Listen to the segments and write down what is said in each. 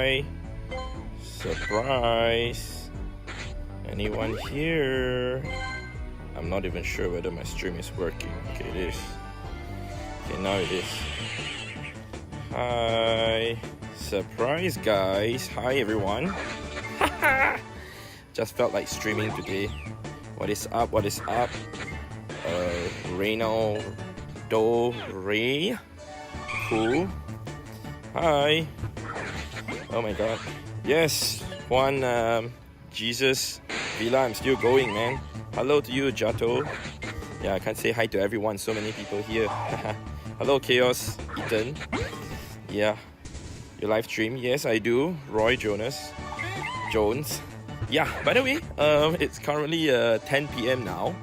Hi. Surprise. Anyone here? I'm not even sure whether my stream is working. Okay, it is. Okay, now it is. Hi. Surprise, guys. Hi, everyone. Just felt like streaming today. What is up? What is up? Reynaldo Ray. Cool. Hi. Oh my god. Yes. One Jesus Villa, I'm still going, man. Hello to you, Jato. Yeah, I can't say hi to everyone. So many people here. Hello, Chaos Ethan. Yeah. Your live stream? Yes, I do. Roy Jones. Yeah, by the way, it's currently 10 p.m. now.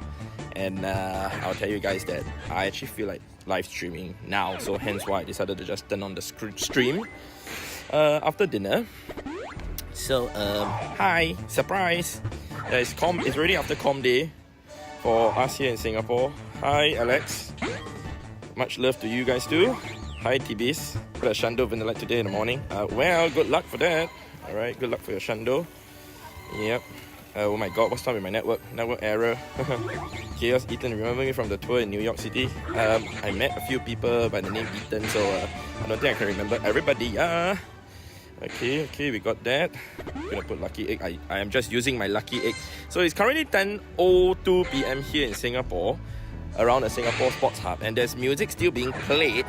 And I'll tell you guys that I actually feel like live streaming now. So hence why I decided to just turn on the stream after dinner. So, hi, surprise. It's already after Com Day for us here in Singapore. Hi, Alex. Much love to you guys too. Hi, Tibis. Got a Shando Vanilla today in the morning. Well, good luck for that. Alright, good luck for your Shando. Yep. Oh my god, what's wrong with my network? Network error. Chaos Ethan, remember me from the tour in New York City? I met a few people by the name Ethan, so I don't think I can remember everybody. Okay, we got that. I'm gonna put lucky egg. I am just using my lucky egg. So it's currently 10:02 p.m. here in Singapore, around the Singapore Sports Hub, and there's music still being played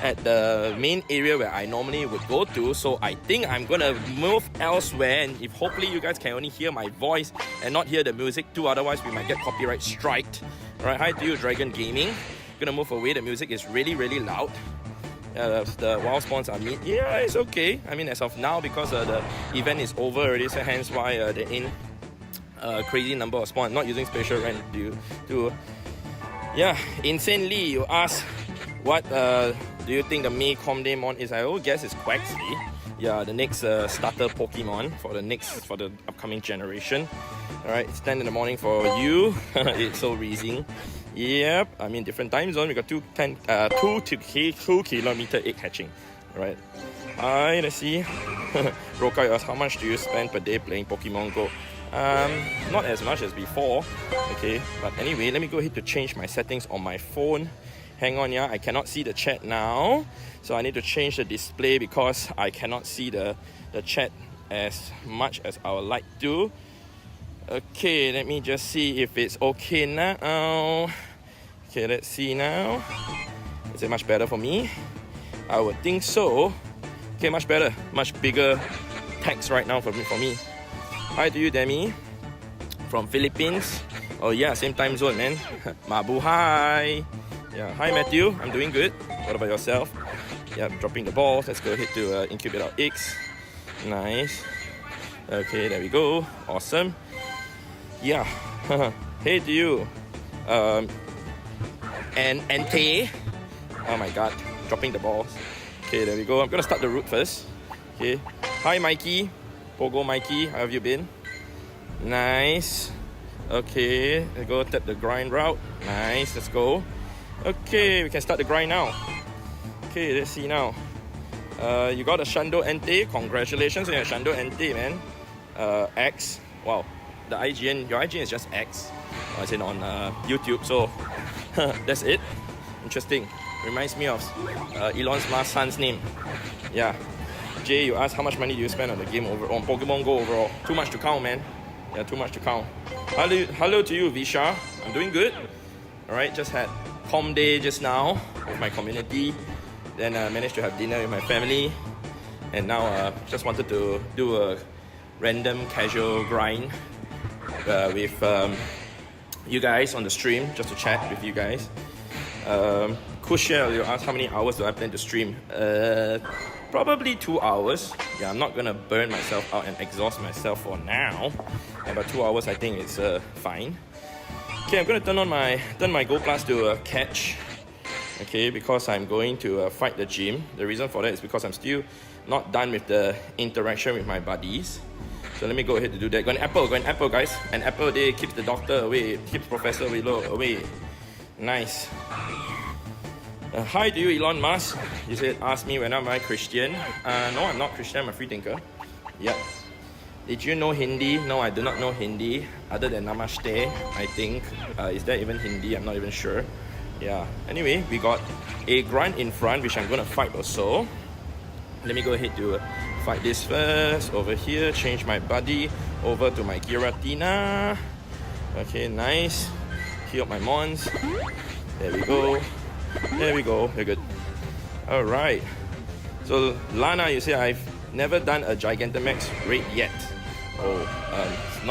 at the main area where I normally would go to. So I think I'm gonna move elsewhere, and if hopefully you guys can only hear my voice and not hear the music too, otherwise we might get copyright striked. Alright, hi to you, Dragon Gaming. Gonna move away. The music is really loud. The wild spawns are meat. Yeah, it's okay. I mean, as of now, because the event is over already, so hence why there ain't a crazy number of spawns. Not using spatial rent due to... Yeah, insanely, you ask what do you think the May Comdamon is? I would guess it's Quaxly. Yeah, the next starter Pokemon for the upcoming generation. Alright, it's 10 in the morning for you. It's so reasing. Yep, I mean different time zone. We got 2 kilometer egg hatching. Alright. Hi, let's see. Rokai asks, how much do you spend per day playing Pokemon Go? Not as much as before. Okay, but anyway, let me go ahead to change my settings on my phone. Hang on, yeah, I cannot see the chat now. So I need to change the display because I cannot see the chat as much as I would like to. Okay, let me just see if it's okay now. Okay, let's see now. Is it much better for me? I would think so. Okay, much better. Much bigger text right now for me. Hi to you, Demi. From Philippines. Oh yeah, same time zone, man. Mabu, hi. Yeah, hi Matthew. I'm doing good. What about yourself? Yeah, dropping the balls. Let's go ahead to incubate our eggs. Nice. Okay, there we go. Awesome. Yeah. Hey to you. And Tay. Oh my god. Dropping the balls. Okay, there we go. I'm gonna start the route first. Okay. Hi Mikey. Pogo Mikey. How have you been? Nice. Okay. Let's go tap the grind route. Nice. Let's go. Okay, we can start the grind now. Okay, let's see now. You got a Shando Entei. Congratulations on your Shando Entei, man. X. Wow. The IGN, your IGN is just X. As in on YouTube, so that's it. Interesting. Reminds me of Elon Musk's son's name. Yeah. Jay, you asked how much money do you spend on the game on Pokemon Go overall? Too much to count, man. Yeah, too much to count. Hello to you, Visha. I'm doing good. Alright, just had Com Day just now with my community. Then I managed to have dinner with my family. And now just wanted to do a random casual grind with you guys on the stream, just to chat with you guys. Kushel, you asked how many hours do I plan to stream? Probably 2 hours. Yeah, I'm not gonna burn myself out and exhaust myself for now. Yeah, but 2 hours I think it's fine. Okay, I'm gonna turn my Go Plus to catch. Okay, because I'm going to fight the gym. The reason for that is because I'm still not done with the interaction with my buddies. So let me go ahead to do that. Go an apple, guys. An apple day keeps the doctor away, keeps Professor Willow away. Nice. Hi to you, Elon Musk. You said, ask me when am I Christian. No, I'm not Christian, I'm a free thinker. Yep. Did you know Hindi? No, I do not know Hindi. Other than Namaste, I think. Is that even Hindi? I'm not even sure. Yeah. Anyway, we got a grunt in front, which I'm gonna fight also. Let me go ahead to fight this first. Over here, change my body over to my Giratina. Okay, nice. Heal up my mons. There we go. There we go. We're good. Alright. So, Lana, you say I've never done a Gigantamax raid yet. Oh, it's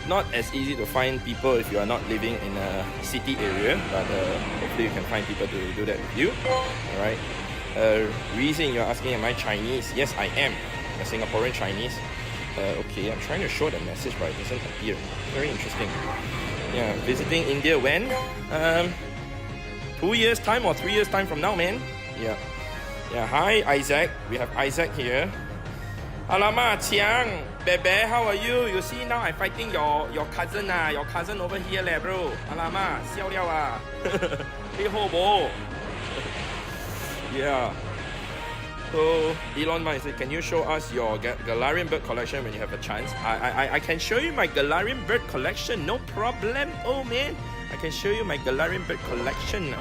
not as easy to find people if you are not living in a city area, but hopefully you can find people to do that with you. Alright. Reason you're asking, am I Chinese? Yes, I am. A Singaporean Chinese. Okay, I'm trying to show the message, but it doesn't appear. Very interesting. Yeah, visiting India when? 2 years time or 3 years time from now, man. Yeah. Yeah, hi Isaac. We have Isaac here. Alamak, Chiang, Bebe, how are you? You see now I'm fighting your cousin your cousin over here leh, bro. Alamak, xiao liao ah. Hey hobo. Yeah. So Elon Musk said, can you show us your Galarian bird collection when you have a chance? I can show you my Galarian bird collection, no problem. Oh man, I can show you my Galarian bird collection.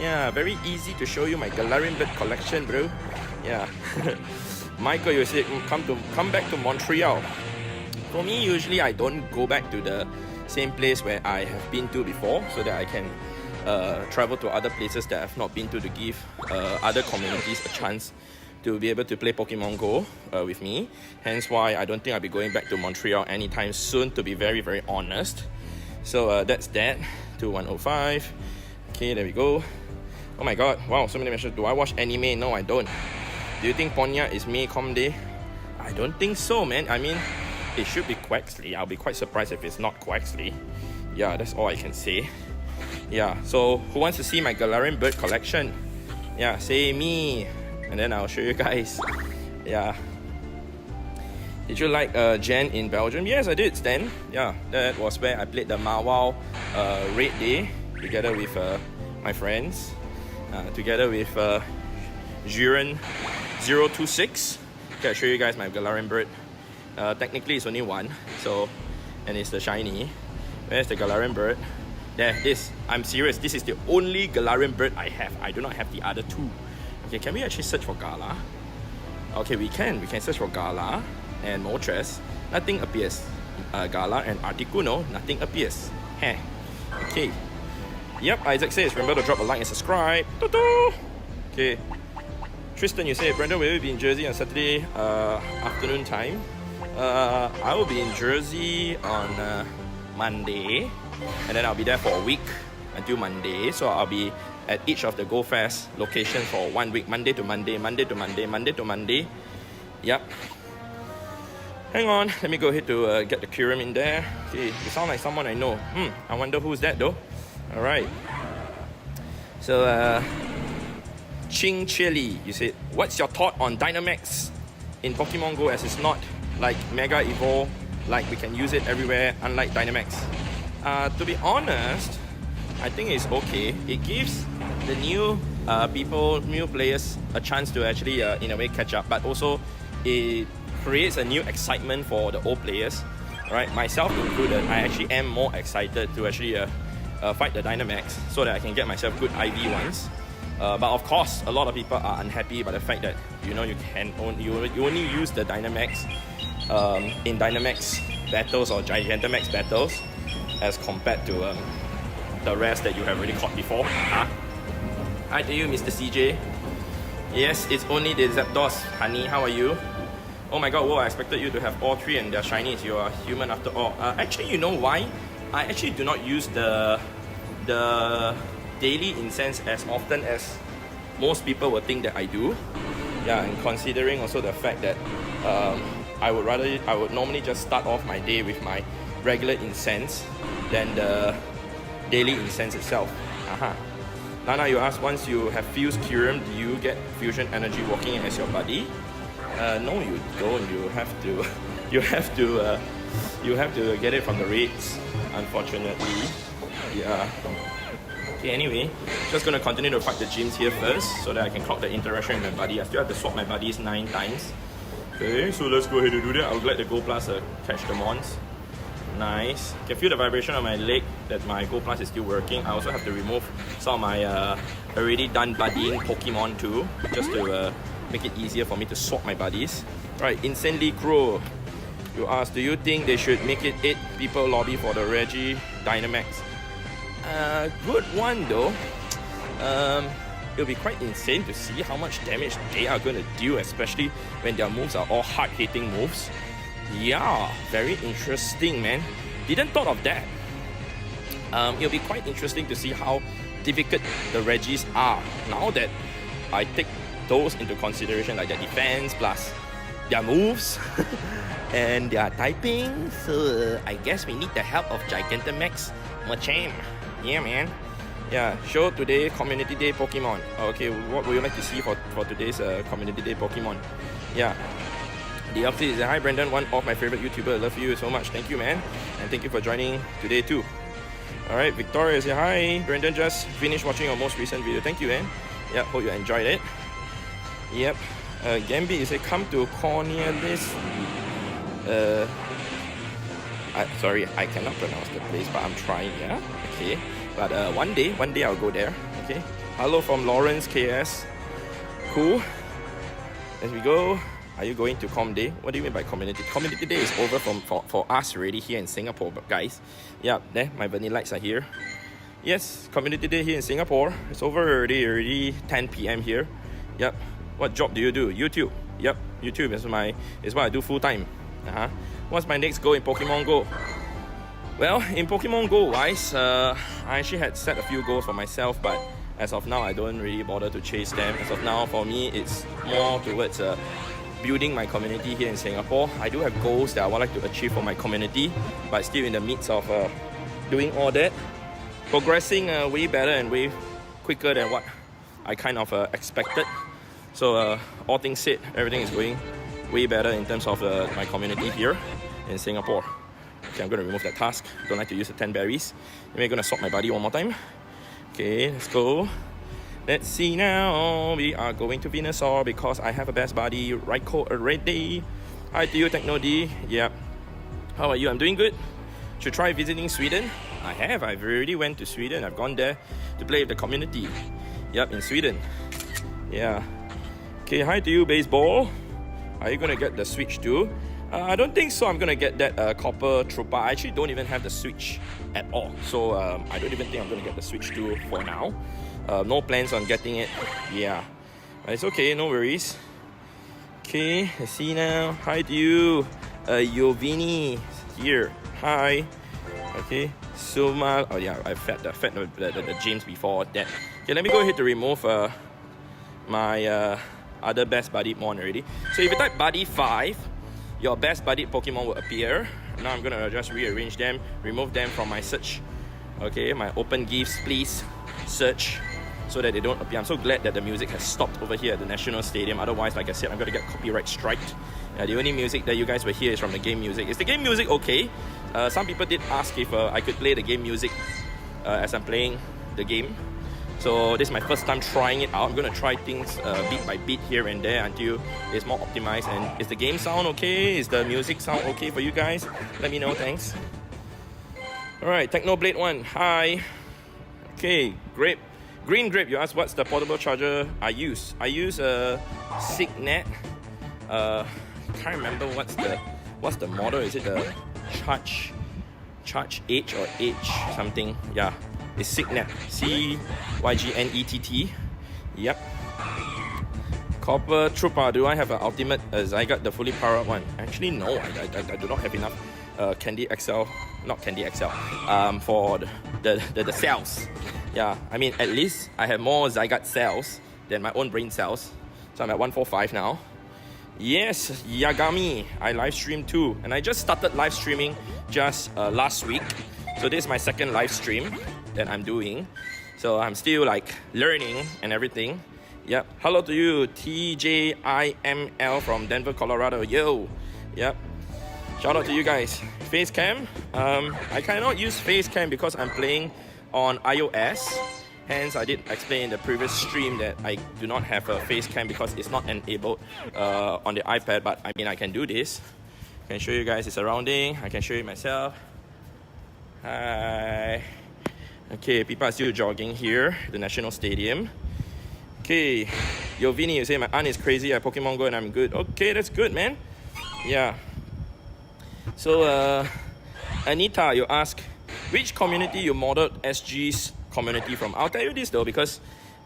Yeah, very easy to show you my Galarian bird collection, bro. Yeah. Michael, you said come back to Montreal. For me, usually I don't go back to the same place where I have been to before, so that I can travel to other places that I've not been to give other communities a chance to be able to play Pokemon Go with me. Hence why I don't think I'll be going back to Montreal anytime soon, to be very, very honest. So that's that. 2105. Okay, there we go. Oh my god, wow, so many messages. Do I watch anime? No, I don't. Do you think Ponya is May Comday? I don't think so, man. I mean, it should be Quaxley. I'll be quite surprised if it's not Quaxley. Yeah, that's all I can say. Yeah, so who wants to see my Galarian bird collection? Yeah, say me, and then I'll show you guys. Yeah. Did you like Jen in Belgium? Yes, I did, Stan. Yeah, that was where I played the Mawao raid day together with my friends, together with Jiren026. Okay, I'll show you guys my Galarian bird. Technically, it's only one, so, and it's the shiny. Where's the Galarian bird? There, this. I'm serious. This is the only Galarian bird I have. I do not have the other two. Okay, can we actually search for Gala? Okay, we can. We can search for Gala and Moltres. Nothing appears. Gala and Articuno. Nothing appears. Heh. Okay. Yep, Isaac says, remember to drop a like and subscribe. Okay. Tristan, you say, Brandon, will you be in Jersey on Saturday afternoon time? I will be in Jersey on Monday, and then I'll be there for a week until Monday. So I'll be at each of the Go Fest locations for 1 week, Monday to Monday, Monday to Monday, Monday to Monday. Yep. Hang on, let me go ahead to get the Kyurem in there. Okay, you sound like someone I know. I wonder who's that though. Alright. So, Ching Chili, you said, what's your thought on Dynamax in Pokemon Go, as it's not like Mega Evolve, like we can use it everywhere, unlike Dynamax? To be honest, I think it's okay. It gives the new new players a chance to actually, in a way, catch up, but also it creates a new excitement for the old players, right? Myself included, I actually am more excited to actually fight the Dynamax so that I can get myself good IV ones. But of course, a lot of people are unhappy by the fact that you only use the Dynamax in Dynamax battles or Gigantamax battles as compared to the rest that you have already caught before. Hi to you, Mr. CJ. Yes, it's only the Zapdos. Honey, how are you? Oh my god, whoa, I expected you to have all three and they're shinies. You are human after all. Actually, you know why? I actually do not use the daily incense as often as most people would think that I do. Yeah, and considering also the fact that I would normally just start off my day with my regular incense than the daily incense itself. Lana, you asked, once you have fused Kyurem, do you get fusion energy walking as your buddy? No, you don't. You have to get it from the raids, unfortunately. Yeah. Okay, anyway, just gonna continue to fight the gyms here first so that I can clock the interaction with my buddy. I still have to swap my buddies 9 times. Okay, so let's go ahead and do that. I'll let the Go Plus catch the mons. Nice. Can feel the vibration on my leg that my Go Plus is still working. I also have to remove some of my already done buddying Pokemon too, just to make it easier for me to swap my buddies. Right, Insanely Cruel. You ask, do you think they should make it 8 people lobby for the Reggie Dynamax? Good one though. It'll be quite insane to see how much damage they are going to do, especially when their moves are all hard-hitting moves. Yeah, very interesting, man. Didn't thought of that. It'll be quite interesting to see how difficult the Regis are now that I take those into consideration, like their defense plus their moves and their typing. So I guess we need the help of Gigantamax Machamp. Yeah, man. Yeah, show today Community Day Pokemon. Okay, what would you like to see for today's Community Day Pokemon? Yeah. The update is, hi Brandon, one of my favorite YouTubers. I love you so much. Thank you, man. And thank you for joining today too. Alright, Victoria says, hi Brandon, just finished watching your most recent video. Thank you, man. Yeah, hope you enjoyed it. Yep. Gambi is come to Cornelius. Sorry, I cannot pronounce the place, but I'm trying, yeah? Okay. But one day I'll go there. Okay. Hello from Lawrence KS. Cool. As we go. Are you going to Com Day? What do you mean by Community? Community Day is over for us already here in Singapore, guys. Yeah, there, my Vanillites are here. Yes, Community Day here in Singapore. It's over already 10 p.m. here. Yep. What job do you do? YouTube. Yep, YouTube is what I do full time. What's my next goal in Pokemon Go? Well, in Pokemon Go wise, I actually had set a few goals for myself, but as of now, I don't really bother to chase them. As of now, for me, it's more towards building my community here in Singapore. I do have goals that I would like to achieve for my community, but still in the midst of doing all that. Progressing way better and way quicker than what I kind of expected. So all things said, everything is going way better in terms of my community here in Singapore. Okay, I'm going to remove that task. Don't like to use the 10 berries. Maybe I'm going to swap my buddy one more time. Okay, let's go. Let's see now. We are going to Venusaur because I have a best buddy, Raikou already. Hi to you, Techno D. Yep. How are you? I'm doing good. Should try visiting Sweden. I have. I've already went to Sweden. I've gone there to play with the community. Yep, in Sweden. Yeah. Okay, hi to you, Baseball. Are you going to get the Switch too? I don't think so. I'm going to get that Copper Trooper. I actually don't even have the Switch at all. So I don't even think I'm going to get the Switch too for now. No plans on getting it. Yeah. But it's okay, no worries. Okay, let's see now. Hi to you. Yovini here. Hi. Okay. Suma. Oh yeah, I fed the James before that. Okay, let me go ahead to remove my other best buddy mon already. So if you type buddy 5, your best buddy Pokemon will appear. Now I'm gonna just rearrange them, remove them from my search. Okay, my open gifts, please search so that they don't appear. I'm so glad that the music has stopped over here at the National Stadium. Otherwise, like I said, I'm gonna get copyright striked. The only music that you guys will hear is from the game music. Is the game music okay? Some people did ask if I could play the game music as I'm playing the game. So this is my first time trying it out. I'm gonna try things beat by beat here and there until it's more optimized. And is the game sound okay? Is the music sound okay for you guys? Let me know, thanks. Alright, Technoblade 1, hi. Okay, Grape. Green Grape, you asked what's the portable charger I use. I use a Signet. Can't remember what's the model. Is it the Charge H or H something? Yeah, it's Signet. Cygnet. Yep. Copper Trooper. Do I have an ultimate Zygarde, the fully powered one? Actually, no. I do not have enough Candy XL. Not Candy XL. For the cells. Yeah, I mean, at least I have more Zygarde cells than my own brain cells. So I'm at 145 now. Yes, Yagami. I live stream too. And I just started live streaming just last week. So this is my second live stream that I'm doing. So I'm still like learning and everything. Yep. Hello to you, TJIML from Denver, Colorado. Yo. Yep. Shout out to you guys. Facecam. I cannot use Facecam because I'm playing on iOS. Hence, I did explain in the previous stream that I do not have a face cam because it's not enabled on the iPad, but I mean, I can do this. I can show you guys the surrounding. I can show you myself. Hi. Okay, people are still jogging here, the National Stadium. Okay, yo Vinny, you say my aunt is crazy at Pokemon Go and I'm good. Okay, that's good, man. Yeah. So, Anita, you ask, which community you modeled SG's community from? I'll tell you this though, because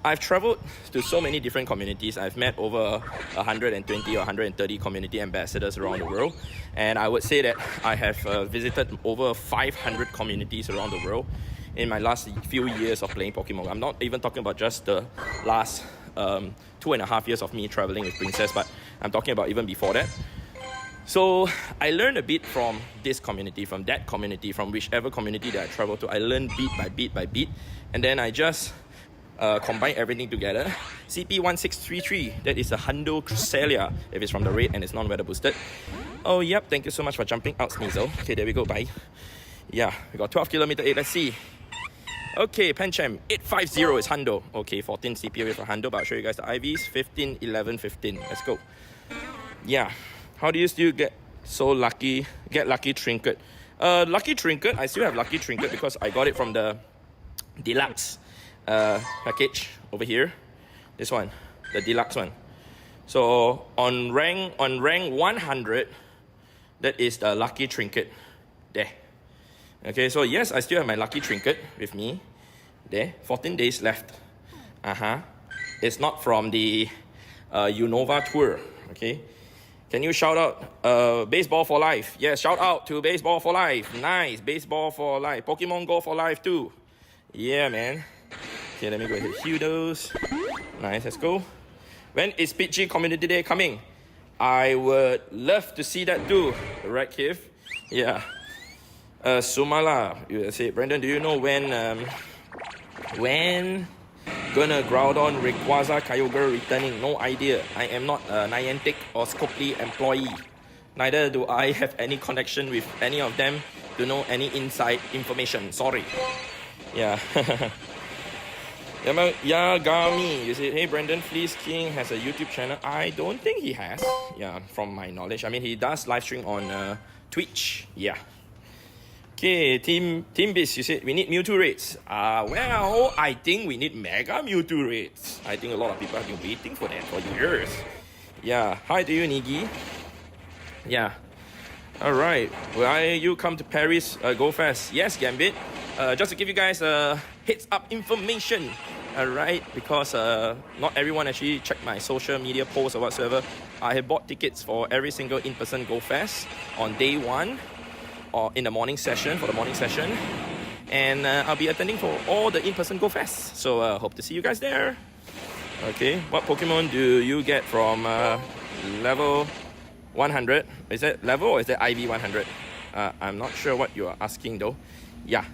I've traveled to so many different communities. I've met over 120 or 130 community ambassadors around the world. And I would say that I have visited over 500 communities around the world in my last few years of playing Pokemon. I'm not even talking about just the last 2.5 years of me traveling with Princess, but I'm talking about even before that. So I learned a bit from this community, from that community, from whichever community that I travel to. I learned bit by bit by bit, and then I just combine everything together. CP1633, that is a Hundo Cresselia if it's from the raid and it's non-weather boosted. Oh yep, thank you so much for jumping out, Sneasel. Okay, there we go, bye. Yeah, we got 12 kilometer 8, let's see. Okay, Pancham, 850 is Hundo. Okay, 14 CP away for Hundo, but I'll show you guys the IVs. 15, 11, 15. Let's go. Yeah. How do you still get so lucky? Get lucky trinket. Lucky trinket, I still have lucky trinket because I got it from the deluxe package over here. This one, the deluxe one. So on rank 100, that is the lucky trinket. There. Okay, so yes, I still have my lucky trinket with me. There, 14 days left. It's not from the Unova tour. Okay. Can you shout out Baseball for Life? Yes, shout out to Baseball for Life. Nice, Baseball for Life. Pokemon Go for Life too. Yeah, man. Okay, let me go ahead and heal those. Nice, let's go. When is PG Community Day coming? I would love to see that too. Right, Kev? Yeah. Sumala, you say, Brandon, do you know when gonna Groudon, Rayquaza, Kyogre returning? No idea. I am not a Niantic or Scopely employee. Neither do I have any connection with any of them to know any inside information. Sorry. Yeah. Yagami, you say, hey Brandon, Fleece King has a YouTube channel. I don't think he has. Yeah, from my knowledge. I mean, he does live stream on Twitch. Yeah. Okay, Team Biz, you said we need Mewtwo raids. Well, I think we need Mega Mewtwo raids. I think a lot of people have been waiting for that for years. Yeah, hi to you, Nigi. Yeah. Alright, will you come to Paris Go Fest? Yes, Gambit. Just to give you guys heads up information. Alright, because not everyone actually checked my social media posts or whatsoever. I have bought tickets for every single in-person Go Fest on day 1. Or in the morning session, for the morning session. And I'll be attending for all the in-person Go Fest. So hope to see you guys there. Okay, what Pokemon do you get from level 100? Is that level or is that IV 100? I'm not sure what you are asking though. Yeah.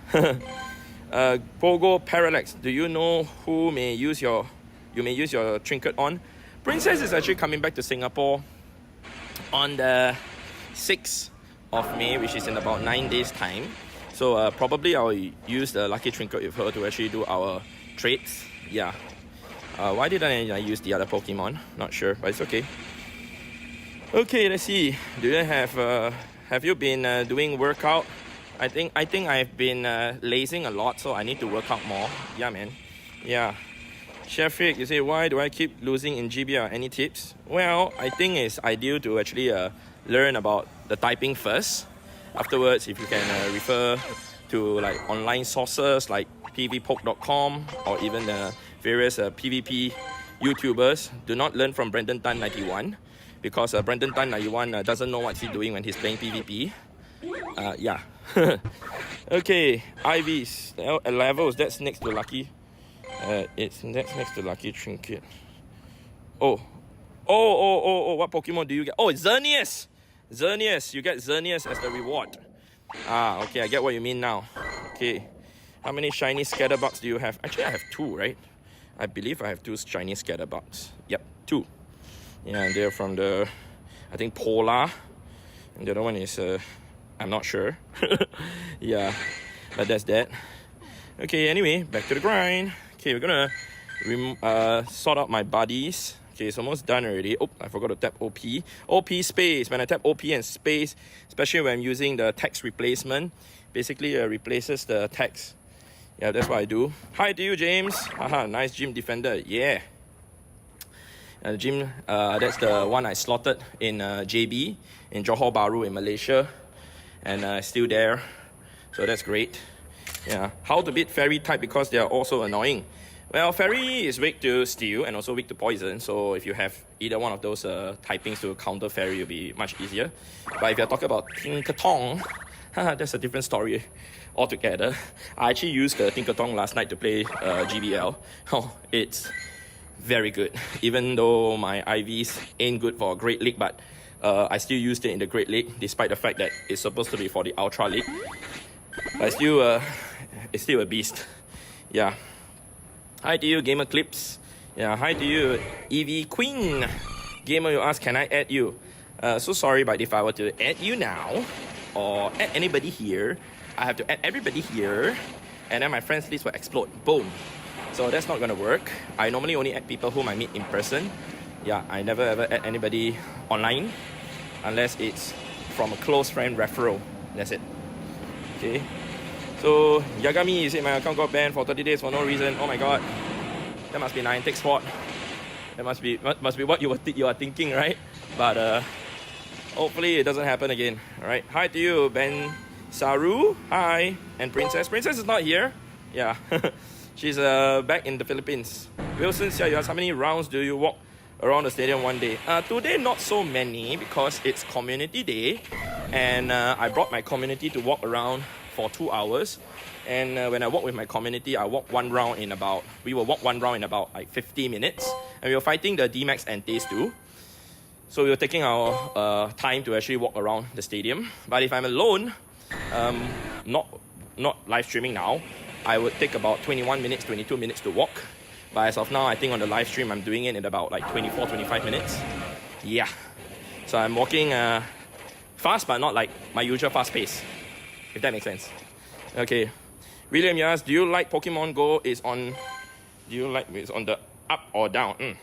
Pogo Parallax, do you know who you may use your trinket on? Princess is actually coming back to Singapore on the 6th of May, which is in about 9 days time. So probably I'll use the lucky trinket with her to actually do our trades. Yeah. Why didn't I use the other Pokemon? Not sure, but it's okay. Okay, let's see. Do you have you been doing workout? I think I've been lazing a lot, so I need to work out more. Yeah, man. Yeah. Chef Rick, you say, why do I keep losing in GBR? Any tips? Well, I think it's ideal to actually learn about the typing first. Afterwards, if you can refer to like online sources like pvpoke.com or even the various PvP YouTubers, do not learn from Brandon Tan 91 because Brandon Tan 91 doesn't know what he's doing when he's playing PvP. Yeah. Okay, IVs levels. That's next to lucky. That's next to lucky trinket. Oh, what Pokemon do you get? Oh, it's Xerneas! Xerneas, you get Xerneas as the reward. Okay, I get what you mean now. Okay, how many shiny scatterbugs do you have? Actually, I have 2, right? I believe I have 2 shiny scatterbugs. Yep, 2. Yeah, and they're from the, I think, Polar. And the other one is, I'm not sure. Yeah, but that's that. Okay, anyway, back to the grind. Okay, we're gonna sort out my buddies. Okay, it's almost done already. Oh, I forgot to tap OP. OP space. When I tap OP and space, especially when I'm using the text replacement, basically replaces the text. Yeah, that's what I do. Hi to you, James. Haha, nice gym defender. Yeah. The gym, that's the one I slotted in JB, in Johor Bahru in Malaysia. And still there. So that's great. Yeah. How to beat fairy type because they are also annoying. Well, fairy is weak to steel and also weak to poison. So if you have either one of those typings to counter fairy, it'll be much easier. But if you're talking about Tinkertong, that's a different story altogether. I actually used the Tinkertong last night to play GBL. Oh, it's very good. Even though my IVs ain't good for a Great League, but I still used it in the Great League, despite the fact that it's supposed to be for the Ultra League. But it's still a beast. Yeah. Hi to you, Gamer Clips. Yeah, hi to you, EV Queen. Gamer, you ask, can I add you? So sorry, but if I were to add you now, or add anybody here, I have to add everybody here, and then my friends list will explode. Boom. So that's not gonna work. I normally only add people whom I meet in person. Yeah, I never ever add anybody online, unless it's from a close friend referral. That's it. Okay. So, Yagami, you said my account got banned for 30 days for no reason. Oh my god. That must be Niantic's fault. That must be what you are thinking, right? But hopefully it doesn't happen again. Alright. Hi to you, Ben Saru. Hi. And Princess. Princess is not here. Yeah. She's back in the Philippines. Wilson, you ask, how many rounds do you walk around the stadium one day? Today, not so many because it's community day. And I brought my community to walk around for 2 hours, and when I walk with my community, we will walk one round in about like 50 minutes, and we were fighting the Dynamax and Tues too. So we were taking our time to actually walk around the stadium. But if I'm alone, not live streaming now, I would take about 21 minutes, 22 minutes to walk. But as of now, I think on the live stream, I'm doing it in about like 24, 25 minutes. Yeah. So I'm walking fast, but not like my usual fast pace, if that makes sense. Okay. William, you asked, do you like Pokemon Go is on the up or down?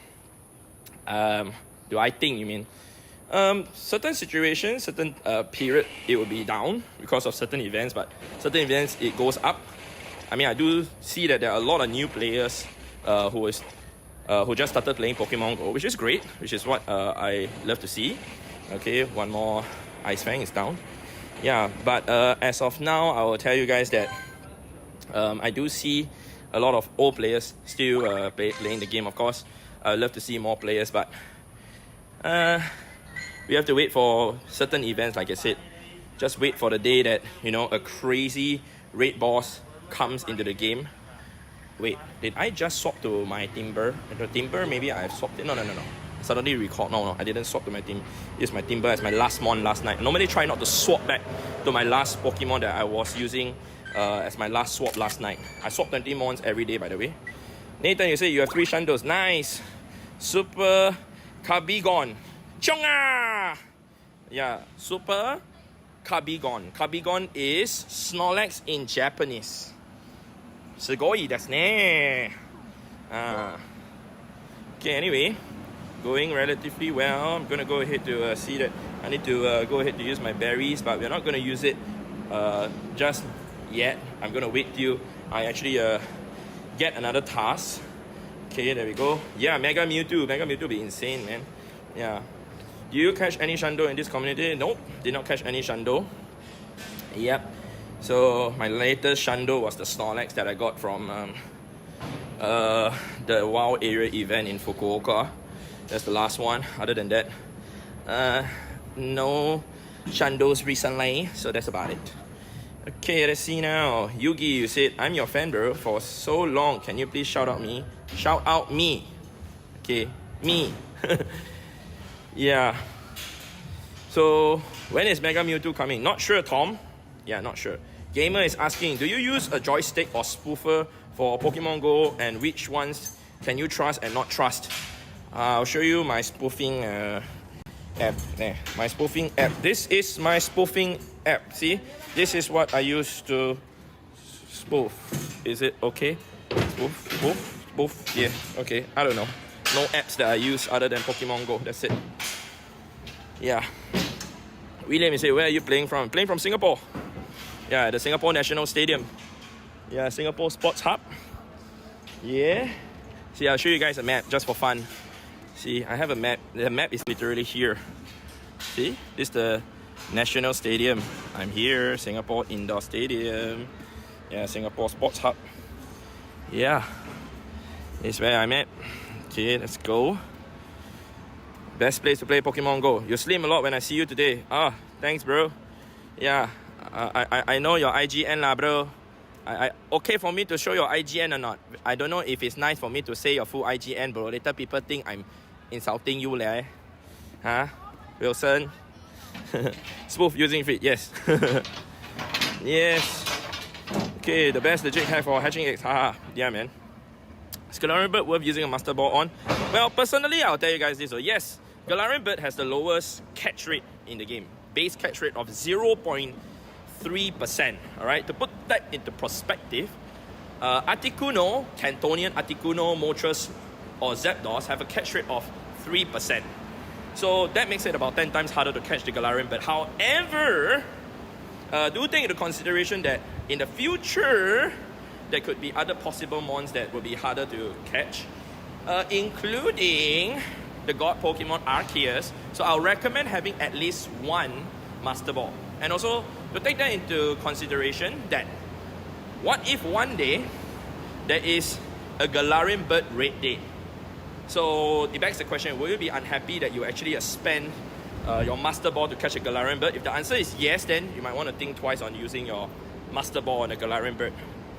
Do I think you mean? Certain situations, certain period, it will be down because of certain events, but certain events, it goes up. I mean, I do see that there are a lot of new players who just started playing Pokemon Go, which is great, which is what I love to see. Okay, one more Ice Fang is down. Yeah, but as of now, I will tell you guys that I do see a lot of old players still playing the game. Of course, I'd love to see more players, but we have to wait for certain events, like I said. Just wait for the day that, you know, a crazy raid boss comes into the game. Wait, did I just swap to my Timber? The Timber, maybe I've swapped it. No. Suddenly recall. No, I didn't swap to my team. Use my Timber as my last mon last night. I normally try not to swap back to my last Pokemon that I was using as my last swap last night. I swap 20 mons every day, by the way. Nathan, you say you have 3 Shandos. Nice. Super Carbigon. Chonga! Yeah, Super Carbigon. Carbigon is Snorlax in Japanese. Sugoi desu ne. Okay, anyway. Going relatively well. I'm gonna go ahead to see that I need to go ahead to use my berries, but we're not gonna use it just yet. I'm gonna wait till I actually get another task. Okay, there we go. Yeah, Mega Mewtwo. Mega Mewtwo be insane, man. Yeah. Do you catch any Shando in this community? Nope, did not catch any Shando. Yep. So my latest Shando was the Snorlax that I got from the WoW area event in Fukuoka. That's the last one. Other than that, no Shandos recently, so that's about it. Okay, let's see now. Yugi, you said, I'm your fan, bro, for so long. Can you please shout out me? Shout out me. Okay, me. Yeah. So, when is Mega Mewtwo coming? Not sure, Tom. Yeah, not sure. Gamer is asking, do you use a joystick or spoofer for Pokemon Go, and which ones can you trust and not trust? I'll show you my spoofing app. There, my spoofing app. This is my spoofing app. See, this is what I use to spoof. Is it okay? Spoof. Yeah, okay, I don't know. No apps that I use other than Pokemon Go, that's it. Yeah. William, you say, where are you playing from? Playing from Singapore. Yeah, the Singapore National Stadium. Yeah, Singapore Sports Hub. Yeah. See, I'll show you guys a map just for fun. See, I have a map. The map is literally here. See, this is the National Stadium. I'm here, Singapore Indoor Stadium. Yeah, Singapore Sports Hub. Yeah, it's where I'm at. Okay, let's go. Best place to play Pokemon Go. You slim a lot when I see you today. Ah, thanks, bro. Yeah, I know your IGN lah, bro. Okay for me to show your IGN or not? I don't know if it's nice for me to say your full IGN, bro. Later people think I'm insulting you, leh. Huh? Wilson? Spoof using feet, yes. Yes. Okay, the best legit hack for hatching eggs. Haha. Yeah, man. Is Galarian Bird worth using a Master Ball on? Well, personally, I'll tell you guys this. So yes, Galarian Bird has the lowest catch rate in the game. Base catch rate of 0.3%. Alright, to put that into perspective, Articuno, Cantonian, Articuno, Moltres, or Zapdos have a catch rate of 3%. So that makes it about 10 times harder to catch the Galarian Bird. However, do take into consideration that in the future, there could be other possible mons that will be harder to catch, including the god Pokemon Arceus. So I'll recommend having at least one Master Ball. And also, to take that into consideration, that what if one day there is a Galarian Bird raid day? So it begs the question, will you be unhappy that you actually spend your Master Ball to catch a Galarian Bird? If the answer is yes, then you might want to think twice on using your Master Ball on a Galarian Bird.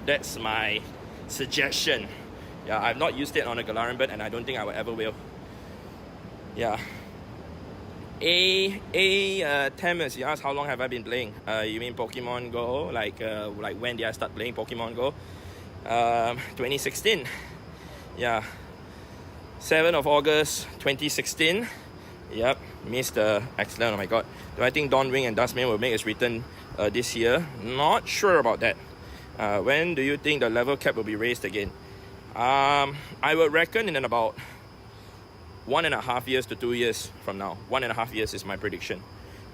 That's my suggestion. Yeah, I've not used it on a Galarian Bird and I don't think I will ever will. Yeah. Tamus, you asked how long have I been playing? You mean Pokemon Go? Like when did I start playing Pokemon Go? 2016. Yeah. 7th of August 2016. Yep, Mr. Excellent. Oh my god. Do I think Dawnwing and Dustman will make its return this year? Not sure about that. When do you think the level cap will be raised again? I would reckon in about 1.5 years to 2 years from now. 1.5 years is my prediction.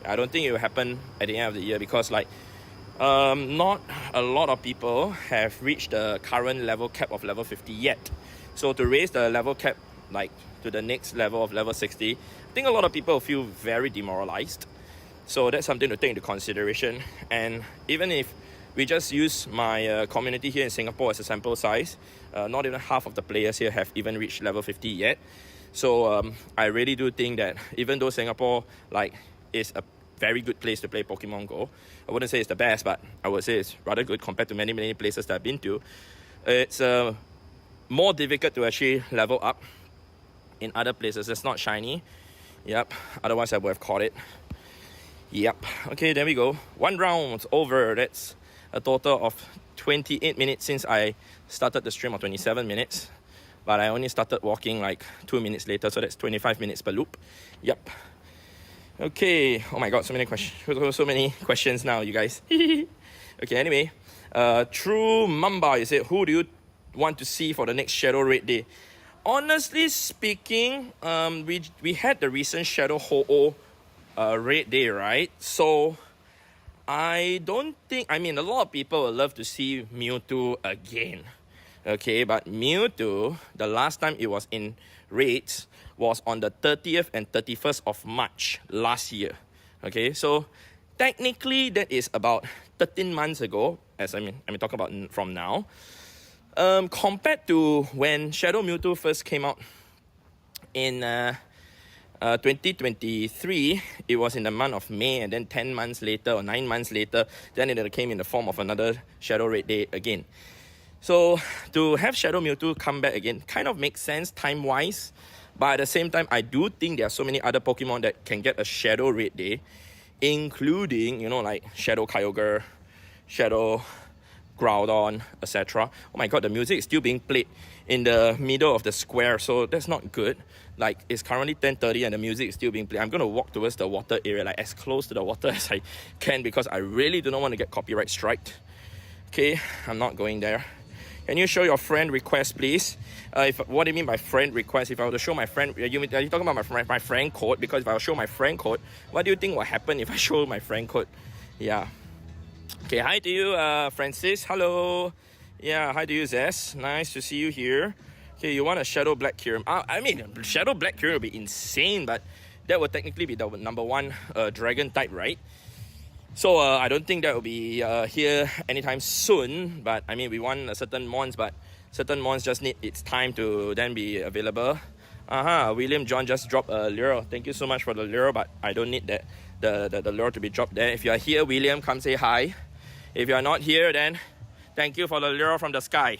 I don't think it will happen at the end of the year because not a lot of people have reached the current level cap of level 50 yet. So to raise the level cap to the next level of level 60, I think a lot of people feel very demoralized. So that's something to take into consideration. And even if we just use my community here in Singapore as a sample size, not even half of the players here have even reached level 50 yet. So I really do think that even though Singapore is a very good place to play Pokemon Go, I wouldn't say it's the best, but I would say it's rather good compared to many places that I've been to. It's more difficult to actually level up in other places. It's not shiny. Yep, otherwise I would have caught it. Yep, okay, there we go. 1 round over. That's a total of 28 minutes since I started the stream, or 27 minutes. But I only started walking 2 minutes later, so that's 25 minutes per loop. Yep. Okay, oh my god, so many questions now, you guys. Okay, anyway, True Mamba, you said, who do you want to see for the next Shadow Raid Day? Honestly speaking, we had the recent Shadow Ho-Oh Raid Day, right? So I don't think, a lot of people would love to see Mewtwo again. Okay, but Mewtwo, the last time it was in raids was on the 30th and 31st of March last year. Okay, so technically that is about 13 months ago, as I'm talking about from now. Compared to when Shadow Mewtwo first came out in 2023, it was in the month of May, and then 10 months later or 9 months later, then it came in the form of another Shadow Raid Day again. So to have Shadow Mewtwo come back again kind of makes sense time-wise, but at the same time, I do think there are so many other Pokemon that can get a Shadow Raid Day, including, Shadow Kyogre, Shadow Groudon, etc. Oh my god, the music is still being played in the middle of the square, so that's not good. It's currently 10:30 and the music is still being played. I'm going to walk towards the water area, as close to the water as I can, because I really do not want to get copyright striked. Okay, I'm not going there. Can you show your friend request, please? What do you mean by friend request? If I were to show my friend, are you talking about my friend code? Because if I show my friend code, what do you think will happen if I show my friend code? Yeah. Okay, hi to you, Francis. Hello. Yeah, hi to you, Zess. Nice to see you here. Okay, you want a Shadow Black Kyurem? I mean, Shadow Black Kyurem would be insane, but that would technically be the number one dragon type, right? So I don't think that will be here anytime soon. But I mean, we want certain mons, but certain mons just need its time to then be available. William John just dropped a lure. Thank you so much for the lure, but I don't need that the lure to be dropped there. If you are here, William, come say hi. If you are not here, then thank you for the lure from the sky.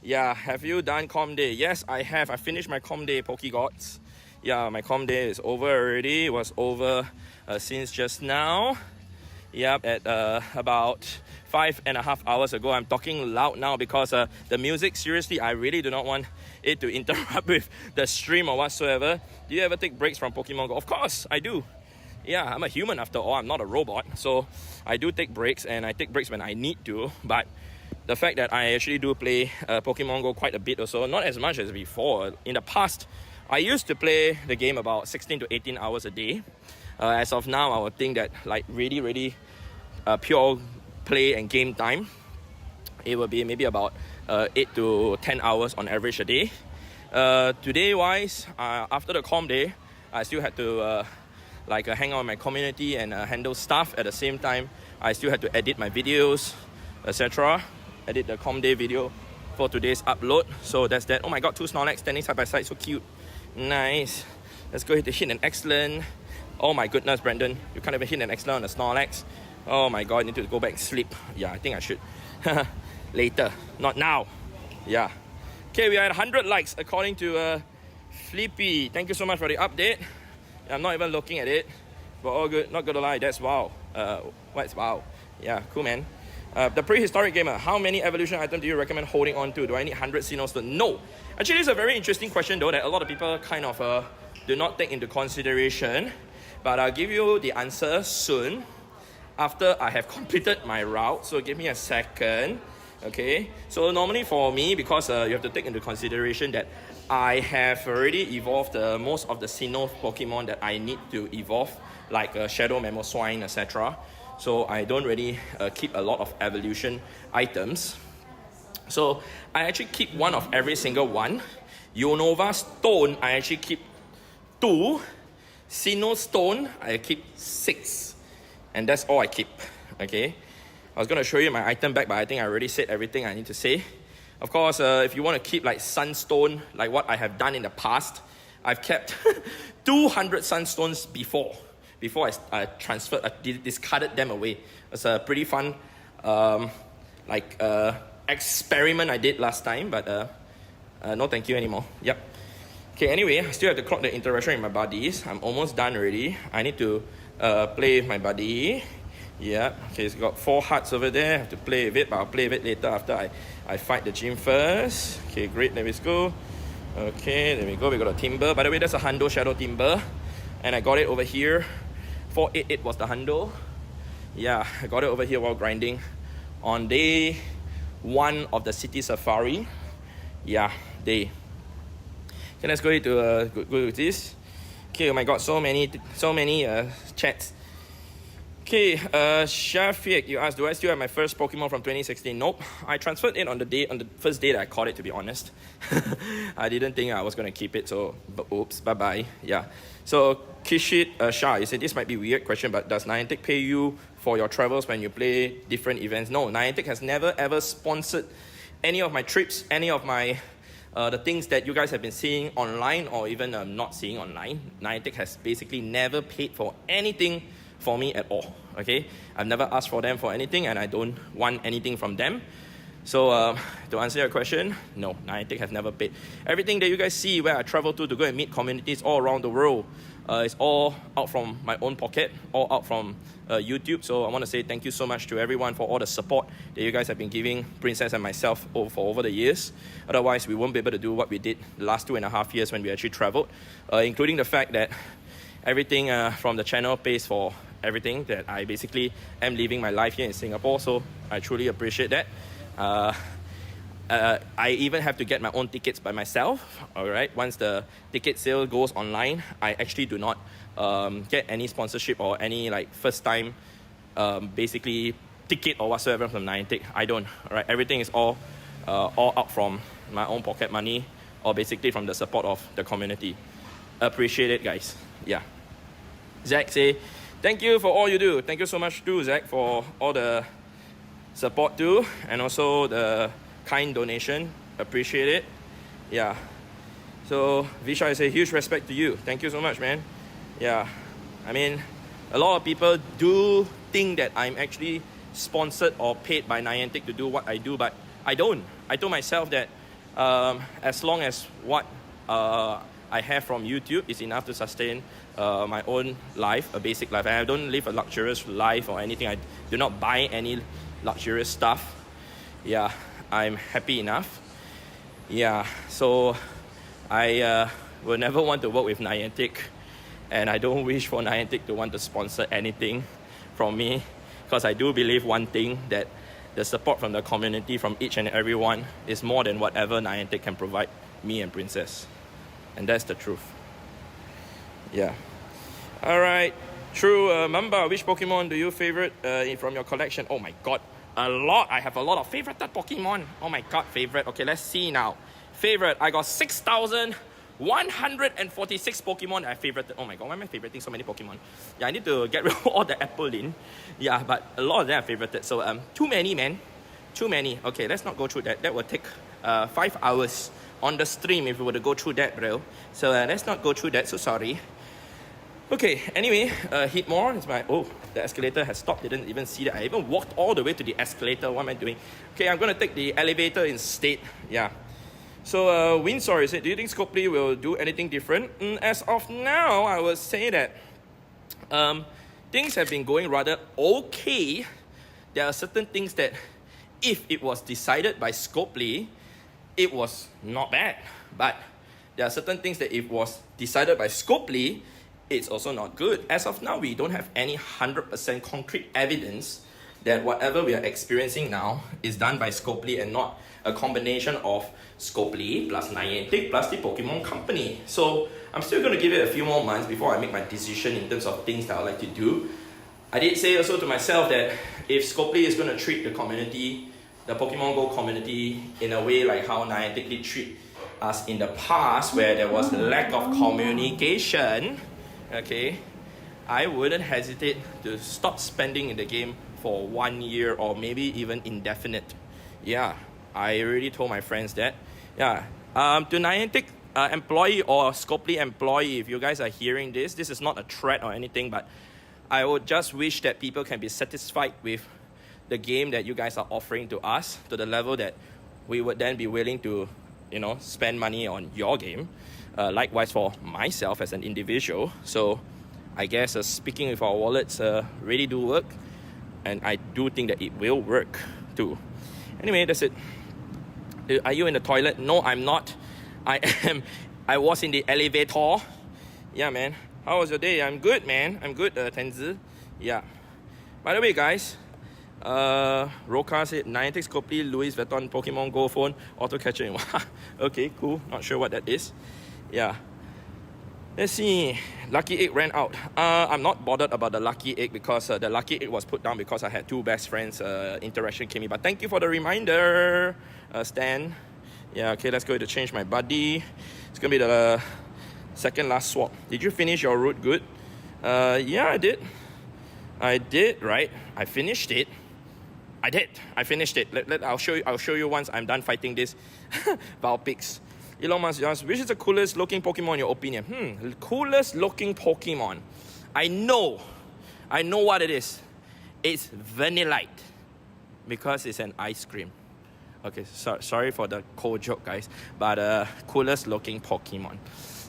Yeah, have you done Com Day? Yes, I have. I finished my Com Day, Pokegods. Yeah, my Com Day is over already. It was over since just now. Yep, at about 5.5 hours ago. I'm talking loud now because the music, seriously, I really do not want it to interrupt with the stream or whatsoever. Do you ever take breaks from Pokemon Go? Of course, I do. Yeah, I'm a human after all. I'm not a robot. So I do take breaks, and I take breaks when I need to. But the fact that I actually do play Pokemon Go quite a bit or so, not as much as before. In the past, I used to play the game about 16 to 18 hours a day. As of now, I would think that like really pure play and game time, it will be maybe about 8 to 10 hours on average a day. Today wise, after the Com Day, I still had to hang out with my community and handle stuff. At the same time, I still had to edit my videos, etc. Edit the Com Day video for today's upload. So that's that. Oh my god, 2 Snorlax standing side by side, so cute. Nice. Let's go ahead to hit an excellent. Oh my goodness, Brandon, you can't even hit an excellent on the Snorlax. Oh my god, I need to go back and sleep. Yeah, I think I should. Later, not now. Yeah. Okay, we are at 100 likes according to Flippy. Thank you so much for the update. I'm not even looking at it, but all good. Not gonna lie, that's wow. What's wow? Yeah, cool, man. The prehistoric gamer, how many evolution items do you recommend holding on to? Do I need 100 Sinnoh? No. Actually, it's a very interesting question though that a lot of people kind of do not take into consideration. But I'll give you the answer soon after I have completed my route. So give me a second. Okay. So normally for me, because you have to take into consideration that I have already evolved most of the Sinnoh Pokemon that I need to evolve, like Shadow Mamoswine, etc. So I don't really keep a lot of evolution items. So I actually keep one of every single one. Unova Stone, I actually keep 2. Sinnoh Stone, I keep 6. And that's all I keep. Okay. I was going to show you my item back, but I think I already said everything I need to say. Of course, if you want to keep like Sunstone, like what I have done in the past, I've kept 200 Sunstones before I transferred, I discarded them away. It's a pretty fun experiment I did last time, but no thank you anymore. Yep. Okay, anyway, I still have to clock the interaction with my buddies. I'm almost done already. I need to play with my buddy. Yeah, okay, it's got 4 hearts over there. I have to play with it, but I'll play with it later after I fight the gym first. Okay, great, let's go. Okay, there we go. We got a Timber. By the way, that's a Hundo Shadow Timber. And I got it over here. 488 was the Hundo. Yeah, I got it over here while grinding on day 1 of the City Safari. Yeah, day. Okay, let's go into go with this. Okay, oh my god, so many chats. Okay, Shafiq, you asked, do I still have my first Pokemon from 2016? Nope. I transferred it on the first day that I caught it, to be honest. I didn't think I was going to keep it, so oops, bye-bye. Yeah. So, Kishit Shah, you said this might be a weird question, but does Niantic pay you for your travels when you play different events? No, Niantic has never ever sponsored any of my trips, any of my the things that you guys have been seeing online or even not seeing online. Niantic has basically never paid for anything for me at all. Okay, I've never asked for them for anything, and I don't want anything from them. So to answer your question, no, Niantic have never paid. Everything that you guys see where I travel to go and meet communities all around the world, it's all out from my own pocket, all out from YouTube. So I want to say thank you so much to everyone for all the support that you guys have been giving Princess and myself for over the years. Otherwise, we won't be able to do what we did the last 2.5 years when we actually traveled, including the fact that everything from the channel pays for everything that I basically am living my life here in Singapore. So I truly appreciate that. I even have to get my own tickets by myself. All right. Once the ticket sale goes online, I actually do not get any sponsorship or any like first time, basically ticket or whatsoever from Niantic. I don't. All right. Everything is all out from my own pocket money or basically from the support of the community. Appreciate it, guys. Yeah. Zach say, thank you for all you do. Thank you so much too, Zach, for all the support too, and also the kind donation. Appreciate it. Yeah. So Visha, I say huge respect to you. Thank you so much, man. Yeah. I mean, a lot of people do think that I'm actually sponsored or paid by Niantic to do what I do, but I don't. I told myself that as long as what I have from YouTube is enough to sustain my own life, a basic life. And I don't live a luxurious life or anything. I do not buy any luxurious stuff. Yeah, I'm happy enough. Yeah, so I will never want to work with Niantic, and I don't wish for Niantic to want to sponsor anything from me, because I do believe one thing, that the support from the community, from each and everyone, is more than whatever Niantic can provide me and Princess. And that's the truth. Yeah. Alright. True. Mamba, which Pokemon do you favorite from your collection? Oh my god. A lot. I have a lot of favorited Pokemon. Oh my god, favorite. Okay, let's see now. Favorite. I got 6,146 Pokemon I favorited. Oh my god, why am I favoriting so many Pokemon? Yeah, I need to get rid of all the Apple in. Yeah, but a lot of them I favorited. So too many, man. Too many. Okay, let's not go through that. That will take 5 hours on the stream if we were to go through that, bro. So let's not go through that, so sorry. Okay, anyway, hit more. It's my, oh, the escalator has stopped. Didn't even see that. I even walked all the way to the escalator. What am I doing? Okay, I'm going to take the elevator instead. Yeah. So, Windsor, is it? Do you think Scopely will do anything different? As of now, I would say that things have been going rather okay. There are certain things that, if it was decided by Scopely, it was not bad. But there are certain things that if it was decided by Scopely, it's also not good. As of now, we don't have any 100% concrete evidence that whatever we are experiencing now is done by Scopely and not a combination of Scopely plus Niantic plus the Pokemon Company. So I'm still going to give it a few more months before I make my decision in terms of things that I like to do. I did say also to myself that if Scopely is going to treat the community, the Pokemon Go community, in a way like how Niantic did treat us in the past, where there was lack of communication, okay, I wouldn't hesitate to stop spending in the game for 1 year or maybe even indefinite. Yeah, I already told my friends that. Yeah, to Niantic employee or Scopely employee, if you guys are hearing this, this is not a threat or anything, but I would just wish that people can be satisfied with the game that you guys are offering to us, to the level that we would then be willing to, you know, spend money on your game. Likewise for myself as an individual. So I guess speaking with our wallets really do work, and I do think that it will work too. Anyway, that's it. Are you in the toilet? No, I'm not. I was in the elevator. Yeah, man. How was your day? I'm good, man. I'm good, Tenzi. Yeah. By the way, guys, Roka said Niantic, Scopely, Louis Vuitton, Pokemon Go phone, auto catcher in one. Okay, cool. Not sure what that is. Yeah. Let's see. Lucky Egg ran out. I'm not bothered about the Lucky Egg because the Lucky Egg was put down because I had two best friends interaction came in. But thank you for the reminder, Stan. Yeah, okay, let's go to change my buddy. It's gonna be the second last swap. Did you finish your route good? Yeah, I did. I did, right? I finished it. I finished it. I'll show you once I'm done fighting this Valpix. Elon Musk asks, which is the coolest looking Pokemon in your opinion? Coolest looking Pokemon. I know what it is. It's Vanillite, because it's an ice cream. Okay, sorry for the cold joke, guys. But coolest looking Pokemon.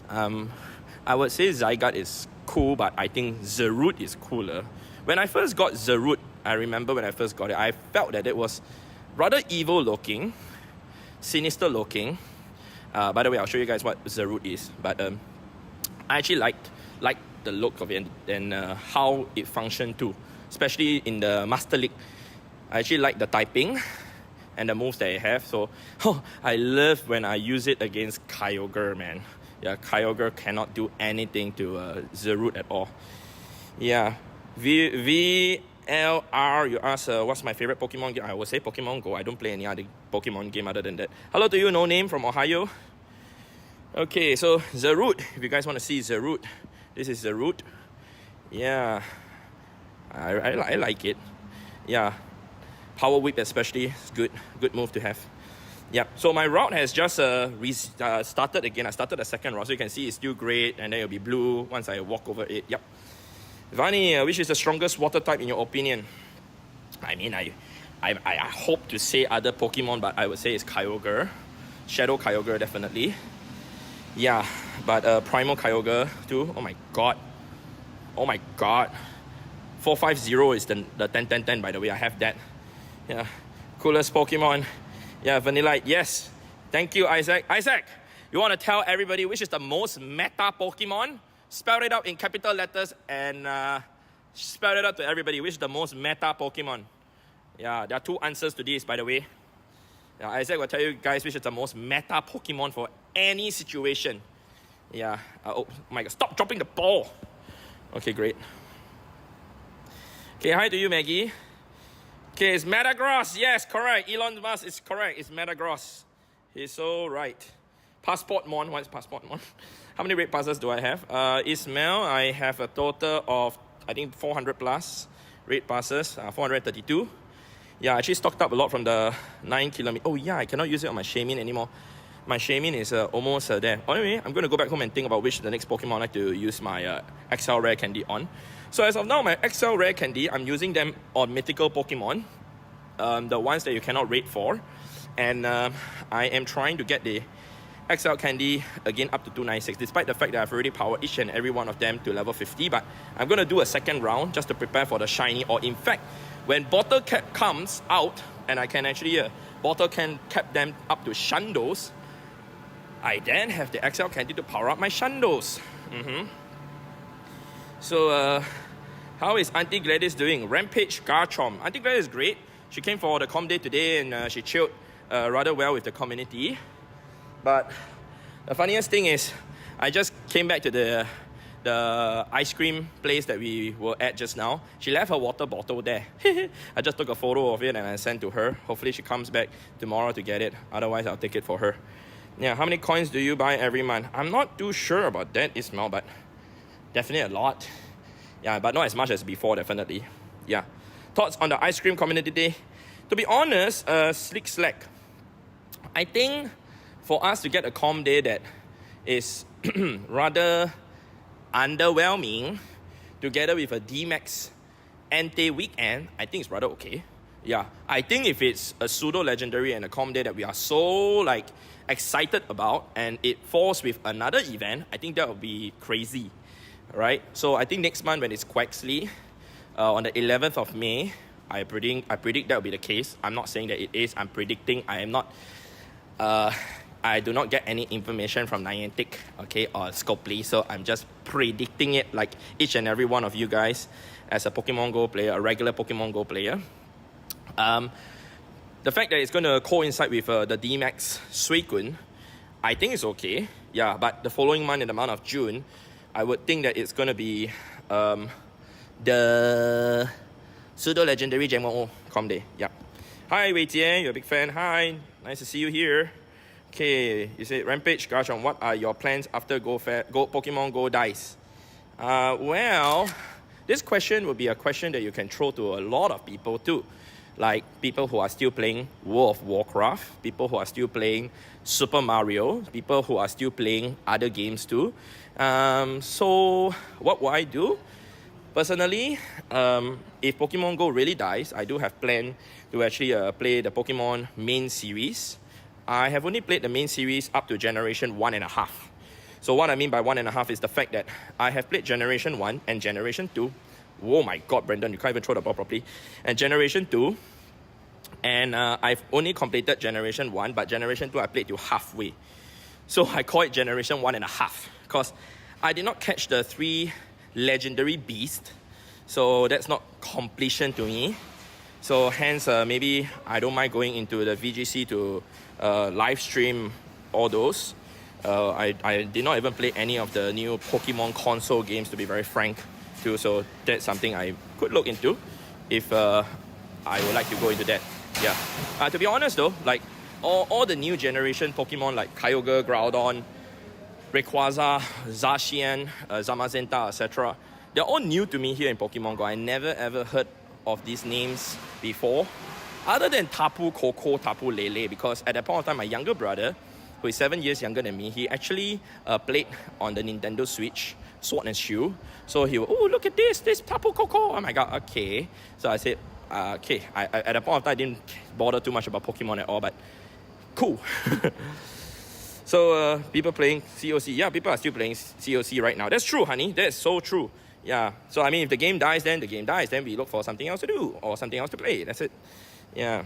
I would say Zygarde is cool, but I think Zarude is cooler. When I first got Zarude, I remember when I first got it, I felt that it was rather evil looking, sinister looking. By the way, I'll show you guys what Zarude is. But I actually liked the look of it and how it functioned too. Especially in the Master League. I actually like the typing. and the moves that it have. So, I love when I use it against Kyogre, man. Yeah, Kyogre cannot do anything to Zerut at all. Yeah, VLR, you ask what's my favorite Pokemon game? I will say Pokemon Go. I don't play any other Pokemon game other than that. Hello to you, No Name from Ohio. Okay, so Zerut. If you guys want to see Zerut, this is Zerut. Yeah, I like it. Yeah, Power Whip especially is good move to have. Yeah, so my route has just started again. I started the second route, so you can see it's still great, and then it'll be blue once I walk over it. Yep. Vani, which is the strongest water type in your opinion? I mean, I hope to say other Pokemon, but I would say it's Kyogre. Shadow Kyogre, definitely. Yeah, but Primal Kyogre too. Oh my god. 450 is the 10-10-10, by the way. I have that. Yeah. Coolest Pokemon. Yeah, Vanillite. Yes. Thank you, Isaac. Isaac, you want to tell everybody which is the most meta Pokemon? Spell it out in capital letters and spell it out to everybody. Which is the most meta Pokemon? Yeah, there are 2 answers to this, by the way. Yeah, Isaac will tell you guys which is the most meta Pokemon for any situation. Yeah. Oh my god, stop dropping the ball. Okay, great. Okay, hi to you, Maggie. Okay, it's Metagross. Yes, correct. Elon Musk is correct. It's Metagross. He's so right. Passport Mon. What is Passport Mon? How many red passes do I have? Ismail, I have a total of, I think, 400 plus red passes. 432. Yeah, I actually stocked up a lot from the 9 kilometer. Oh yeah, I cannot use it on my Shaymin anymore. My Shaymin is almost there. Anyway, I'm going to go back home and think about which the next Pokemon I like to use my XL Rare Candy on. So as of now, my XL Rare Candy, I'm using them on mythical Pokemon. The ones that you cannot rate for. And I am trying to get the XL Candy again up to 296, despite the fact that I've already powered each and every one of them to level 50. But I'm going to do a second round just to prepare for the shiny. Or in fact, when Bottle Cap comes out, and I can actually Bottle can cap them up to Shandos, I then have the XL Candy to power up my Shandos. So, how is Auntie Gladys doing? Rampage Garchomp. Auntie Gladys is great. She came for the com day today and she chilled rather well with the community. But the funniest thing is, I just came back to the ice cream place that we were at just now. She left her water bottle there. I just took a photo of it and I sent to her. Hopefully she comes back tomorrow to get it. Otherwise, I'll take it for her. Yeah, how many coins do you buy every month? I'm not too sure about that, Ismail, but definitely a lot. Yeah, but not as much as before, definitely. Yeah. Thoughts on the ice cream community day? To be honest, Slick Slack. I think for us to get a com day that is rather underwhelming, together with a Dynamax Ante weekend, I think it's rather okay. Yeah, I think if it's a pseudo legendary and a com day that we are so excited about, and it falls with another event, I think that would be crazy, right? So I think next month when it's Quaxley, on the 11th of May, I predict that will be the case. I'm not saying that it is. I'm predicting. I am not. I do not get any information from Niantic, okay, or Scopely, so I'm just predicting it like each and every one of you guys as a Pokemon Go player, a regular Pokemon Go player. The fact that it's going to coincide with the Dynamax Suicune, I think it's okay. Yeah, but the following month, in the month of June, I would think that it's going to be the pseudo legendary Gen 1 Com Day. Yeah. Hi, Wei Jie, you're a big fan. Hi, nice to see you here. Okay, you said Rampage, Garchomp, what are your plans after Pokemon Go dies? Well, this question would be a question that you can throw to a lot of people too. Like people who are still playing World of Warcraft, people who are still playing Super Mario, people who are still playing other games too. So what will I do? Personally, if Pokemon Go really dies, I do have planned to actually play the Pokemon main series. I have only played the main series up to Generation 1.5. So what I mean by 1.5 is the fact that I have played Generation 1 and Generation 2. Oh my god, Brendan, you can't even throw the ball properly. And Generation 2. And I've only completed Generation 1, but Generation 2 I played till halfway. So I call it Generation 1.5. Because I did not catch the 3 legendary beasts. So that's not completion to me. So hence, maybe I don't mind going into the VGC to live stream all those. I did not even play any of the new Pokemon console games, to be very frank, too. So that's something I could look into if I would like to go into that. Yeah. To be honest though, like all the new generation Pokemon like Kyogre, Groudon, Rayquaza, Zacian, Zamazenta, etc. They're all new to me here in Pokemon Go. I never ever heard of these names before, other than Tapu Koko, Tapu Lele, because at that point of time, my younger brother, who is 7 years younger than me, he actually played on the Nintendo Switch, Sword and Shield. So he would, oh, look at this Tapu Koko. Oh my god, okay. So I said, okay. At that point of time, I didn't bother too much about Pokemon at all, but cool. So people playing COC. Yeah, people are still playing COC right now. That's true, honey. That's so true. Yeah. So I mean, if the game dies, then the game dies. Then we look for something else to do or something else to play. That's it. Yeah.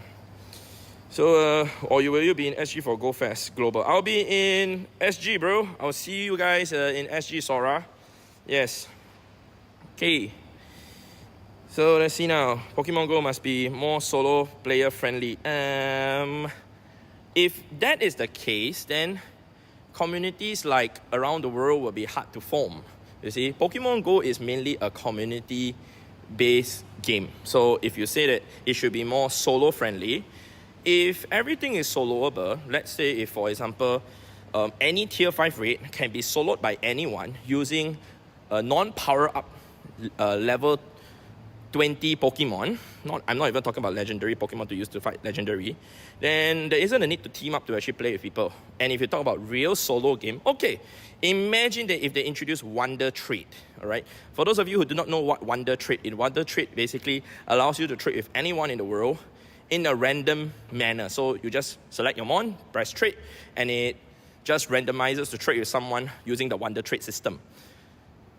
So will you be in SG for Go Fest Global? I'll be in SG, bro. I'll see you guys in SG, Sora. Yes. Okay. So let's see now. Pokemon Go must be more solo player friendly. If that is the case, then communities like around the world will be hard to form. You see, Pokemon Go is mainly a community-based game. So if you say that it should be more solo-friendly, if everything is soloable, let's say if, for example, any tier 5 raid can be soloed by anyone using a non-power-up level 20 Pokemon, I'm not even talking about legendary Pokemon to use to fight legendary, then there isn't a need to team up to actually play with people. And if you talk about real solo game, okay, imagine that if they introduce Wonder Trade, all right? For those of you who do not know what Wonder Trade is, Wonder Trade basically allows you to trade with anyone in the world in a random manner. So you just select your mon, press trade, and it just randomizes to trade with someone using the Wonder Trade system.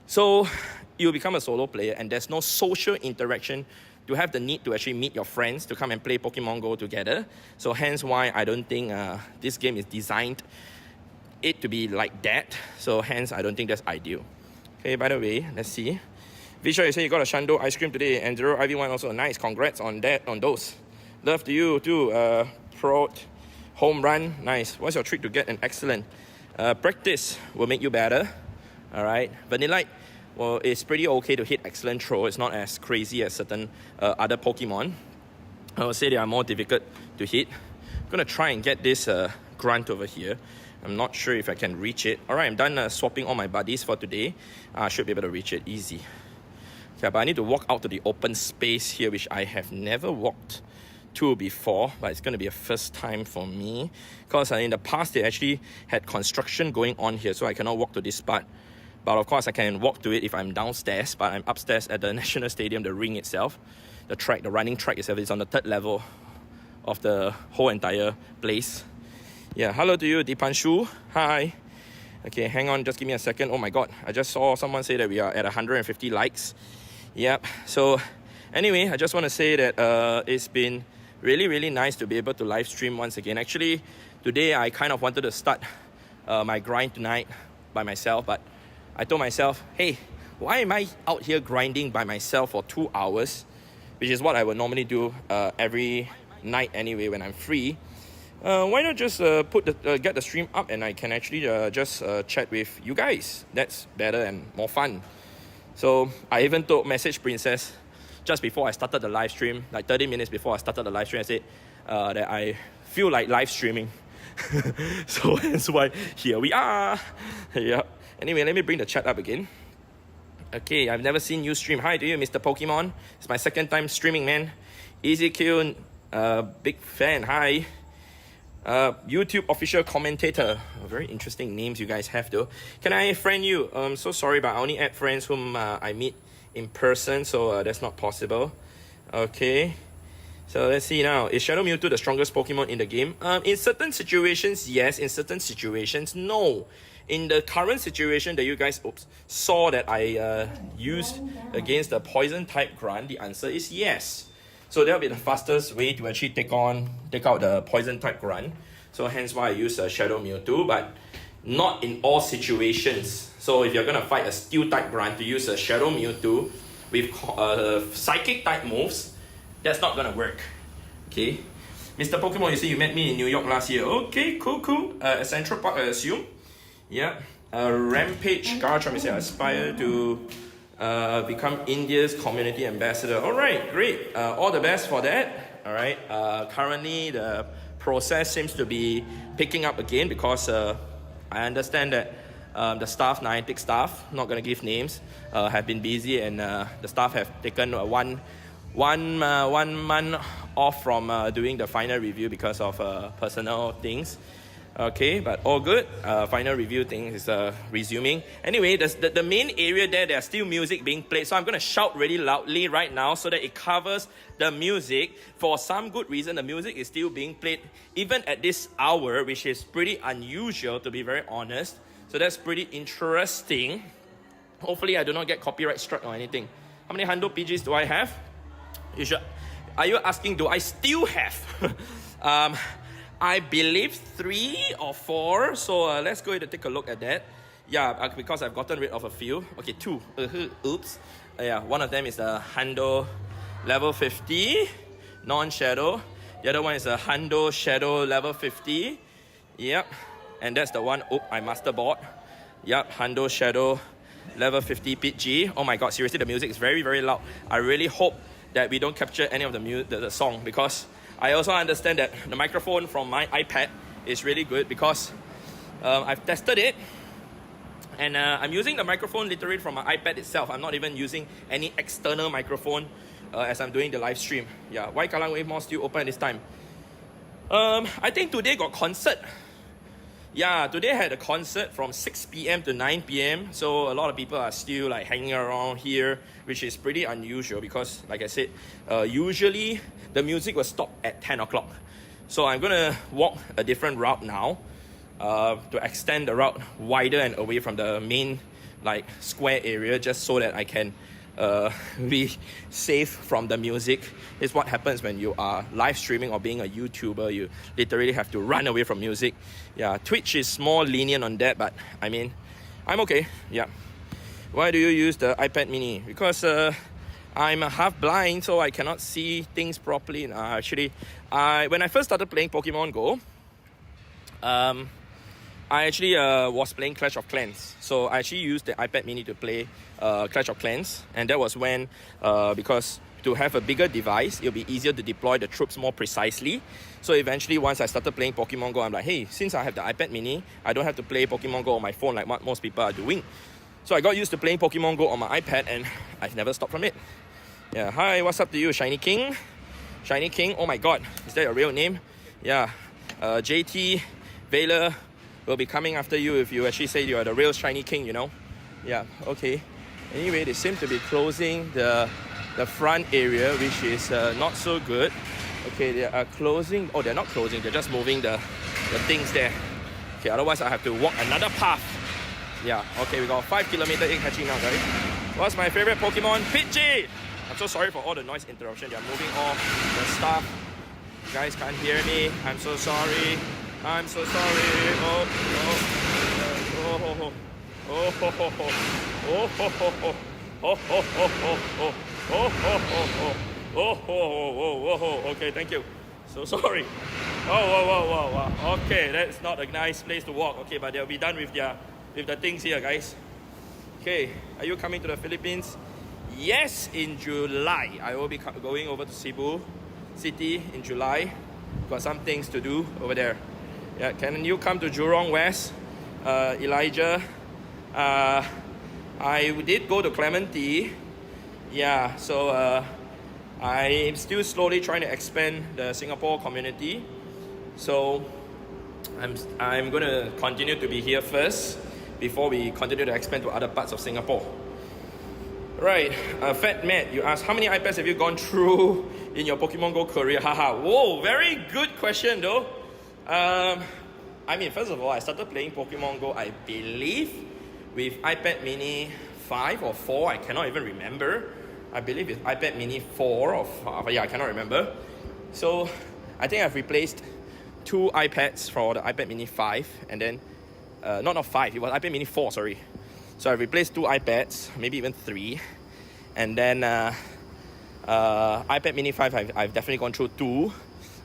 So you become a solo player and there's no social interaction to have the need to actually meet your friends to come and play Pokemon Go together. So hence why I don't think this game is designed it to be like that. So hence I don't think that's ideal. Okay, by the way, let's see. Visha, you say you got a Shando ice cream today, and Zero IV1 also. Nice, congrats on that, on those. Love to you too. Pro home run, nice. What's your trick to get an excellent? Practice will make you better. All right, Vanillite, well, it's pretty okay to hit excellent throw. It's not as crazy as certain other Pokemon. I would say they are more difficult to hit. I'm gonna try and get this grunt over here. I'm not sure if I can reach it. All right, I'm done swapping all my buddies for today. I should be able to reach it easy. Okay, but I need to walk out to the open space here, which I have never walked to before, but it's going to be a first time for me because in the past they actually had construction going on here, so I cannot walk to this part. But of course I can walk to it if I'm downstairs, but I'm upstairs at the National Stadium, the ring itself. The track, the running track itself is on the 3rd level of the whole entire place. Yeah, hello to you, Dipanshu. Hi. Okay, hang on, just give me a second. Oh my god, I just saw someone say that we are at 150 likes. Yep, so anyway, I just want to say that it's been really nice to be able to live stream once again. Actually, today I kind of wanted to start my grind tonight by myself, but I told myself, hey, why am I out here grinding by myself for 2 hours, which is what I would normally do every night anyway when I'm free. Why not just get the stream up and I can actually just chat with you guys. That's better and more fun. So I even told Message Princess just before I started the live stream, like 30 minutes before I started the live stream, I said that I feel like live streaming. So that's why here we are. Yeah. Anyway, let me bring the chat up again. Okay, I've never seen you stream. Hi to you, Mr. Pokemon. It's my 2nd time streaming, man. EasyQ, big fan. Hi. YouTube official commentator. Very interesting names you guys have though. Can I friend you? I'm so sorry, but I only add friends whom I meet in person, so that's not possible. Okay. So let's see now. Is Shadow Mewtwo the strongest Pokemon in the game? In certain situations, yes. In certain situations, no. In the current situation that you guys saw that I used against the poison type grunt, the answer is yes. So that'll be the fastest way to actually take out the poison type grunt. So hence why I use Shadow Mewtwo, but not in all situations. So if you're gonna fight a steel type grunt, to use a Shadow Mewtwo with psychic type moves, That's not gonna work. Okay. Mr. Pokemon, you say you met me in New York last year. Okay, cool. Central Park, I assume. Yeah. Rampage Garchomp, you say I aspire to become India's community ambassador. Alright, great. All the best for that. Alright. Currently, the process seems to be picking up again because I understand that the staff, Niantic staff, not going to give names, have been busy, and the staff have taken one month off from doing the final review because of personal things. Okay, but all good. Final review thing is resuming. Anyway, the main area there's still music being played, so I'm going to shout really loudly right now so that it covers the music. For some good reason, the music is still being played even at this hour, which is pretty unusual, to be very honest. So that's pretty interesting. Hopefully I do not get copyright struck or anything. How many Hundo PGs do I have? Are you asking, do I still have? I believe 3 or 4. So let's go ahead and take a look at that. Yeah, because I've gotten rid of a few. Okay, 2. Oops. Yeah, one of them is the Hundo level 50, non-shadow. The other one is a Hundo Shadow level 50. Yep. And that's the one, I master bought. Yep, Hundo Shadow level 50 PG. Oh my god, seriously, the music is very, very loud. I really hope that we don't capture any of the song, because I also understand that the microphone from my iPad is really good, because I've tested it, and I'm using the microphone literally from my iPad itself. I'm not even using any external microphone as I'm doing the live stream. Yeah, why Kallang Wave Mall still open at this time? I think today got concert. Yeah, today I had a concert from 6 p.m. to 9 p.m. So a lot of people are still like hanging around here, which is pretty unusual because, like I said, usually the music will stop at 10 o'clock. So I'm gonna walk a different route now to extend the route wider and away from the main like square area, just so that I can be safe from the music. It's what happens when you are live streaming or being a YouTuber. You literally have to run away from music. Yeah, Twitch is more lenient on that, but I mean, I'm okay. Yeah. Why do you use the iPad mini? Because I'm half blind, so I cannot see things properly. Actually, when I first started playing Pokemon Go, I actually was playing Clash of Clans. So I actually used the iPad mini to play Clash of Clans. And that was when, because to have a bigger device, it'll be easier to deploy the troops more precisely. So eventually, once I started playing Pokemon Go, I'm like, hey, since I have the iPad mini, I don't have to play Pokemon Go on my phone like what most people are doing. So I got used to playing Pokemon Go on my iPad, and I've never stopped from it. Yeah, hi, what's up to you, Shiny King? Shiny King, oh my god, is that your real name? Yeah, JT, Valor will be coming after you if you actually say you are the real Shiny King, you know? Yeah, okay. Anyway, they seem to be closing the front area, which is not so good. Okay, they are closing. Oh, they're not closing, they're just moving the things there. Okay, otherwise I have to walk another path. Yeah, okay, we got 5 kilometer egg hatching now, guys. What's my favorite Pokemon? Pidgey! I'm so sorry for all the noise interruption. They're moving all the stuff. You guys can't hear me. I'm so sorry. I'm so sorry. Okay, thank you. So sorry. Okay, that's not a nice place to walk. Okay, but they'll be done with the things here, guys. Okay, are you coming to the Philippines? Yes, in July. I will be going over to Cebu City in July. Got some things to do over there. Yeah, can you come to Jurong West? Elijah. I did go to Clementi. Yeah, so I'm still slowly trying to expand the Singapore community. So I'm going to continue to be here first before we continue to expand to other parts of Singapore. Right, Fat Matt, you asked, how many iPads have you gone through in your Pokemon Go career? Haha, whoa, very good question though. I mean, first of all, I started playing Pokemon Go, I believe, with iPad mini 5 or 4, I cannot even remember. I believe it's iPad mini 4 or 5, yeah, I cannot remember. So, I think I've replaced 2 iPads for the iPad mini 5, and then, not 5, it was iPad mini 4, sorry. So I replaced 2 iPads, maybe even 3, and then iPad mini 5, I've definitely gone through 2.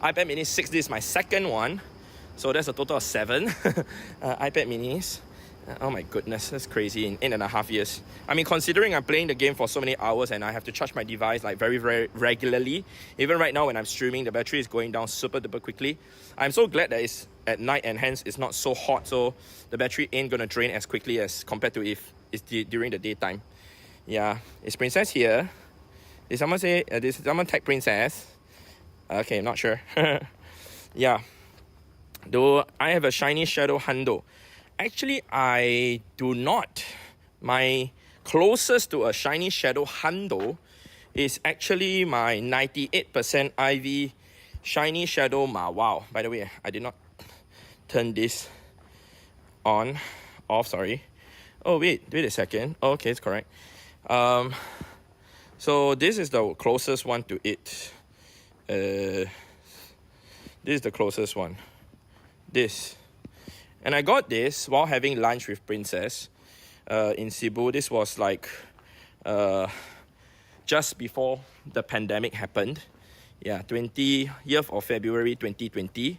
iPad mini 6, this is my second one. So that's a total of 7 iPad minis. Oh my goodness, that's crazy in 8.5 years. I mean, considering I'm playing the game for so many hours and I have to charge my device like very, very regularly. Even right now when I'm streaming, the battery is going down super duper quickly. I'm so glad that it's at night and hence it's not so hot, so the battery ain't gonna drain as quickly as compared to if it's during the daytime. Yeah, is Princess here? Did someone say, did someone tag Princess? Okay, not sure. Yeah. Though I have a shiny Shadow Hundo. Actually, I do not. My closest to a shiny Shadow Hundo is actually my 98% IV shiny Shadow Mawile. By the way, I did not turn this off, sorry. Oh, wait a second. Oh, okay, it's correct. So this is the closest one to it. This is the closest one. This. And I got this while having lunch with Princess in Cebu. This was like just before the pandemic happened. Yeah, 20th of February 2020.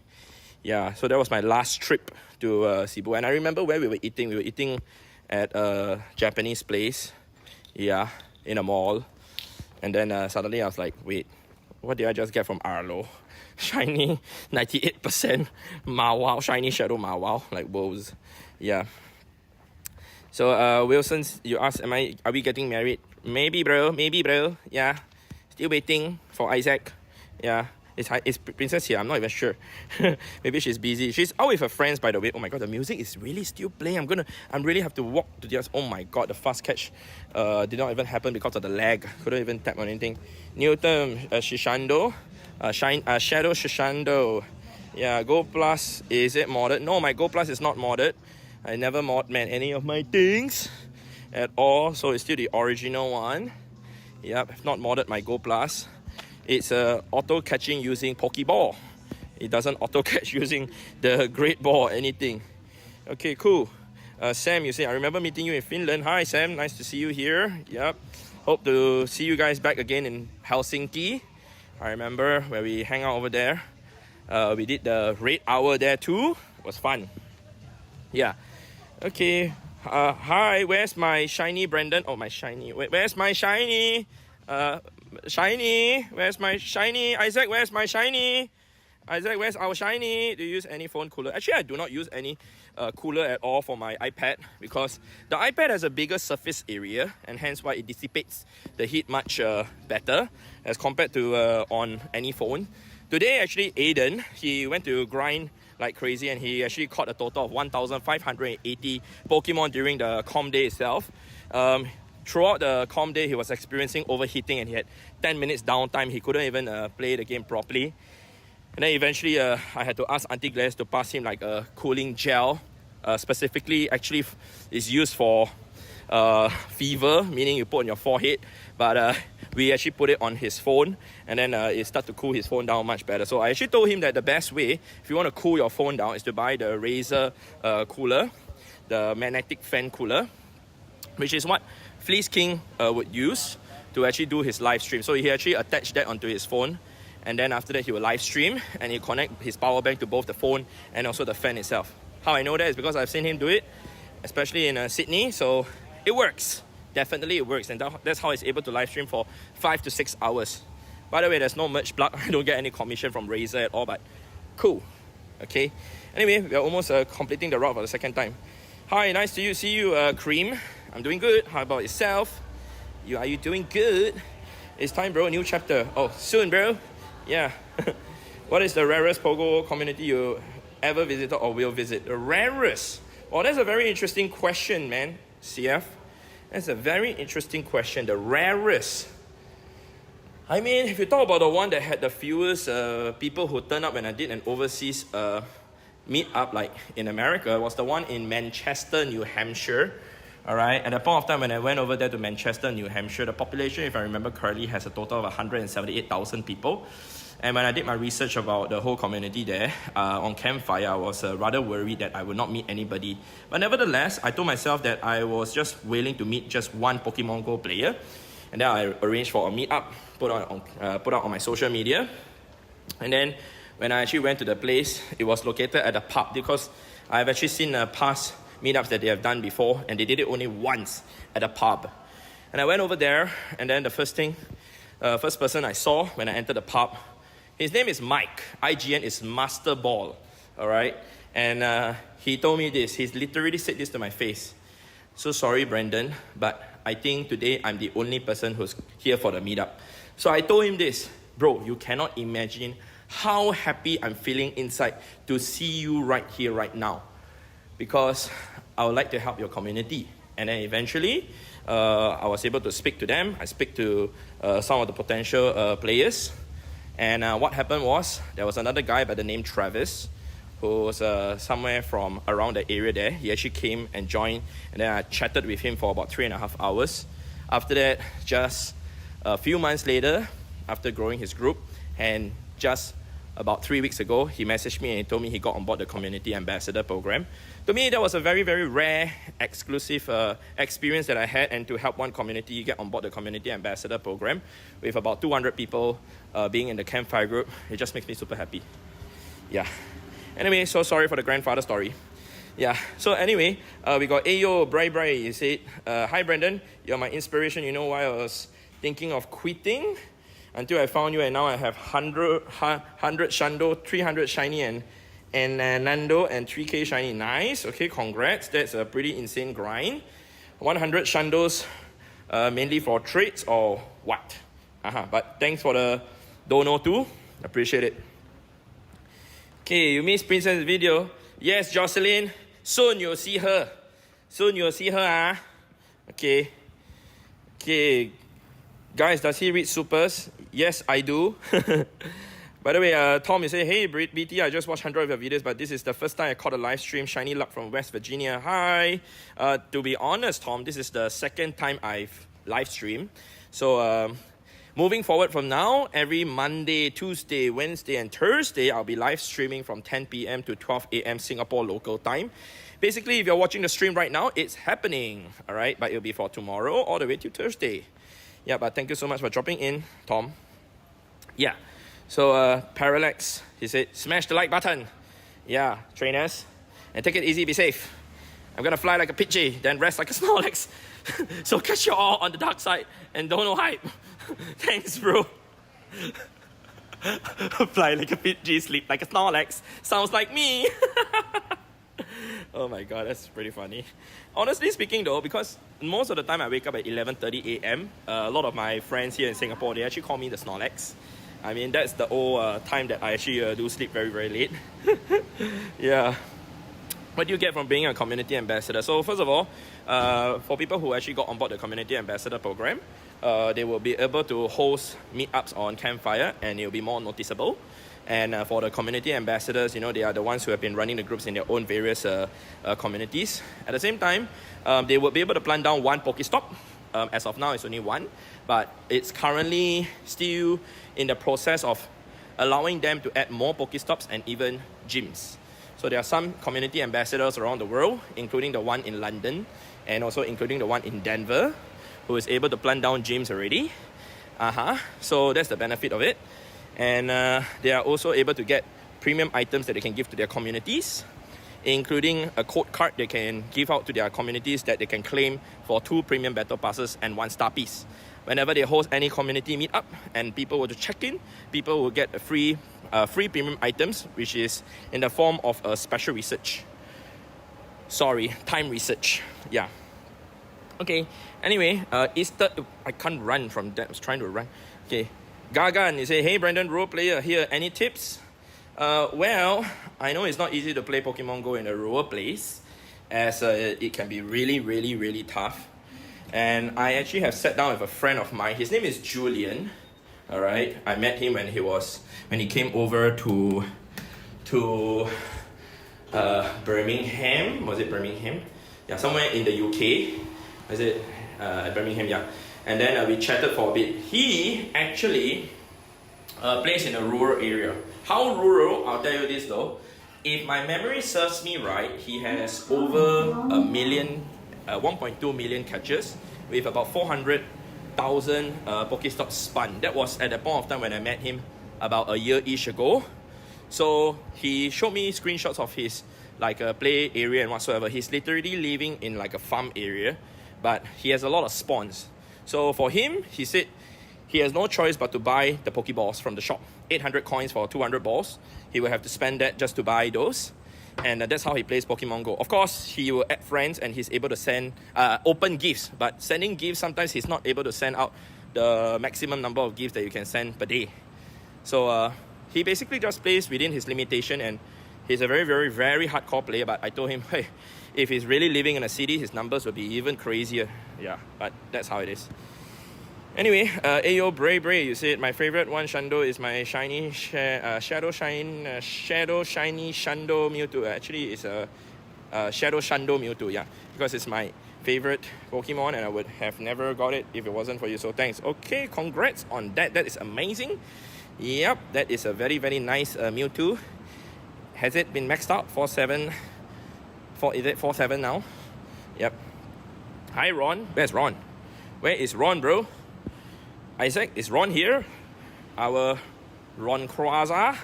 Yeah, so that was my last trip to Cebu. And I remember where we were eating. We were eating at a Japanese place. Yeah, in a mall. And then suddenly I was like, wait, what did I just get from Arlo? Shiny 98% Mawile, shiny Shadow Mawile, like woes. Yeah. So Wilson, you asked, are we getting married? Maybe bro. Yeah. Still waiting for Isaac. Yeah. Is Princess here? I'm not even sure. Maybe she's busy. She's out with her friends, by the way. Oh my god, the music is really still playing. I'm really have to walk to the other. Oh my god, the fast catch did not even happen because of the lag. Couldn't even tap on anything. Newton Shishando. Shadow Shishando. Yeah, Go Plus, is it modded? No, my Go Plus is not modded. I never mod any of my things at all. So it's still the original one. Yep, I've not modded my Go Plus. It's auto catching using Pokeball. It doesn't auto catch using the Great Ball or anything. Okay, cool. Sam, you say, I remember meeting you in Finland. Hi Sam, nice to see you here. Yep. Hope to see you guys back again in Helsinki. I remember where we hang out over there. We did the raid hour there too. It was fun. Yeah. Okay. Hi, where's my shiny Brandon? Oh, my shiny. Where's my shiny? Shiny. Where's my shiny? Isaac, where's my shiny? Isaac, where's our shiny? Do you use any phone cooler? Actually, I do not use any cooler at all for my iPad because the iPad has a bigger surface area and hence why it dissipates the heat much better as compared to on any phone. Today, actually, Aiden, he went to grind like crazy and he actually caught a total of 1,580 Pokemon during the com day itself. Throughout the com day, he was experiencing overheating and he had 10 minutes downtime. He couldn't even play the game properly. And then eventually I had to ask Auntie Glass to pass him like a cooling gel. Specifically, actually is used for fever, meaning you put on your forehead. But we actually put it on his phone and then it started to cool his phone down much better. So I actually told him that the best way, if you want to cool your phone down, is to buy the Razer cooler, the magnetic fan cooler, which is what Fleece King would use to actually do his live stream. So he actually attached that onto his phone. And then after that, he will live stream and he'll connect his power bank to both the phone and also the fan itself. How I know that is because I've seen him do it, especially in Sydney. So it works. Definitely it works. And that's how he's able to live stream for 5 to 6 hours. By the way, there's no merch plug. I don't get any commission from Razer at all, but cool. Okay. Anyway, we're almost completing the route for the second time. Hi, nice to see you, Cream. I'm doing good. How about yourself? Are you doing good? It's time, bro. New chapter. Oh, soon, bro. Yeah. What is the rarest Pogo community you ever visited or will visit? The rarest? Well, that's a very interesting question, man. CF. That's a very interesting question. The rarest. I mean, if you talk about the one that had the fewest people who turned up when I did an overseas meet up, like in America, was the one in Manchester, New Hampshire. Alright, at the point of time when I went over there to Manchester, New Hampshire, the population, if I remember correctly, has a total of 178,000 people. And when I did my research about the whole community there on Campfire, I was rather worried that I would not meet anybody. But nevertheless, I told myself that I was just willing to meet just one Pokemon Go player. And then I arranged for a meetup, put out on my social media. And then when I actually went to the place, it was located at a pub, because I've actually seen past meetups that they have done before, and they did it only once at a pub. And I went over there, and then the first person I saw when I entered the pub, his name is Mike. IGN is Master Ball, all right? And he told me this. He's literally said this to my face. So sorry, Brandon, but I think today I'm the only person who's here for the meetup. So I told him this. Bro, you cannot imagine how happy I'm feeling inside to see you right here, right now. Because I would like to help your community. And then eventually, I was able to speak to them. I speak to some of the potential players. And what happened was, there was another guy by the name Travis, who was somewhere from around the area there. He actually came and joined, and then I chatted with him for about 3.5 hours. After that, just a few months later, after growing his group, and just about 3 weeks ago, he messaged me and he told me he got on board the Community Ambassador Program. To me, that was a very, very rare, exclusive experience that I had, and to help one community get on board the Community Ambassador Program with about 200 people being in the Campfire group, it just makes me super happy. Yeah. Anyway, so sorry for the grandfather story. Yeah, so anyway, we got Ayo Bray. He said, hi Brandon, you're my inspiration. You know why I was thinking of quitting? Until I found you, and now I have 100 Shando, 300 Shiny, and Nando, and 3K Shiny. Nice, okay, congrats. That's a pretty insane grind. 100 Shandos, mainly for trades or what? But thanks for the dono too. Appreciate it. Okay, you missed Princess' video. Yes, Jocelyn. Soon you'll see her. Okay. Guys, does he read supers? Yes, I do. By the way, Tom, you say, hey, BT, I just watched 100 of your videos, but this is the first time I caught a live stream. Shiny luck from West Virginia. Hi. To be honest, Tom, this is the second time I've live streamed. So, moving forward from now, every Monday, Tuesday, Wednesday, and Thursday, I'll be live streaming from 10 p.m. to 12 a.m. Singapore local time. Basically, if you're watching the stream right now, it's happening, all right? But it'll be for tomorrow all the way to Thursday. Yeah, but thank you so much for dropping in, Tom. Yeah, so Parallax, he said, smash the like button. Yeah, trainers, and take it easy, be safe. I'm gonna fly like a Pidgey, then rest like a Snorlax. So catch you all on the dark side and don't know hype. Thanks, bro. Fly like a Pidgey, sleep like a Snorlax. Sounds like me. Oh my god, that's pretty funny. Honestly speaking though, because most of the time I wake up at 11:30 a.m., a lot of my friends here in Singapore, they actually call me the Snorlax. I mean, that's the old time that I actually do sleep very, very late. Yeah. What do you get from being a community ambassador? So first of all, for people who actually got on board the community ambassador program, they will be able to host meetups on Campfire, and it will be more noticeable. And for the community ambassadors, you know, they are the ones who have been running the groups in their own various communities. At the same time, they will be able to plant down one Pokestop. As of now, it's only one, but it's currently still in the process of allowing them to add more Pokestops and even gyms. So there are some community ambassadors around the world, including the one in London, and also including the one in Denver, who is able to plant down gyms already. So that's the benefit of it. And they are also able to get premium items that they can give to their communities, including a code card they can give out to their communities that they can claim for 2 premium battle passes and 1 star piece. Whenever they host any community meetup and people were to check in, people will get a free premium items, which is in the form of a special research. Time research. Yeah. Okay. Anyway, Easter. I can't run from that. I was trying to run. Okay. Gagan, you say, hey Brandon, role player here. Any tips? Well, I know it's not easy to play Pokemon Go in a rural place, as it can be really, really, really tough. And I actually have sat down with a friend of mine. His name is Julian. All right, I met him when he came over to Birmingham. Was it Birmingham? Yeah, somewhere in the UK. Was it Birmingham? Yeah. And then we chatted for a bit. He actually plays in a rural area. How rural? I'll tell you this though. If my memory serves me right, he has over 1.2 million catches with about 400 1,000 Pokestops spun. That was at the point of time when I met him about a year-ish ago. So he showed me screenshots of his like a play area and whatsoever. He's literally living in like a farm area, but he has a lot of spawns. So for him, he said he has no choice but to buy the Pokeballs from the shop. 800 coins for 200 balls. He will have to spend that just to buy those. And that's how he plays Pokemon Go. Of course, he will add friends and he's able to send open gifts. But sending gifts, sometimes he's not able to send out the maximum number of gifts that you can send per day. So he basically just plays within his limitation, and he's a very, very, very hardcore player. But I told him, hey, if he's really living in a city, his numbers will be even crazier. Yeah, but that's how it is. Anyway, Ayo Bray, you said my favorite one Shando is my shiny Shadow Shiny Shando Mewtwo. Actually, it's a Shadow Shando Mewtwo, yeah, because it's my favorite Pokemon and I would have never got it if it wasn't for you. So thanks. Okay, congrats on that. That is amazing. Yep, that is a very, very nice Mewtwo. Has it been maxed out? 4-7. Is it 4-7 now? Yep. Hi Ron. Where's Ron? Where is Ron, bro? Isaac, is Ron here? Our Ron Croaza.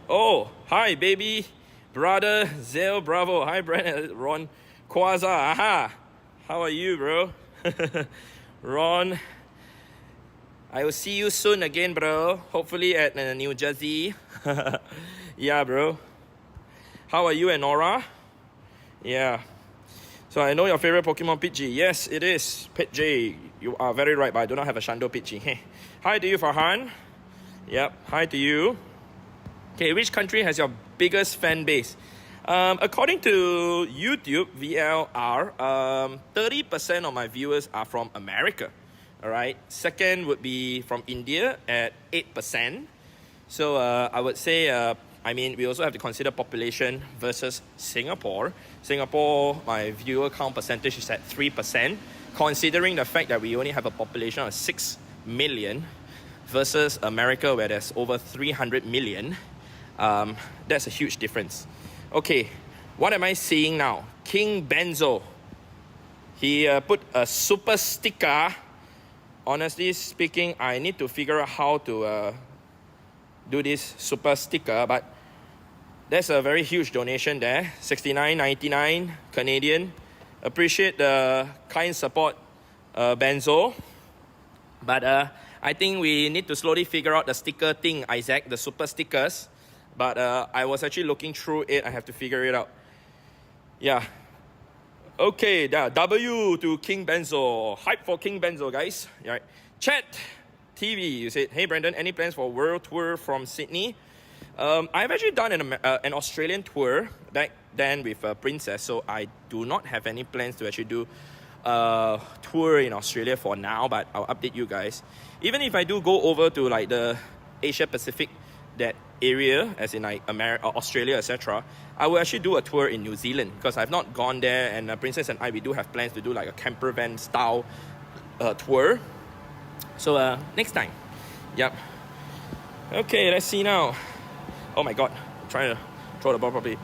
Oh, hi baby brother Zell Bravo. Hi Brandon, Ron Croaza. Aha. How are you, bro? Ron, I will see you soon again, bro. Hopefully at New Jersey. Yeah, bro. How are you and Nora? Yeah. So I know your favorite Pokemon Pidgey. Yes, it is Pidgey. You are very right, but I do not have a Shando Pidgey. Hi to you, Farhan. Yep, hi to you. Okay, which country has your biggest fan base? According to YouTube, VLR, 30% of my viewers are from America. Alright, second would be from India at 8%. So I would say, I mean, we also have to consider population versus Singapore. Singapore, my viewer count percentage is at 3%, considering the fact that we only have a population of 6 million versus America where there's over 300 million. That's a huge difference. Okay, what am I seeing now? King Benzo. He put a super sticker. Honestly speaking, I need to figure out how to do this super sticker, but that's a very huge donation there. 69.99 Canadian. Appreciate the kind support, Benzo. But I think we need to slowly figure out the sticker thing, Isaac, the super stickers. But I was actually looking through it. I have to figure it out. Yeah. Okay, W to King Benzo. Hype for King Benzo, guys. All right. Chat TV, you said, hey Brandon, any plans for world tour from Sydney? I've actually done an Australian tour back then with Princess, so I do not have any plans to actually do a tour in Australia for now, but I'll update you guys. Even if I do go over to like the Asia Pacific, that area, as in like America, Australia, etc., I will actually do a tour in New Zealand because I've not gone there, and Princess and I, we do have plans to do like a camper van style tour. So next time. Yep. Okay, let's see now. Oh my god, I'm trying to throw the ball properly.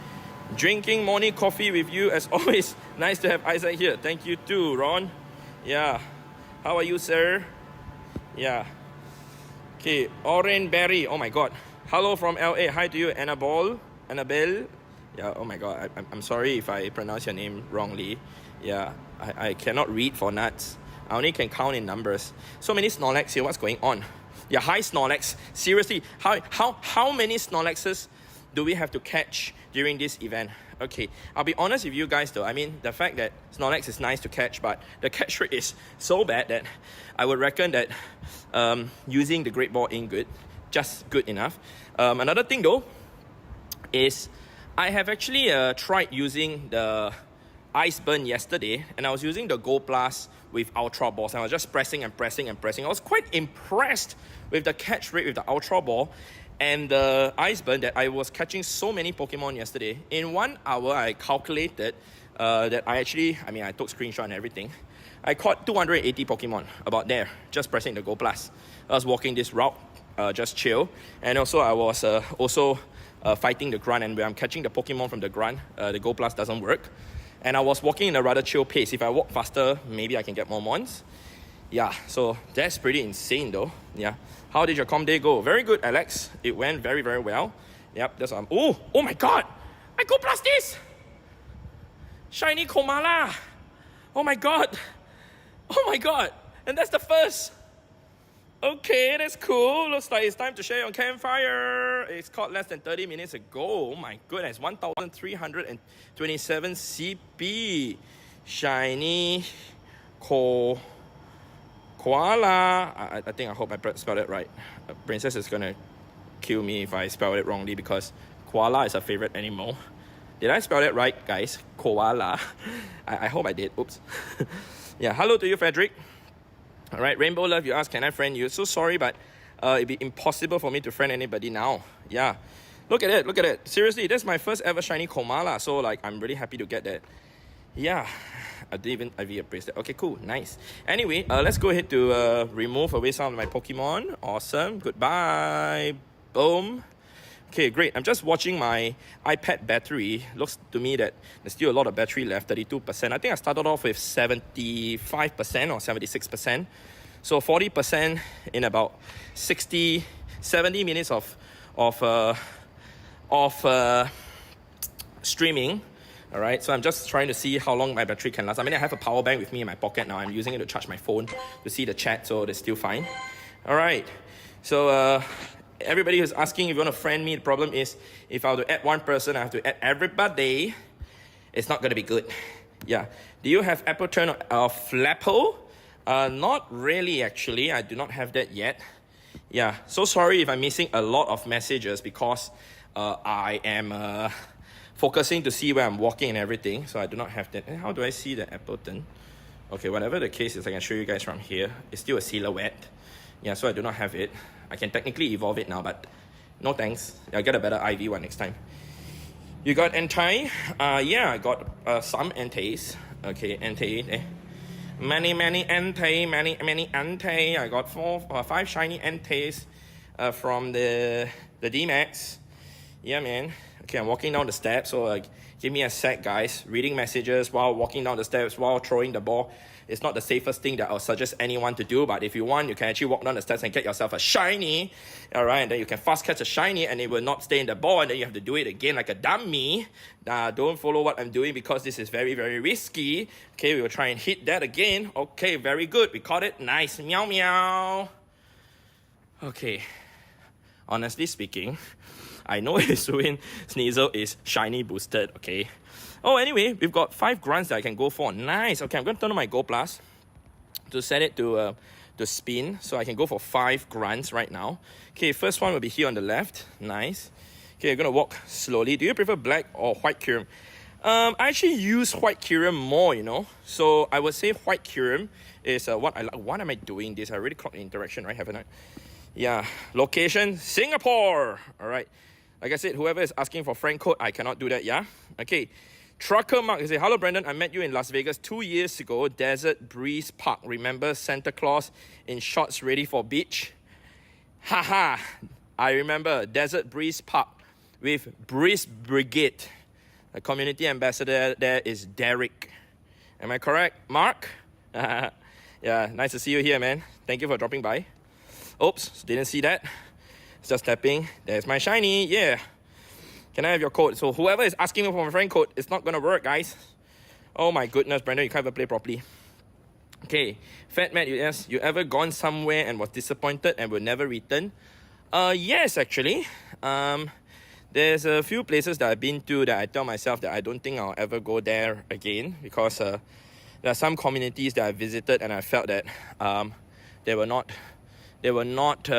Drinking morning coffee with you as always. Nice to have Isaac here. Thank you too, Ron. Yeah. How are you, sir? Yeah. Okay, Orange Berry. Oh my god. Hello from LA. Hi to you, Annabelle. Yeah, oh my god. I'm sorry if I pronounce your name wrongly. Yeah, I cannot read for nuts. I only can count in numbers. So many Snorlax here. What's going on? Yeah, hi Snorlax. Seriously, how many Snorlaxes do we have to catch during this event? Okay, I'll be honest with you guys though. I mean, the fact that Snorlax is nice to catch, but the catch rate is so bad that I would reckon that using the Great Ball ain't good. Just good enough. Another thing though is I have actually tried using the Ice Burn yesterday, and I was using the Gold Plus with Ultra Balls, and I was just pressing and pressing and pressing. I was quite impressed with the catch rate with the Ultra Ball and the Ice Burn, that I was catching so many Pokemon yesterday. In 1 hour, I calculated that I took screenshot and everything. I caught 280 Pokemon, about there, just pressing the Gold Plus. I was walking this route, just chill, and also I was fighting the grunt, and when I'm catching the Pokemon from the grunt, the Gold Plus doesn't work. And I was walking in a rather chill pace. If I walk faster, maybe I can get more mons. Yeah, so that's pretty insane though. Yeah. How did your com day go? Very good, Alex. It went very, very well. Yep, that's oh my god! I go plus this! Shiny Komala! Oh my god! Oh my god! And that's the first! Okay, that's cool. Looks like it's time to share on Campfire. It's caught less than 30 minutes ago. Oh my goodness, 1,327 CP. Shiny Koala. I hope I spelled it right. Princess is gonna kill me if I spell it wrongly because koala is a favorite animal. Did I spell it right, guys? Koala. I hope I did. Oops. Yeah, hello to you, Frederick. All right, Rainbow Love, you ask, can I friend you? So sorry, but it'd be impossible for me to friend anybody now. Yeah, look at it. Seriously, that's my first ever shiny Komala. So like, I'm really happy to get that. Yeah, I didn't even IV appraised that. Okay, cool, nice. Anyway, let's go ahead to remove away some of my Pokemon. Awesome, goodbye. Boom. Okay, great. I'm just watching my iPad battery. Looks to me that there's still a lot of battery left, 32%. I think I started off with 75% or 76%. So 40% in about 70 minutes of streaming. All right, so I'm just trying to see how long my battery can last. I mean, I have a power bank with me in my pocket now. I'm using it to charge my phone to see the chat, so it's still fine. All right, so everybody who's asking if you want to friend me, the problem is if I were to add one person, I have to add everybody. It's not going to be good. Yeah. Do you have Apple Turn or Flapple? Not really, actually. I do not have that yet. Yeah. So sorry if I'm missing a lot of messages because I am focusing to see where I'm walking and everything. So I do not have that. And how do I see the Apple Turn? Okay, whatever the case is, I can show you guys from here. It's still a silhouette. Yeah, so I do not have it. I can technically evolve it now, but no thanks. I'll get a better IV one next time. You got Entei? Yeah, I got some Enteis. Okay, Entei. Many Entei, many Entei. I got 5 shiny Enteis from the Dynamax. Yeah, man. Okay, I'm walking down the steps, so give me a sec, guys. Reading messages while walking down the steps, while throwing the ball. It's not the safest thing that I'll suggest anyone to do, but if you want, you can actually walk down the steps and get yourself a shiny. Alright, and then you can fast catch a shiny and it will not stay in the ball, and then you have to do it again like a dummy. Don't follow what I'm doing because this is very, very risky. Okay, we will try and hit that again. Okay, very good. We caught it. Nice. Meow, meow. Okay. Honestly speaking, I know Hisuian Sneasel is shiny boosted, okay? Oh, anyway, we've got 5 grunts that I can go for. Nice. Okay, I'm going to turn on my Go Plus to set it to spin. So I can go for 5 grunts right now. Okay, first one will be here on the left. Nice. Okay, I'm going to walk slowly. Do you prefer black or white Kyurem? I actually use white Kyurem more, you know. So I would say white Kyurem is what I like. What am I doing this? I already clocked the interaction, right? Haven't I? Yeah. Location, Singapore. All right. Like I said, whoever is asking for friend code, I cannot do that, yeah? Okay. Trucker Mark, he said, hello Brandon, I met you in Las Vegas 2 years ago, Desert Breeze Park. Remember Santa Claus in shorts ready for beach? Haha, I remember Desert Breeze Park with Breeze Brigade. The community ambassador there is Derek. Am I correct, Mark? Yeah, nice to see you here, man. Thank you for dropping by. Oops, didn't see that. It's just tapping. There's my shiny, yeah. Can I have your code? So whoever is asking me for my friend code, it's not gonna work, guys. Oh my goodness, Brandon, you can't even play properly. Okay, Fat Matt, yes, you ever gone somewhere and was disappointed and will never return? Yes, actually. There's a few places that I've been to that I tell myself that I don't think I'll ever go there again because there are some communities that I visited and I felt that they were not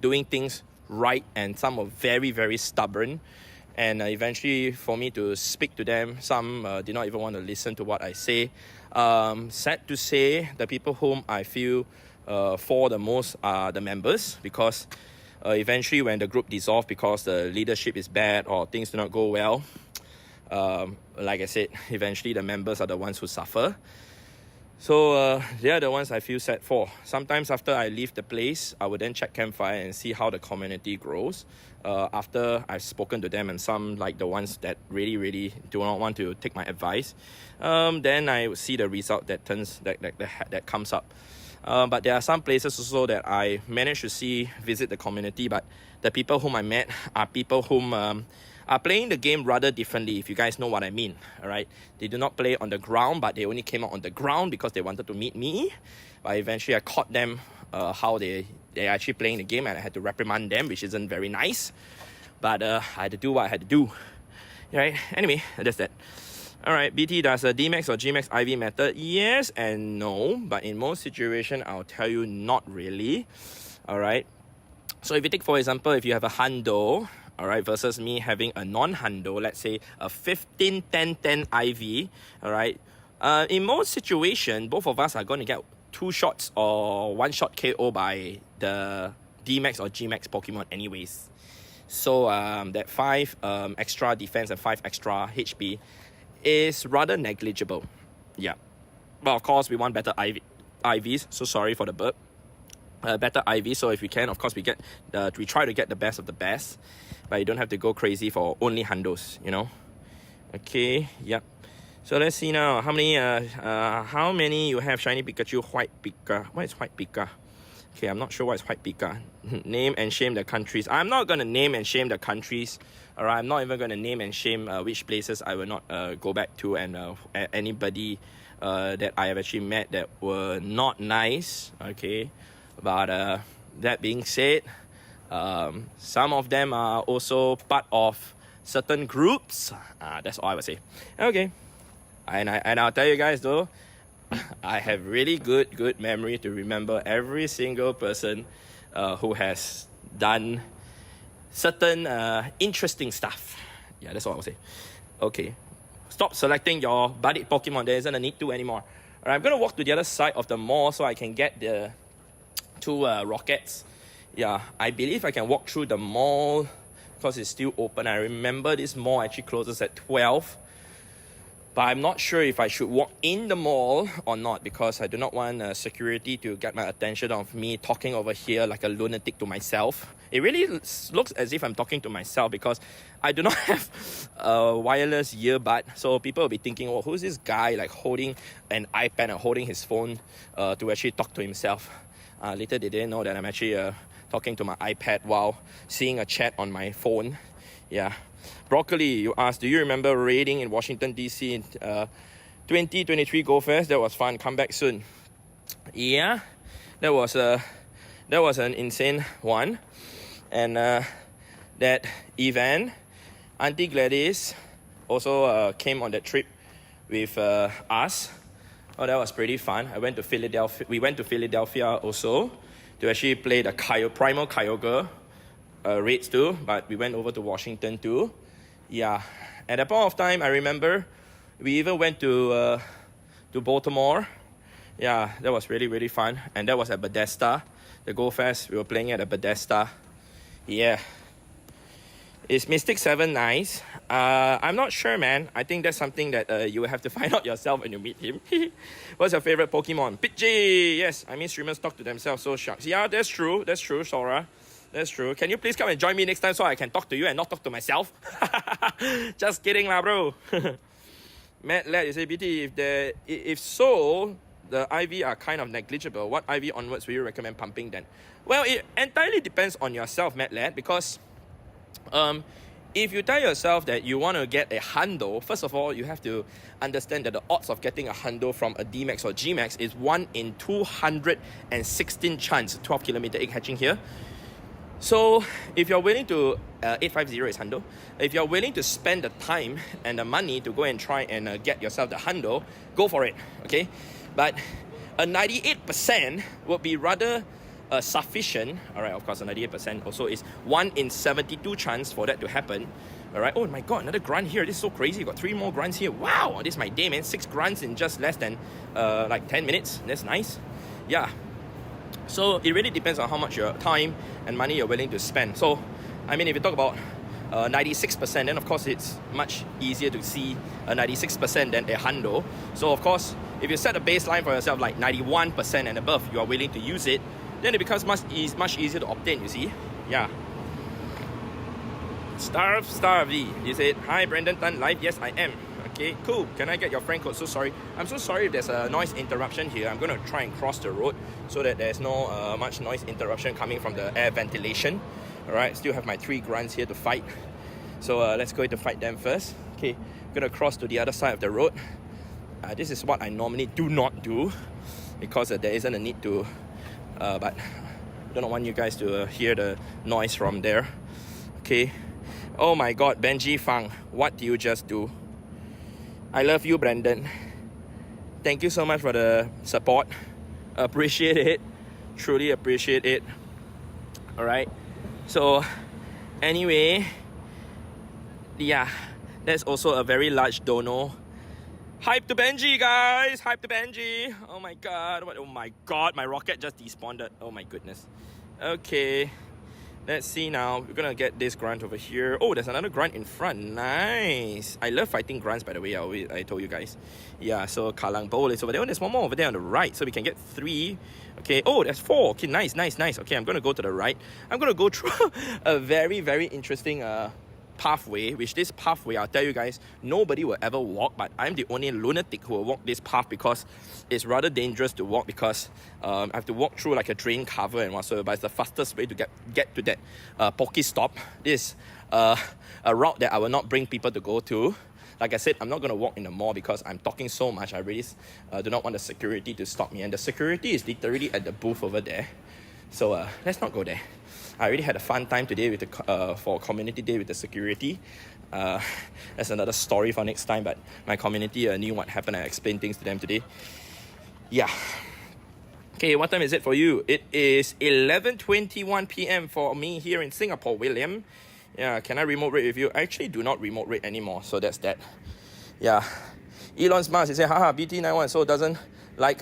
doing things right, and some were very, very stubborn. And eventually, for me to speak to them, some did not even want to listen to what I say. Sad to say, the people whom I feel for the most are the members, because eventually when the group dissolves because the leadership is bad or things do not go well, like I said, eventually the members are the ones who suffer. So they are the ones I feel sad for. Sometimes after I leave the place, I would then check Campfire and see how the community grows. After I've spoken to them, and some, like the ones that really, really do not want to take my advice, then I see the result that comes up. But there are some places also that I managed to visit the community, but the people whom I met are people whom are playing the game rather differently, if you guys know what I mean. Alright, they do not play on the ground, but they only came out on the ground because they wanted to meet me. But eventually I caught them how they're actually playing the game, and I had to reprimand them, which isn't very nice. But I had to do what I had to do. Right? Anyway, that's that. Alright, BT, does a DMAX or GMAX IV matter? Yes and no, but in most situations, I'll tell you not really. Alright, so if you take, for example, if you have a hundo, alright, versus me having a non-hundo, let's say a 15, 10, 10 IV, alright, in most situations, both of us are going to get 2 shots or 1 shot KO by the DMAX or GMAX Pokemon anyways. So that 5 extra defense and 5 extra HP is rather negligible. Yeah. But of course, we want better IVs. So sorry for the burp. Better IVs. So if we can, of course, we try to get the best of the best. But you don't have to go crazy for only hundos, you know. Okay. Yep. So let's see now. How many you have? Shiny Pikachu, White Pika. What is White Pika? Okay, I'm not sure what is White Pika. Name and shame the countries. I'm not going to name and shame the countries. Alright, I'm not even going to name and shame which places I will not go back to, and anybody that I have actually met that were not nice. Okay, but that being said, some of them are also part of certain groups. That's all I would say. Okay, and I'll tell you guys though, I have really good memory to remember every single person who has done certain interesting stuff. Yeah, that's all I will say. Okay, stop selecting your buddy Pokemon. There isn't a need to anymore. Alright, I'm gonna walk to the other side of the mall so I can get the 2 rockets. Yeah, I believe I can walk through the mall because it's still open. I remember this mall actually closes at 12. But I'm not sure if I should walk in the mall or not, because I do not want security to get my attention of me talking over here like a lunatic to myself. It really looks as if I'm talking to myself because I do not have a wireless earbud. So people will be thinking, oh, who's this guy like holding an iPad and holding his phone to actually talk to himself? Later they didn't know that I'm actually talking to my iPad while seeing a chat on my phone. Yeah. Broccoli, you asked, do you remember raiding in Washington, D.C. in 2023 Go Fest? That was fun. Come back soon. Yeah, that was an insane one. And that event, Auntie Gladys also came on that trip with us. Oh, that was pretty fun. We went to Philadelphia also to actually play the Primal Kyogre raids too, but we went over to Washington too. Yeah, at that point of time, I remember we even went to Baltimore. Yeah, that was really fun, and that was at Bethesda. The Go Fest, we were playing at a Bethesda. Yeah. Is Mystic 7 nice? I'm not sure, man. I think that's something that you will have to find out yourself when you meet him. What's your favorite Pokemon? Pidgey! Yes, I mean streamers talk to themselves, so shucks. Yeah, that's true, Sora. That's true. Can you please come and join me next time so I can talk to you and not talk to myself? Just kidding lah, bro. Matt Lad, you say, BT, if so, the IV are kind of negligible. What IV onwards will you recommend pumping then? Well, it entirely depends on yourself, Matt Lad, because if you tell yourself that you want to get a hundo, first of all, you have to understand that the odds of getting a hundo from a DMAX or GMAX is 1 in 216 chance. 12 kilometer egg hatching here. So if you're willing to 850 is hundo. If you're willing to spend the time and the money to go and try and get yourself the hundo, go for it. Okay, but a 98% would be rather sufficient. All right, of course, a 98% also is 1 in 72 chance for that to happen. All right. Oh my God, another grunt here. This is so crazy. Got 3 more grunts here. Wow, this is my day, man. 6 grunts in just less than like 10 minutes. That's nice. Yeah. So it really depends on how much your time and money you're willing to spend. So, I mean, if you talk about 96%, then of course it's much easier to see a 96% than a hundo. So of course, if you set a baseline for yourself like 91% and above, you are willing to use it, then it becomes much easier to obtain, you see. Yeah. Starvey, you said, hi Brandon Tan live. Yes, I am. Okay, cool. Can I get your friend code? So sorry. I'm so sorry if there's a noise interruption here. I'm going to try and cross the road so that there's no much noise interruption coming from the air ventilation. Alright, still have my 3 grunts here to fight. So let's go to fight them first. Okay, I'm going to cross to the other side of the road. This is what I normally do not do because there isn't a need to, but I don't want you guys to hear the noise from there. Okay. Oh my god, Benji Fang, what do you just do? I love you, Brandon. Thank you so much for the support. Appreciate it. Truly appreciate it. Alright. So, anyway, yeah, that's also a very large dono. Hype to Benji, guys! Hype to Benji! Oh my god, what? Oh my god, my rocket just despawned. Oh my goodness. Okay, let's see now. We're gonna get this grunt over here. Oh, there's another grunt in front. Nice. I love fighting grunts, by the way. I told you guys. Yeah, so Kalang Bowl is over there. Oh, there's one more over there on the right. So we can get 3. Okay, oh, there's 4. Okay, nice. Okay, I'm gonna go to the right. I'm gonna go through a very, very interesting pathway, which this pathway, I'll tell you guys, nobody will ever walk, but I'm the only lunatic who will walk this path because it's rather dangerous to walk because I have to walk through like a drain cover and whatsoever, but it's the fastest way to get to that Pokestop. This is a route that I will not bring people to go to. Like I said, I'm not going to walk in the mall because I'm talking so much. I really do not want the security to stop me, and the security is literally at the booth over there. So let's not go there. I already had a fun time today with the for community day with the security. That's another story for next time, but my community knew what happened. I explained things to them today. Yeah. Okay, what time is it for you? It is 11:21 p.m. for me here in Singapore, William. Yeah, can I remote raid with you? I actually do not remote raid anymore, so that's that. Yeah. Elon's Mars, he said, haha, BT91, so doesn't like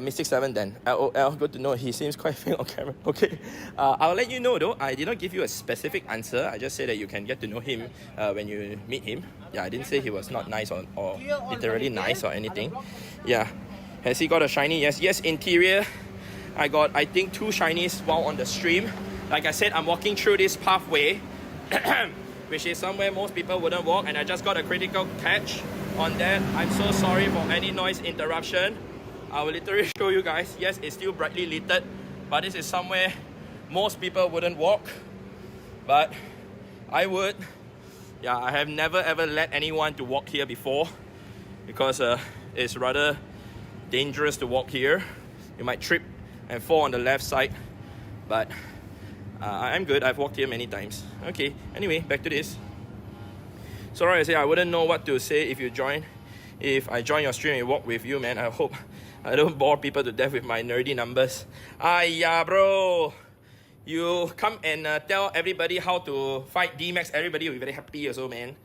Mystic 7 then. LOL, good to know. He seems quite faint on camera. Okay. I'll let you know though. I did not give you a specific answer. I just said that you can get to know him when you meet him. Yeah, I didn't say he was not nice or literally nice or anything. Yeah. Has he got a shiny? Yes, interior. I got, I think, 2 shinies while on the stream. Like I said, I'm walking through this pathway, which is somewhere most people wouldn't walk, and I just got a critical catch on that. I'm so sorry for any noise interruption. I will literally show you guys. Yes, it's still brightly lit, but this is somewhere most people wouldn't walk, but I would. Yeah, I have never ever let anyone to walk here before because it's rather dangerous to walk here. You might trip and fall on the left side, but I'm good. I've walked here many times. Okay, anyway, back to this. Sorry, I say I wouldn't know what to say if I join your stream and walk with you, man. I hope I don't bore people to death with my nerdy numbers. Yeah, bro. You come and tell everybody how to fight Dynamax. Everybody will be very happy also, man.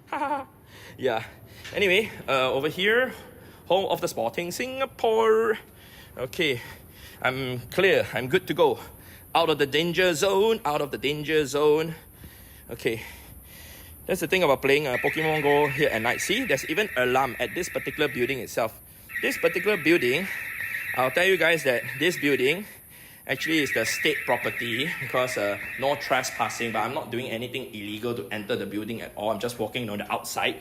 Yeah. Anyway, over here, home of the Sporting Singapore. Okay, I'm clear. I'm good to go. Out of the danger zone. Okay. That's the thing about playing Pokemon Go here at night. See, there's even alarm at this particular building itself. This particular building, I'll tell you guys that this building actually is the state property because no trespassing, but I'm not doing anything illegal to enter the building at all. I'm just walking on the outside.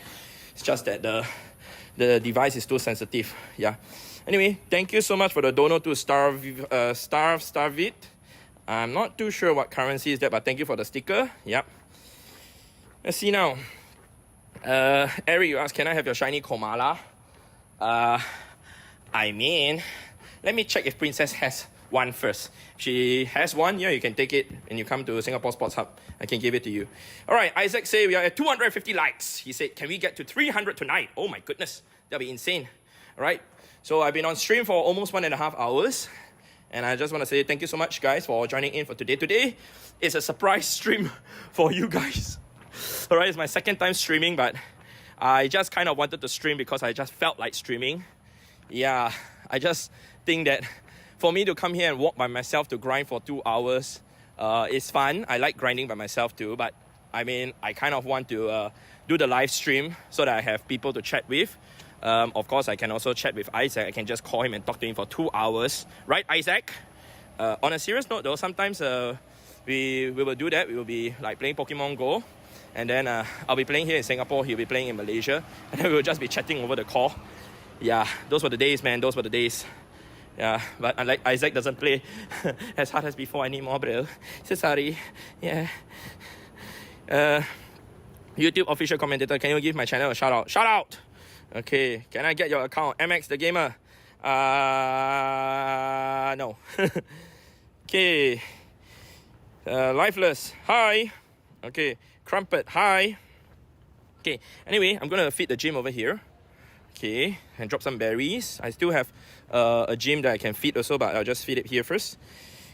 It's just that the device is too sensitive. Yeah. Anyway, thank you so much for the dono to Starvit. I'm not too sure what currency is that, but thank you for the sticker. Yep. Let's see now. Eric, you asked, can I have your shiny Komala? I mean, let me check if Princess has one first. If she has one, yeah, you can take it when you come to Singapore Sports Hub. I can give it to you. All right, Isaac say we are at 250 likes. He said, can we get to 300 tonight? Oh my goodness, that'll be insane. All right, so I've been on stream for almost 1.5 hours. And I just want to say thank you so much, guys, for joining in for today. Today is a surprise stream for you guys. All right, it's my second time streaming, but I just kind of wanted to stream because I just felt like streaming. Yeah, I just think that for me to come here and walk by myself to grind for 2 hours is fun. I like grinding by myself too, but I mean, I kind of want to do the live stream so that I have people to chat with. Of course, I can also chat with Isaac. I can just call him and talk to him for 2 hours. Right, Isaac? On a serious note though, sometimes we will do that. We will be like playing Pokemon Go. And then I'll be playing here in Singapore, he'll be playing in Malaysia, and then we'll just be chatting over the call. Yeah, those were the days, man, those were the days. Yeah, but unlike Isaac doesn't play as hard as before anymore, bro. So sorry. Yeah. YouTube official commentator, can you give my channel a shout out? Shout out! Okay, can I get your account? MX the Gamer. No. Okay. Lifeless. Hi. Okay. Crumpet. Hi. Okay. Anyway, I'm gonna feed the gym over here. Okay, and drop some berries. I still have a gym that I can feed also, but I'll just feed it here first.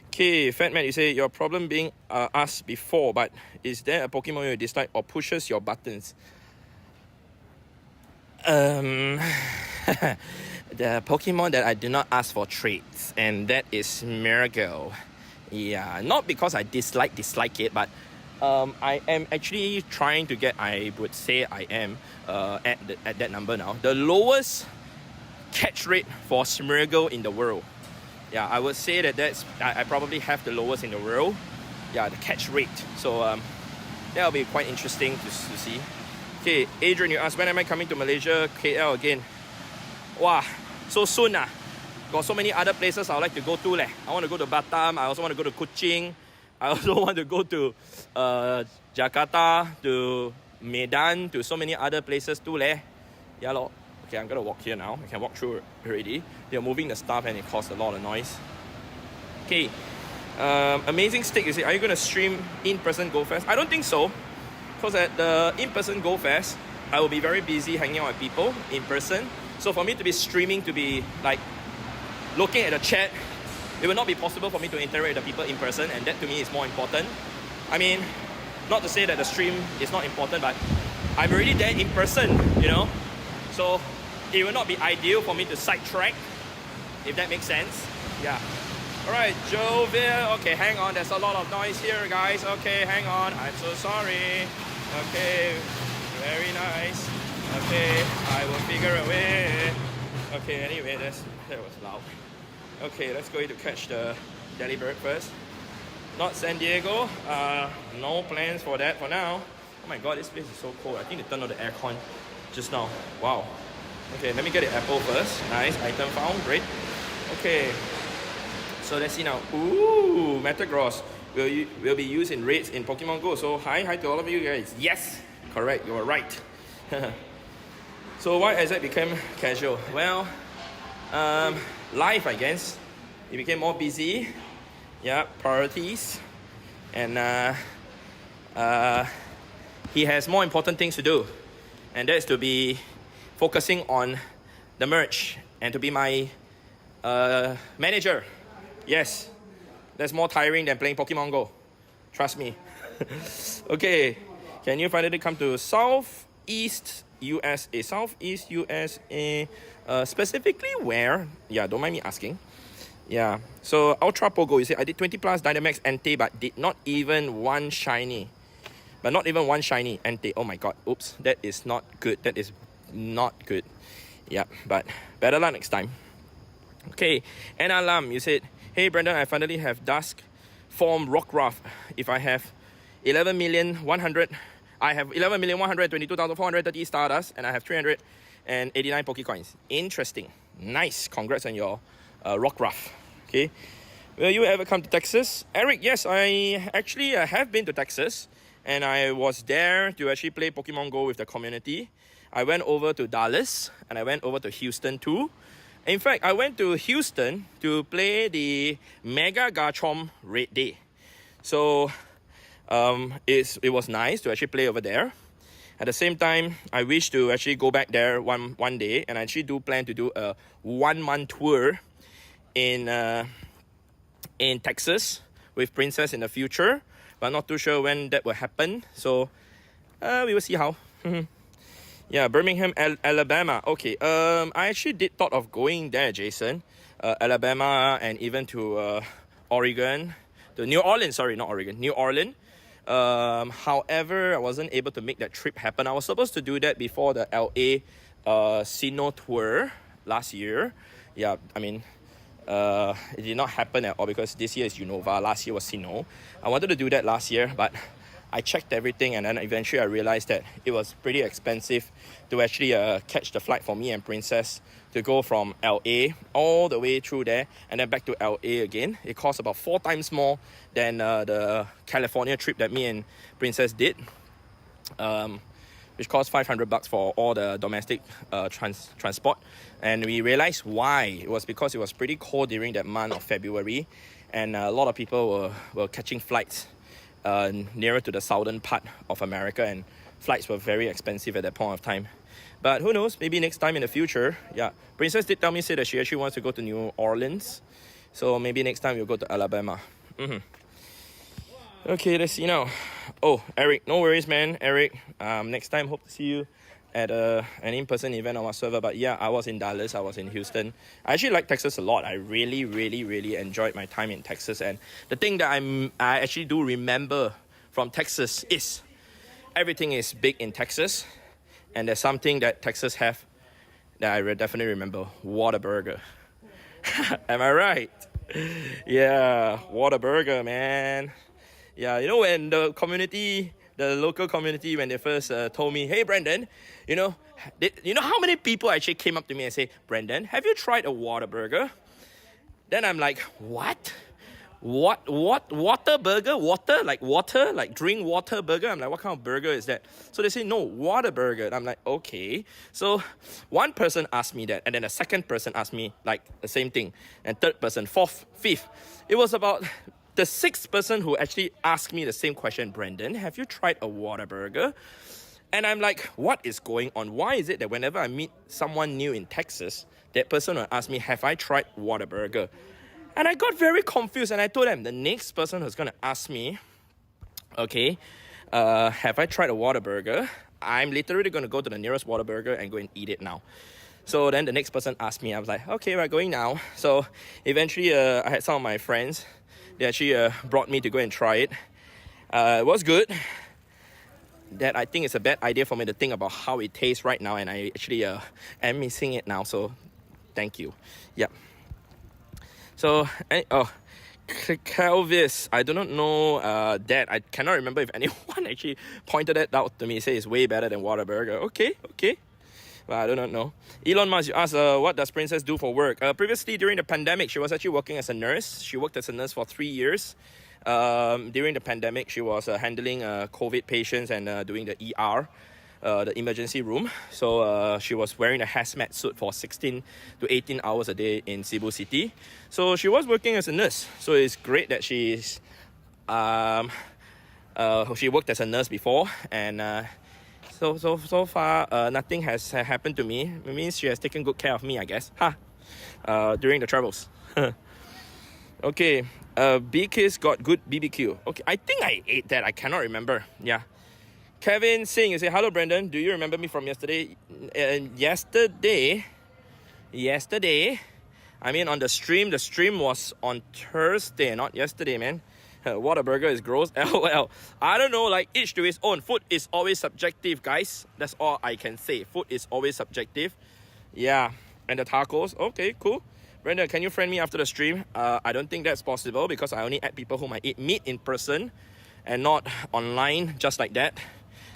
Okay, Fat Man, you say your problem being asked before, but is there a Pokemon you dislike or pushes your buttons? The Pokemon that I do not ask for traits, and that is Smeargle. Yeah, not because I dislike it, but I am actually trying to get, I would say I am at that number now, the lowest catch rate for Smeargle in the world. Yeah, I would say that I probably have the lowest in the world. Yeah, the catch rate. So that'll be quite interesting to see. Okay, Adrian, you asked when am I coming to Malaysia, KL again? Wow, so soon ah. Got so many other places I would like to go to leh. I want to go to Batam. I also want to go to Kuching. I also want to go to Jakarta, to Medan, to so many other places too leh. Yeah lor. Okay, I'm gonna walk here now. I can walk through already. They're moving the stuff and it caused a lot of noise. Okay. Amazing Stick, you say, are you gonna stream in-person Go Fest? I don't think so. Because at the in-person Go Fest, I will be very busy hanging out with people in person. So for me to be streaming, to be like looking at the chat, it will not be possible for me to interact with the people in person, and that to me is more important. I mean, not to say that the stream is not important, but I'm already there in person, you know? So it will not be ideal for me to sidetrack, if that makes sense. Yeah. Alright, Jovial. Okay, hang on. There's a lot of noise here, guys. Okay, hang on. I'm so sorry. Okay, very nice. Okay, I will figure a way. Okay, anyway, that was loud. Okay, let's go to catch the Delibird first. Not San Diego. No plans for that for now. Oh my god, this place is so cold. I think they turned on the aircon just now. Wow. Okay, let me get the apple first. Nice, item found. Great. Okay. So let's see now. Ooh, Metagross will be used in raids in Pokemon Go. So hi to all of you guys. Yes, correct. You are right. So why Isaac became casual? Well, life, I guess. He became more busy. Yeah, priorities, and he has more important things to do, and that's to be focusing on the merch and to be my manager. Yes, that's more tiring than playing Pokemon Go. Trust me. Okay, can you finally come to Southeast USA? Southeast USA, specifically where? Yeah, don't mind me asking. Yeah, so Ultra Pogo, you say, I did 20 plus Dynamax Entei, but did not even one shiny. But not even one shiny Entei. Oh my god, oops, that is not good. That is not good. Yeah, but better luck next time. Okay, Anna Lam, you said, hey Brandon, I finally have Dusk Form Rockruff. If I have 11,100,000, I have 11,122,430 Stardust, and I have 389 Pokecoins. Interesting. Nice. Congrats on your Rockruff. Okay. Will you ever come to Texas? Eric, yes, I actually have been to Texas, and I was there to actually play Pokemon Go with the community. I went over to Dallas, and I went over to Houston too. In fact, I went to Houston to play the Mega Garchomp Raid Day. So it was nice to actually play over there. At the same time, I wish to actually go back there one day, and I actually do plan to do a 1-month tour in Texas with Princess in the future, but not too sure when that will happen. So we will see how. Yeah, Birmingham, Alabama. Okay, I actually did thought of going there, Jason. Alabama, and even to Oregon, to New Orleans. Sorry, not Oregon, New Orleans. However, I wasn't able to make that trip happen. I was supposed to do that before the LA Sinnoh tour last year. Yeah, I mean, it did not happen at all because this year is Unova. Last year was Sinnoh. I wanted to do that last year, but I checked everything, and then eventually I realized that it was pretty expensive to actually catch the flight for me and Princess to go from LA all the way through there and then back to LA again. It cost about 4 times more than the California trip that me and Princess did, which cost $500 for all the domestic transport. And we realized why. It was because it was pretty cold during that month of February, and a lot of people were catching flights nearer to the southern part of America, and flights were very expensive at that point of time. But who knows, maybe next time in the future. Yeah, Princess did tell me, say that she actually wants to go to New Orleans, so maybe next time we'll go to Alabama. Okay, let's see now. Oh, Eric, no worries, man. Eric, next time hope to see you at an in-person event or whatsoever. But yeah, I was in Dallas, I was in Houston. I actually like Texas a lot. I really, really, really enjoyed my time in Texas. And the thing that I actually do remember from Texas is everything is big in Texas. And there's something that Texas have that I definitely remember: Whataburger. Am I right? Yeah, Whataburger, man. Yeah, you know, when the local community, when they first told me, hey, Brandon, you know how many people actually came up to me and say, Brandon, have you tried a Whataburger? Then I'm like, what? Water burger? Water? Like water? Like drink water burger? I'm like, what kind of burger is that? So they say, no, Whataburger. And I'm like, okay. So one person asked me that, and then a second person asked me like the same thing, and third person, fourth, fifth. It was about the 6th person who actually asked me the same question: Brandon, have you tried a Whataburger? And I'm like, what is going on? Why is it that whenever I meet someone new in Texas, that person will ask me, have I tried Whataburger? And I got very confused, and I told them, the next person who's going to ask me, okay, have I tried a Whataburger? I'm literally going to go to the nearest Whataburger and go and eat it now. So then the next person asked me, I was like, okay, we're going now. So eventually I had some of my friends. They actually brought me to go and try it. It was good. That I think it's a bad idea for me to think about how it tastes right now, and I actually am missing it now. So thank you. Yeah. So Calvis, I do not know that. I cannot remember if anyone actually pointed that out to me. Say it's way better than Whataburger. Okay. Well, I do not know. Elon Musk, you asked, what does Princess do for work? Previously, during the pandemic, she was actually working as a nurse. She worked as a nurse for 3 years. During the pandemic, she was handling COVID patients and doing the ER, the emergency room. So she was wearing a hazmat suit for 16 to 18 hours a day in Cebu City. So she was working as a nurse. So it's great that she worked as a nurse before, and so far nothing has happened to me. It means she has taken good care of me, I guess. During the travels. Okay, B-Kiss got good BBQ. Okay, I think I ate that. I cannot remember. Yeah. Kevin Singh, you say, hello, Brandon. Do you remember me from yesterday? Yesterday, I mean on the stream was on Thursday, not yesterday, man. Whataburger is gross. LOL. I don't know, like each to his own. Food is always subjective, guys. That's all I can say. Food is always subjective. Yeah. And the tacos. Okay, cool. Brandon, can you friend me after the stream? I don't think that's possible because I only add people whom I meet in person and not online just like that.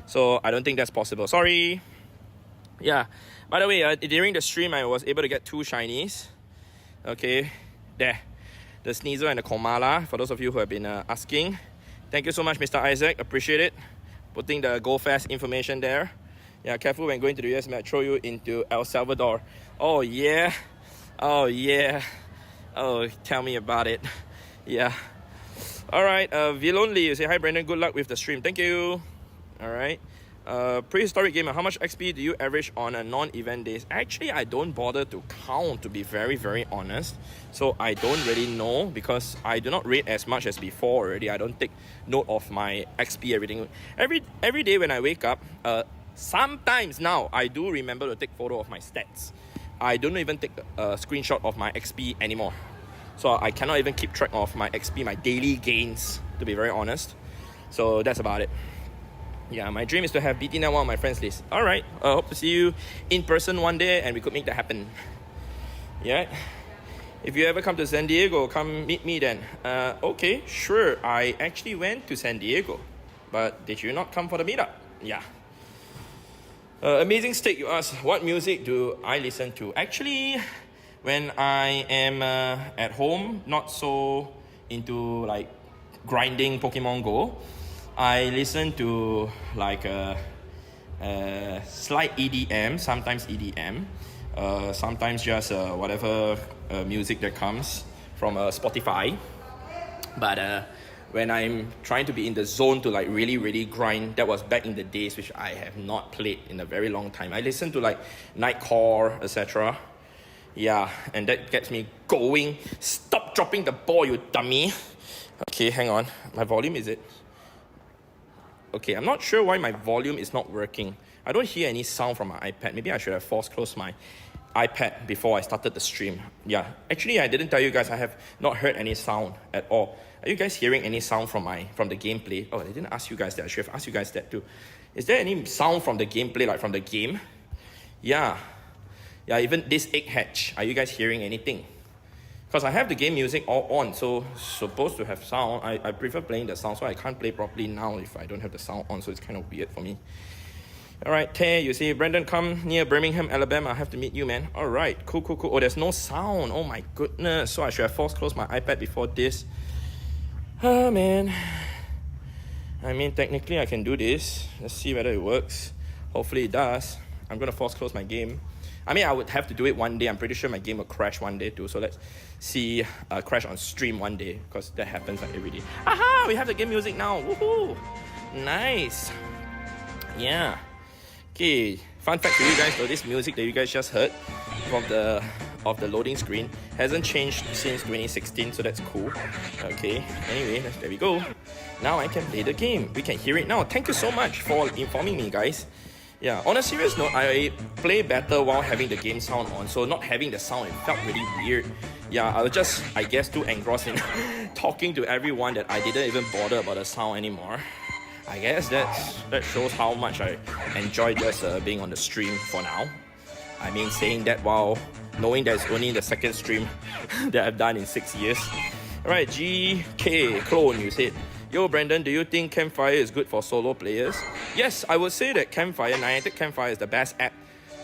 So I don't think that's possible. Sorry. Yeah. By the way, during the stream, I was able to get 2 shinies. Okay. There. The Sneasel and the Komala, for those of you who have been asking. Thank you so much, Mr. Isaac. Appreciate it. Putting the Go Fast information there. Yeah, careful when going to the US, might throw you into El Salvador. Oh, yeah. Oh, tell me about it. Yeah. All right. Vilonli, you say, hi, Brandon. Good luck with the stream. Thank you. All right. Prehistoric gamer, how much XP do you average on a non-event days? Actually, I don't bother to count, to be very, very honest. So I don't really know because I do not rate as much as before already. I don't take note of my XP, everything. Every day when I wake up, sometimes now I do remember to take photo of my stats. I don't even take a screenshot of my XP anymore. So I cannot even keep track of my XP, my daily gains, to be very honest. So that's about it. Yeah, my dream is to have BT Net one on my friends list. Alright, hope to see you in person one day and we could make that happen. Yeah. If you ever come to San Diego, come meet me then. Okay, sure. I actually went to San Diego. but did you not come for the meetup? Yeah. Amazing Stick, you ask, what music do I listen to? Actually, when I am at home, not so into like grinding Pokemon Go, I listen to like slight EDM, sometimes EDM, sometimes just whatever music that comes from Spotify. But when I'm trying to be in the zone to like really grind, that was back in the days which I have not played in a very long time. I listen to like Nightcore, etc. Yeah, and that gets me going. Stop dropping the ball, you dummy. Okay, hang on. My volume, is it? Okay, I'm not sure why my volume is not working. I don't hear any sound from my iPad. Maybe I should have force closed my iPad before I started the stream. Yeah, actually I didn't tell you guys, I have not heard any sound at all. Are you guys hearing any sound from the gameplay? Oh, I didn't ask you guys that. I should have asked you guys that too. Is there any sound from the gameplay, like from the game? Yeah, even this egg hatch. Are you guys hearing anything? Because I have the game music all on, so supposed to have sound. I prefer playing the sound, so I can't play properly now if I don't have the sound on, so it's kind of weird for me. Alright, Tay, you see, Brandon, come near Birmingham, Alabama. I have to meet you, man. Alright, cool. Oh, there's no sound. Oh my goodness. So I should have force closed my iPad before this. Oh, man. I mean, technically I can do this. Let's see whether it works. Hopefully it does. I'm going to force close my game. I mean, I would have to do it one day. I'm pretty sure my game will crash one day too. So let's see crash on stream one day, because that happens like every day. Aha! We have the game music now. Woohoo! Nice. Yeah. Okay, fun fact for you guys though, this music that you guys just heard from the loading screen hasn't changed since 2016, so that's cool. Okay, anyway, there we go. Now I can play the game. We can hear it now. Thank you so much for informing me, guys. Yeah, on a serious note, I play better while having the game sound on, so not having the sound, it felt really weird. Yeah, I was just, I guess, too engrossed in talking to everyone that I didn't even bother about the sound anymore. I guess that shows how much I enjoy just being on the stream for now. I mean, saying that while knowing that it's only the second stream that I've done in 6 years. Alright, GK Clone, you said, yo Brandon, do you think Campfire is good for solo players? Yes, I would say that Campfire, Niantic Campfire is the best app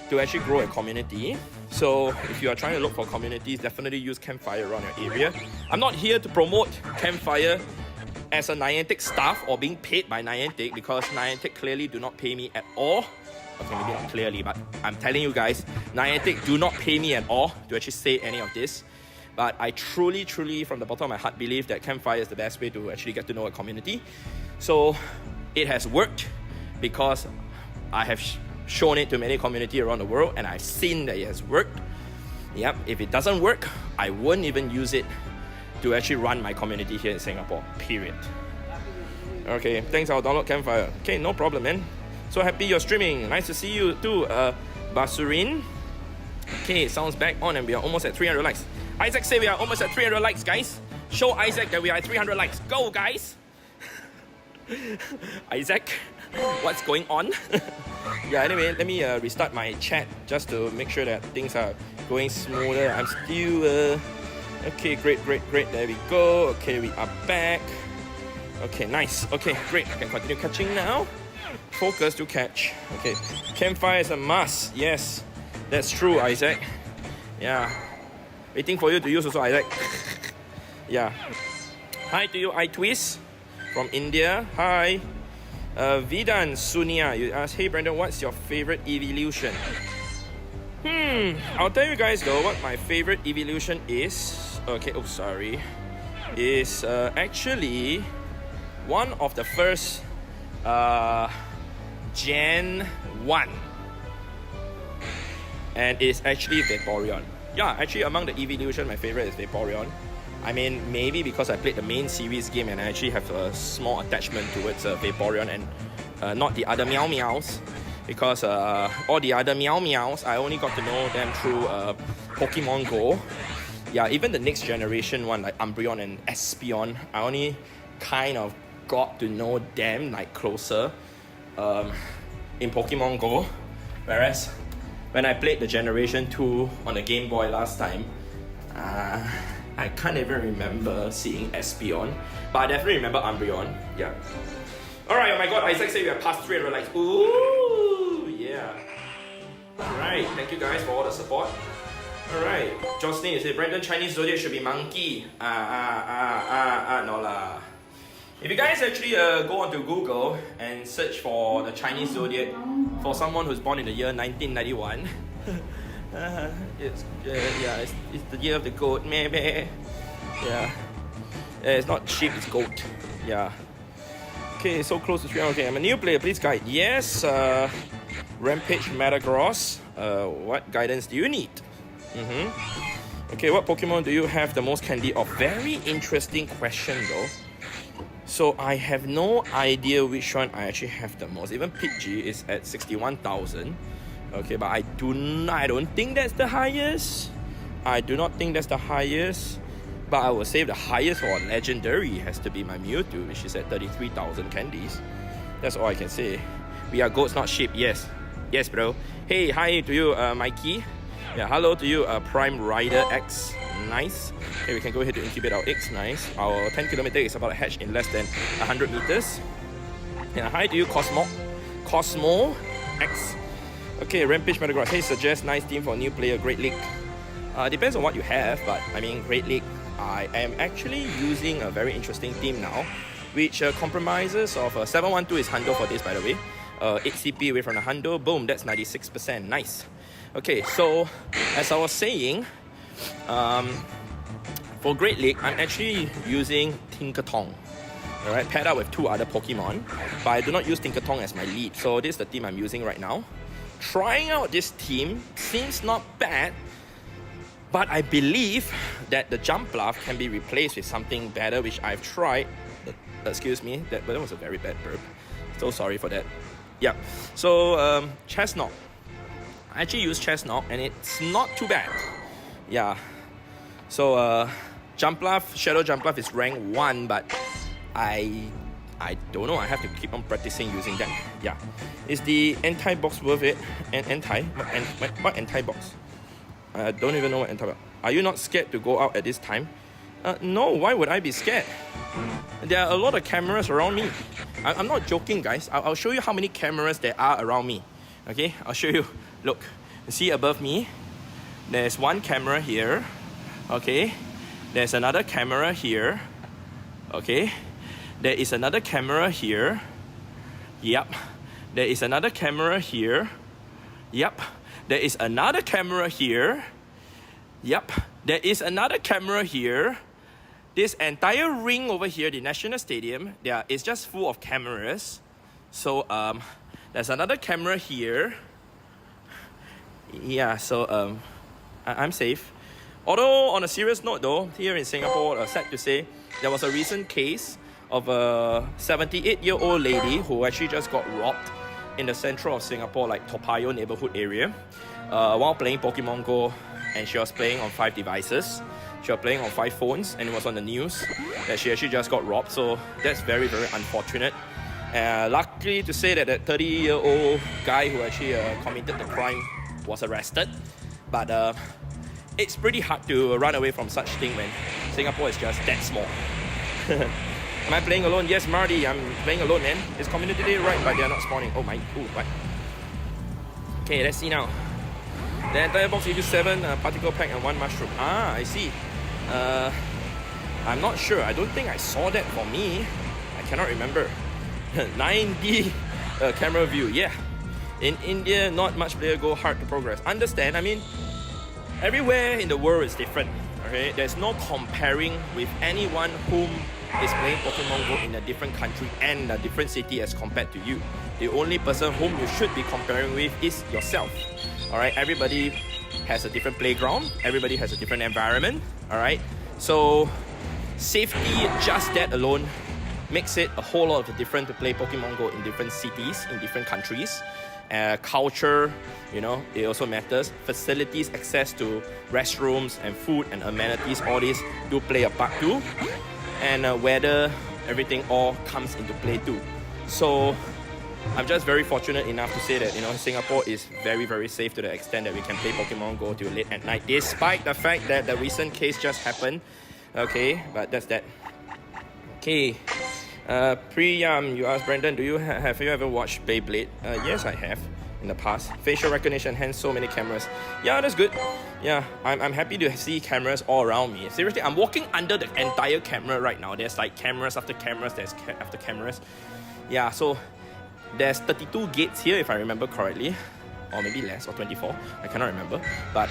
to actually grow a community. So if you are trying to look for communities, definitely use Campfire around your area. I'm not here to promote Campfire as a Niantic staff or being paid by Niantic, because Niantic clearly do not pay me at all. Okay, maybe not clearly, but I'm telling you guys, Niantic do not pay me at all to actually say any of this. But I truly, from the bottom of my heart, believe that Campfire is the best way to actually get to know a community. So it has worked because I have shown it to many community around the world, and I've seen that it has worked. Yep, if it doesn't work, I won't even use it to actually run my community here in Singapore, period. Okay, thanks, I'll download Campfire. Okay, no problem, man. So happy you're streaming. Nice to see you too, Basurin. Okay, sounds back on and we are almost at 300 likes. Isaac say we are almost at 300 likes, guys. Show Isaac that we are at 300 likes. Go, guys! Isaac, what's going on? Yeah, anyway, let me restart my chat just to make sure that things are going smoother. I'm still... Okay, great. There we go. Okay, we are back. Okay, nice. Okay, great. I can continue catching now. Focus to catch. Okay, Campfire is a must. Yes, that's true, Isaac. Yeah. Waiting for you to use also, Isaac. Yeah. Hi to you, Tues from India. Hi. Vidan Sunia, you ask, hey Brandon, what's your favorite evolution? I'll tell you guys though what my favorite evolution is. Okay, oh sorry. Is actually one of the first Gen 1. And it's actually Vaporeon. Yeah, actually among the evolution, my favorite is Vaporeon. I mean, maybe because I played the main series game and I actually have a small attachment towards Vaporeon and not the other Meow Meows. Because all the other Meow Meows, I only got to know them through Pokemon Go. Yeah, even the next generation one, like Umbreon and Espeon, I only kind of got to know them like closer in Pokemon Go. Whereas when I played the Generation 2 on the Game Boy last time, I can't even remember seeing Espeon, but I definitely remember Umbreon. Yeah. Alright, oh my god, Isaac said we are past 300 likes. Ooh, yeah. Alright, thank you guys for all the support. Alright, Jocelyn, you say Brandon Chinese zodiac should be monkey. No lah. If you guys actually go onto Google and search for the Chinese zodiac for someone who's born in the year 1991, it's the year of the goat, maybe. Yeah. It's not sheep, it's goat. Yeah. Okay, so close to 300. Okay, I'm a new player. Please guide. Yes. Rampage Metagross. What guidance do you need? Okay, what Pokemon do you have the most candy of? Very interesting question though. So I have no idea which one I actually have the most. Even Pidgey is at 61,000. Okay, but I don't think that's the highest. I do not think that's the highest. But I will say the highest for legendary has to be my Mewtwo, which is at 33,000 candies. That's all I can say. We are goats, not sheep. Yes. Yes, bro. Hey, hi to you, Mikey. Yeah, hello to you, Prime Rider X. Nice. Okay, we can go ahead to incubate our eggs. Nice. Our 10 kilometer is about to hatch in less than 100 meters. Yeah, hi to you, Cosmo X. Okay, Rampage Metagross. Hey, suggest nice team for a new player, Great League. Depends on what you have, but I mean, Great League, I am actually using a very interesting team now, which compromises of 712 is Hundo for this, by the way. 8 CP away from the Hundo. Boom, that's 96%. Nice. Okay, so as I was saying, for Great League, I'm actually using Tinkaton. Alright, paired up with 2 other Pokemon, but I do not use Tinkaton as my lead. So this is the team I'm using right now. Trying out this team seems not bad, but I believe that the Jump Bluff can be replaced with something better, which I've tried. Excuse me, that was a very bad burp. So sorry for that. Yeah, so Chestnut. I actually use Chestnut and it's not too bad. Yeah, so Jump Bluff, Shadow Jump Bluff is rank 1, but I don't know, I have to keep on practicing using that. Yeah, is the anti-box worth it? What anti-box? I don't even know what anti-box. Are you not scared to go out at this time? No, why would I be scared? There are a lot of cameras around me. I'm not joking, guys. I'll show you how many cameras there are around me. Okay, I'll show you. Look, you see above me? There's one camera here. Okay, there's another camera here. Okay, there is another camera here. Yep, there is another camera here. Yep, there is another camera here. Yep, there is another camera here. This entire ring over here, the National Stadium, is just full of cameras. So there's another camera here. Yeah, so I'm safe. Although on a serious note though, here in Singapore, sad to say, there was a recent case of a 78-year-old lady who actually just got robbed in the central of Singapore, like Toa Payoh neighborhood area, while playing Pokemon Go, and she was playing on 5 devices. She was playing on 5 phones, and it was on the news that she actually just got robbed. So that's very, very unfortunate. Luckily to say that 30-year-old guy who actually committed the crime was arrested. But it's pretty hard to run away from such thing when Singapore is just that small. Am I playing alone? Yes, Marty, I'm playing alone, man. It's community day, right? But they are not spawning. Oh my, what? Okay, let's see now. The entire box gives you 7 particle pack and 1 mushroom. Ah, I see. I'm not sure. I don't think I saw that for me. I cannot remember. 9D camera view. Yeah. In India, not much player go hard to progress. Understand? I mean, everywhere in the world is different. Okay, there's no comparing with anyone whom is playing Pokemon Go in a different country and a different city as compared to you. The only person whom you should be comparing with is yourself. Alright, everybody has a different playground, everybody has a different environment. Alright, so safety, just that alone makes it a whole lot of different to play Pokemon Go in different cities, in different countries. Culture, you know, it also matters. Facilities, access to restrooms and food and amenities, all these do play a part too. And weather, everything all comes into play too. So I'm just very fortunate enough to say that, you know, Singapore is very, very safe to the extent that we can play Pokemon Go till late at night, despite the fact that the recent case just happened. Okay, but that's that. Okay, You asked Brandon, have you ever watched Beyblade? Yes, I have in the past. Facial recognition, hence so many cameras. Yeah, that's good. Yeah, I'm happy to see cameras all around me. Seriously, I'm walking under the entire camera right now. There's like cameras after cameras, after cameras. Yeah, so there's 32 gates here if I remember correctly. Or maybe less, or 24. I cannot remember. But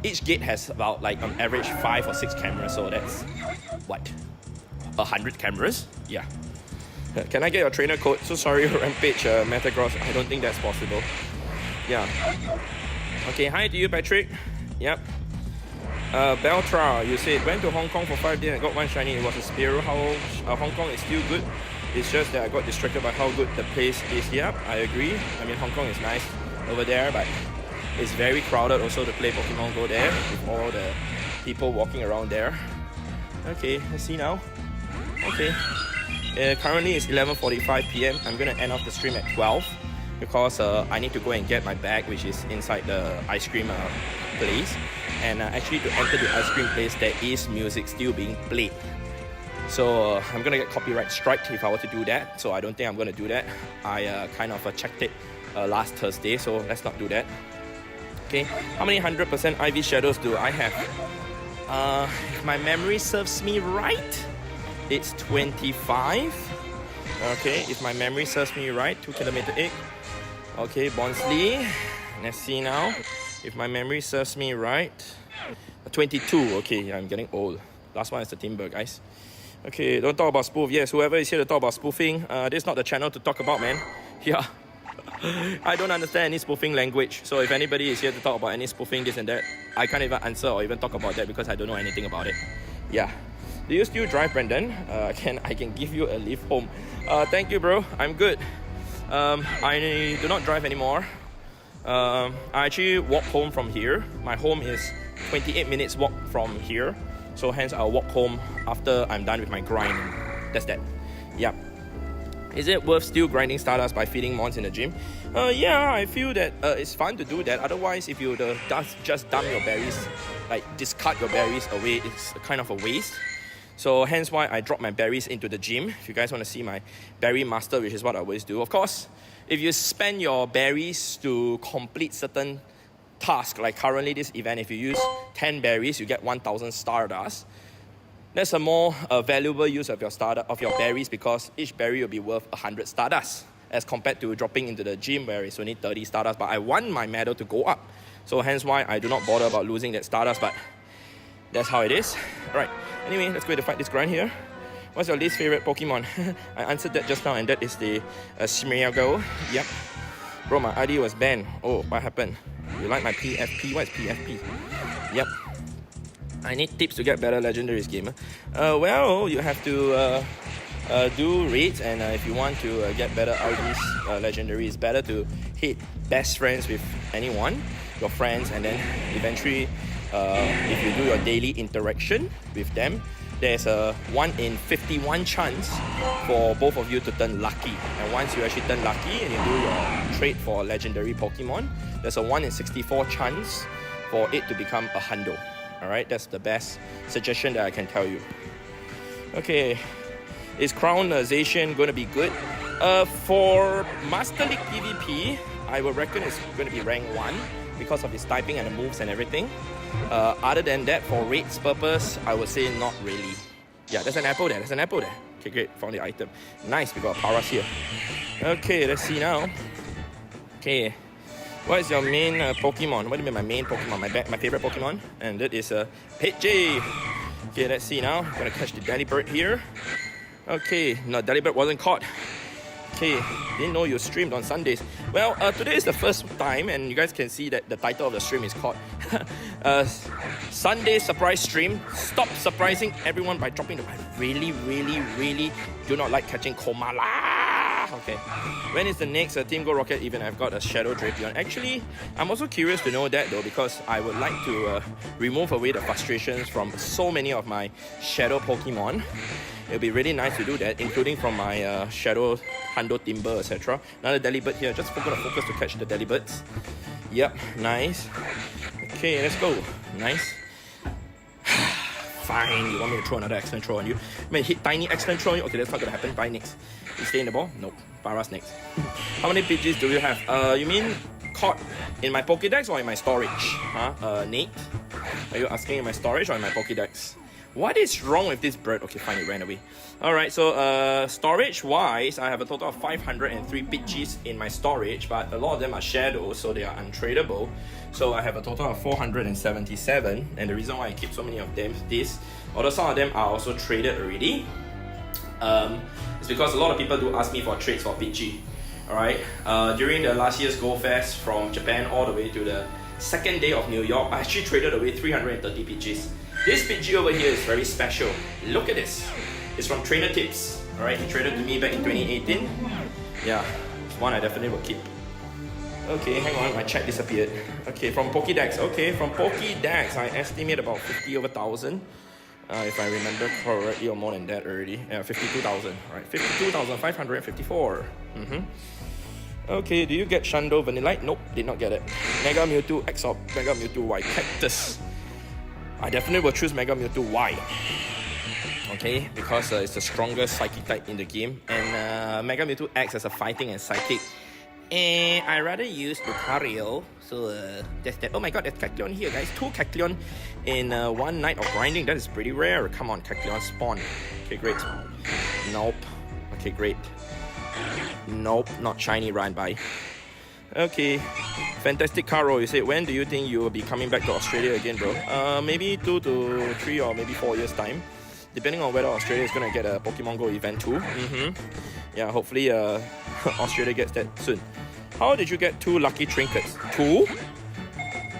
each gate has about like on average 5 or 6 cameras. So that's what? 100 cameras? Yeah. Can I get your trainer code? So sorry, Rampage, Metagross. I don't think that's possible. Yeah. Okay, hi to you, Patrick. Yep. Beltra, you said, went to Hong Kong for 5 days and got one shiny. It was a Spearow. Hong Kong is still good. It's just that I got distracted by how good the place is. Yep, I agree. I mean, Hong Kong is nice over there, but it's very crowded also to play Pokemon Go there with all the people walking around there. Okay, let's see now. Okay. Currently it's 11:45 p.m. I'm gonna end off the stream at 12 because I need to go and get my bag, which is inside the ice cream place. And actually, to enter the ice cream place, there is music still being played. So I'm gonna get copyright striked if I were to do that. So I don't think I'm gonna do that. I kind of checked it last Thursday, so let's not do that. Okay, how many 100% IV shadows do I have? If my memory serves me right, it's 25. Okay, if my memory serves me right, 2 kilometer egg. Okay, Bonsley. Let's see now. If my memory serves me right, 22. Okay, I'm getting old. Last one is the Timber, guys. Okay, don't talk about spoof. Yes, whoever is here to talk about spoofing, this is not the channel to talk about, man. Yeah. I don't understand any spoofing language. So if anybody is here to talk about any spoofing, this and that, I can't even answer or even talk about that because I don't know anything about it. Yeah. Do you still drive, Brandon? I can give you a lift home. Thank you, bro. I'm good. I do not drive anymore. I actually walk home from here. My home is 28 minutes walk from here. So hence I'll walk home after I'm done with my grind. That's that. Yep. Is it worth still grinding Stardust by feeding mons in the gym? Yeah, I feel that it's fun to do that. Otherwise, if you just dump your berries, like discard your berries away, it's kind of a waste. So hence why I drop my berries into the gym. If you guys want to see my berry master, which is what I always do. Of course, if you spend your berries to complete certain tasks, like currently this event, if you use 10 berries, you get 1,000 Stardust. That's a more valuable use of your berries because each berry will be worth 100 Stardust as compared to dropping into the gym where it's only 30 Stardust. But I want my medal to go up. So hence why I do not bother about losing that Stardust, but that's how it is. Right. Anyway, let's go to fight this grind here. What's your least favorite Pokemon? I answered that just now, and that is the Smeargle. Yep. Bro, my ID was banned. Oh, what happened? You like my PFP? What is PFP? Yep. I need tips to get better legendaries, gamer. Well, you have to do raids, and if you want to get better IDs, legendary, it's better to hit best friends with anyone, your friends, and then eventually, if you do your daily interaction with them, there's a 1 in 51 chance for both of you to turn lucky. And once you actually turn lucky and you do your trade for a legendary Pokemon, there's a 1 in 64 chance for it to become a hundo. Alright, that's the best suggestion that I can tell you. Okay, is Crown Zacian going to be good? For Master League PvP, I would reckon it's going to be rank 1 because of his typing and the moves and everything. Other than that, for raids purpose, I would say not really. Yeah, there's an apple there. Okay, great. Found the item. Nice, we got Paras here. Okay, let's see now. Okay, what is your main Pokemon? What do you mean my main Pokemon? My favorite Pokemon? And that is Pidgey. Okay, let's see now. I'm gonna catch the Delibird here. Okay, no, Delibird wasn't caught. Okay, didn't know you streamed on Sundays. Well, today is the first time, and you guys can see that the title of the stream is called Sunday Surprise Stream. Stop surprising everyone by dropping the... I really do not like catching Komala. Okay, when is the next Team Go Rocket event? I've got a Shadow Drapion. Actually, I'm also curious to know that though, because I would like to remove away the frustrations from so many of my Shadow Pokemon. It'll be really nice to do that, including from my Shadow, Hundo, Timber, etc. Another Delibird here. Just gonna focus to catch the Delibirds. Yep, nice. Okay, let's go. Nice. Fine, you want me to throw another excellent throw on you? I mean, hit tiny excellent throw on you? Okay, that's not gonna happen. Bye, next. You stay in the ball? Nope. Paras next. How many Pidgeys do you have? You mean caught in my Pokédex or in my storage? Huh? Nate? Are you asking in my storage or in my Pokédex? What is wrong with this bird? Okay, fine, it ran away. Alright, so storage-wise, I have a total of 503 Pidgeys in my storage, but a lot of them are shadows, so they are untradeable. So I have a total of 477, and the reason why I keep so many of them is, although some of them are also traded already, it's because a lot of people do ask me for trades for Pidgey. Alright, during the last year's Go Fest from Japan all the way to the second day of New York, I actually traded away 330 Pidgeys. This Pidgey over here is very special. Look at this. It's from Trainer Tips. Alright, he traded to me back in 2018. Yeah, it's one I definitely will keep. Okay, hang on, my chat disappeared. Okay, from Pokédex. Okay, from Pokédex, I estimate about 50 over 1,000. If I remember correctly, or more than that already. Yeah, 52,000. Alright, 52,554. Okay, do you get Shundo Vanillite? Nope, did not get it. Mega Mewtwo Exorb, Mega Mewtwo Y Cactus. I definitely will choose Mega Mewtwo Y. Okay, because it's the strongest Psychic type in the game. And Mega Mewtwo X as a fighting and Psychic. And I rather use Lucario. So that's that. Oh my god, there's Kecleon here, guys. 2 Kecleon in one night of grinding. That is pretty rare. Come on, Kecleon spawn. Okay, great. Nope. Okay, great. Nope, not shiny. Run by. Okay, Fantastic Caro, you said, when do you think you will be coming back to Australia again, bro? Maybe 2 to 3 or maybe 4 years time, depending on whether Australia is gonna get a Pokemon Go event too. Yeah, hopefully Australia gets that soon. How did you get 2 lucky trinkets? 2?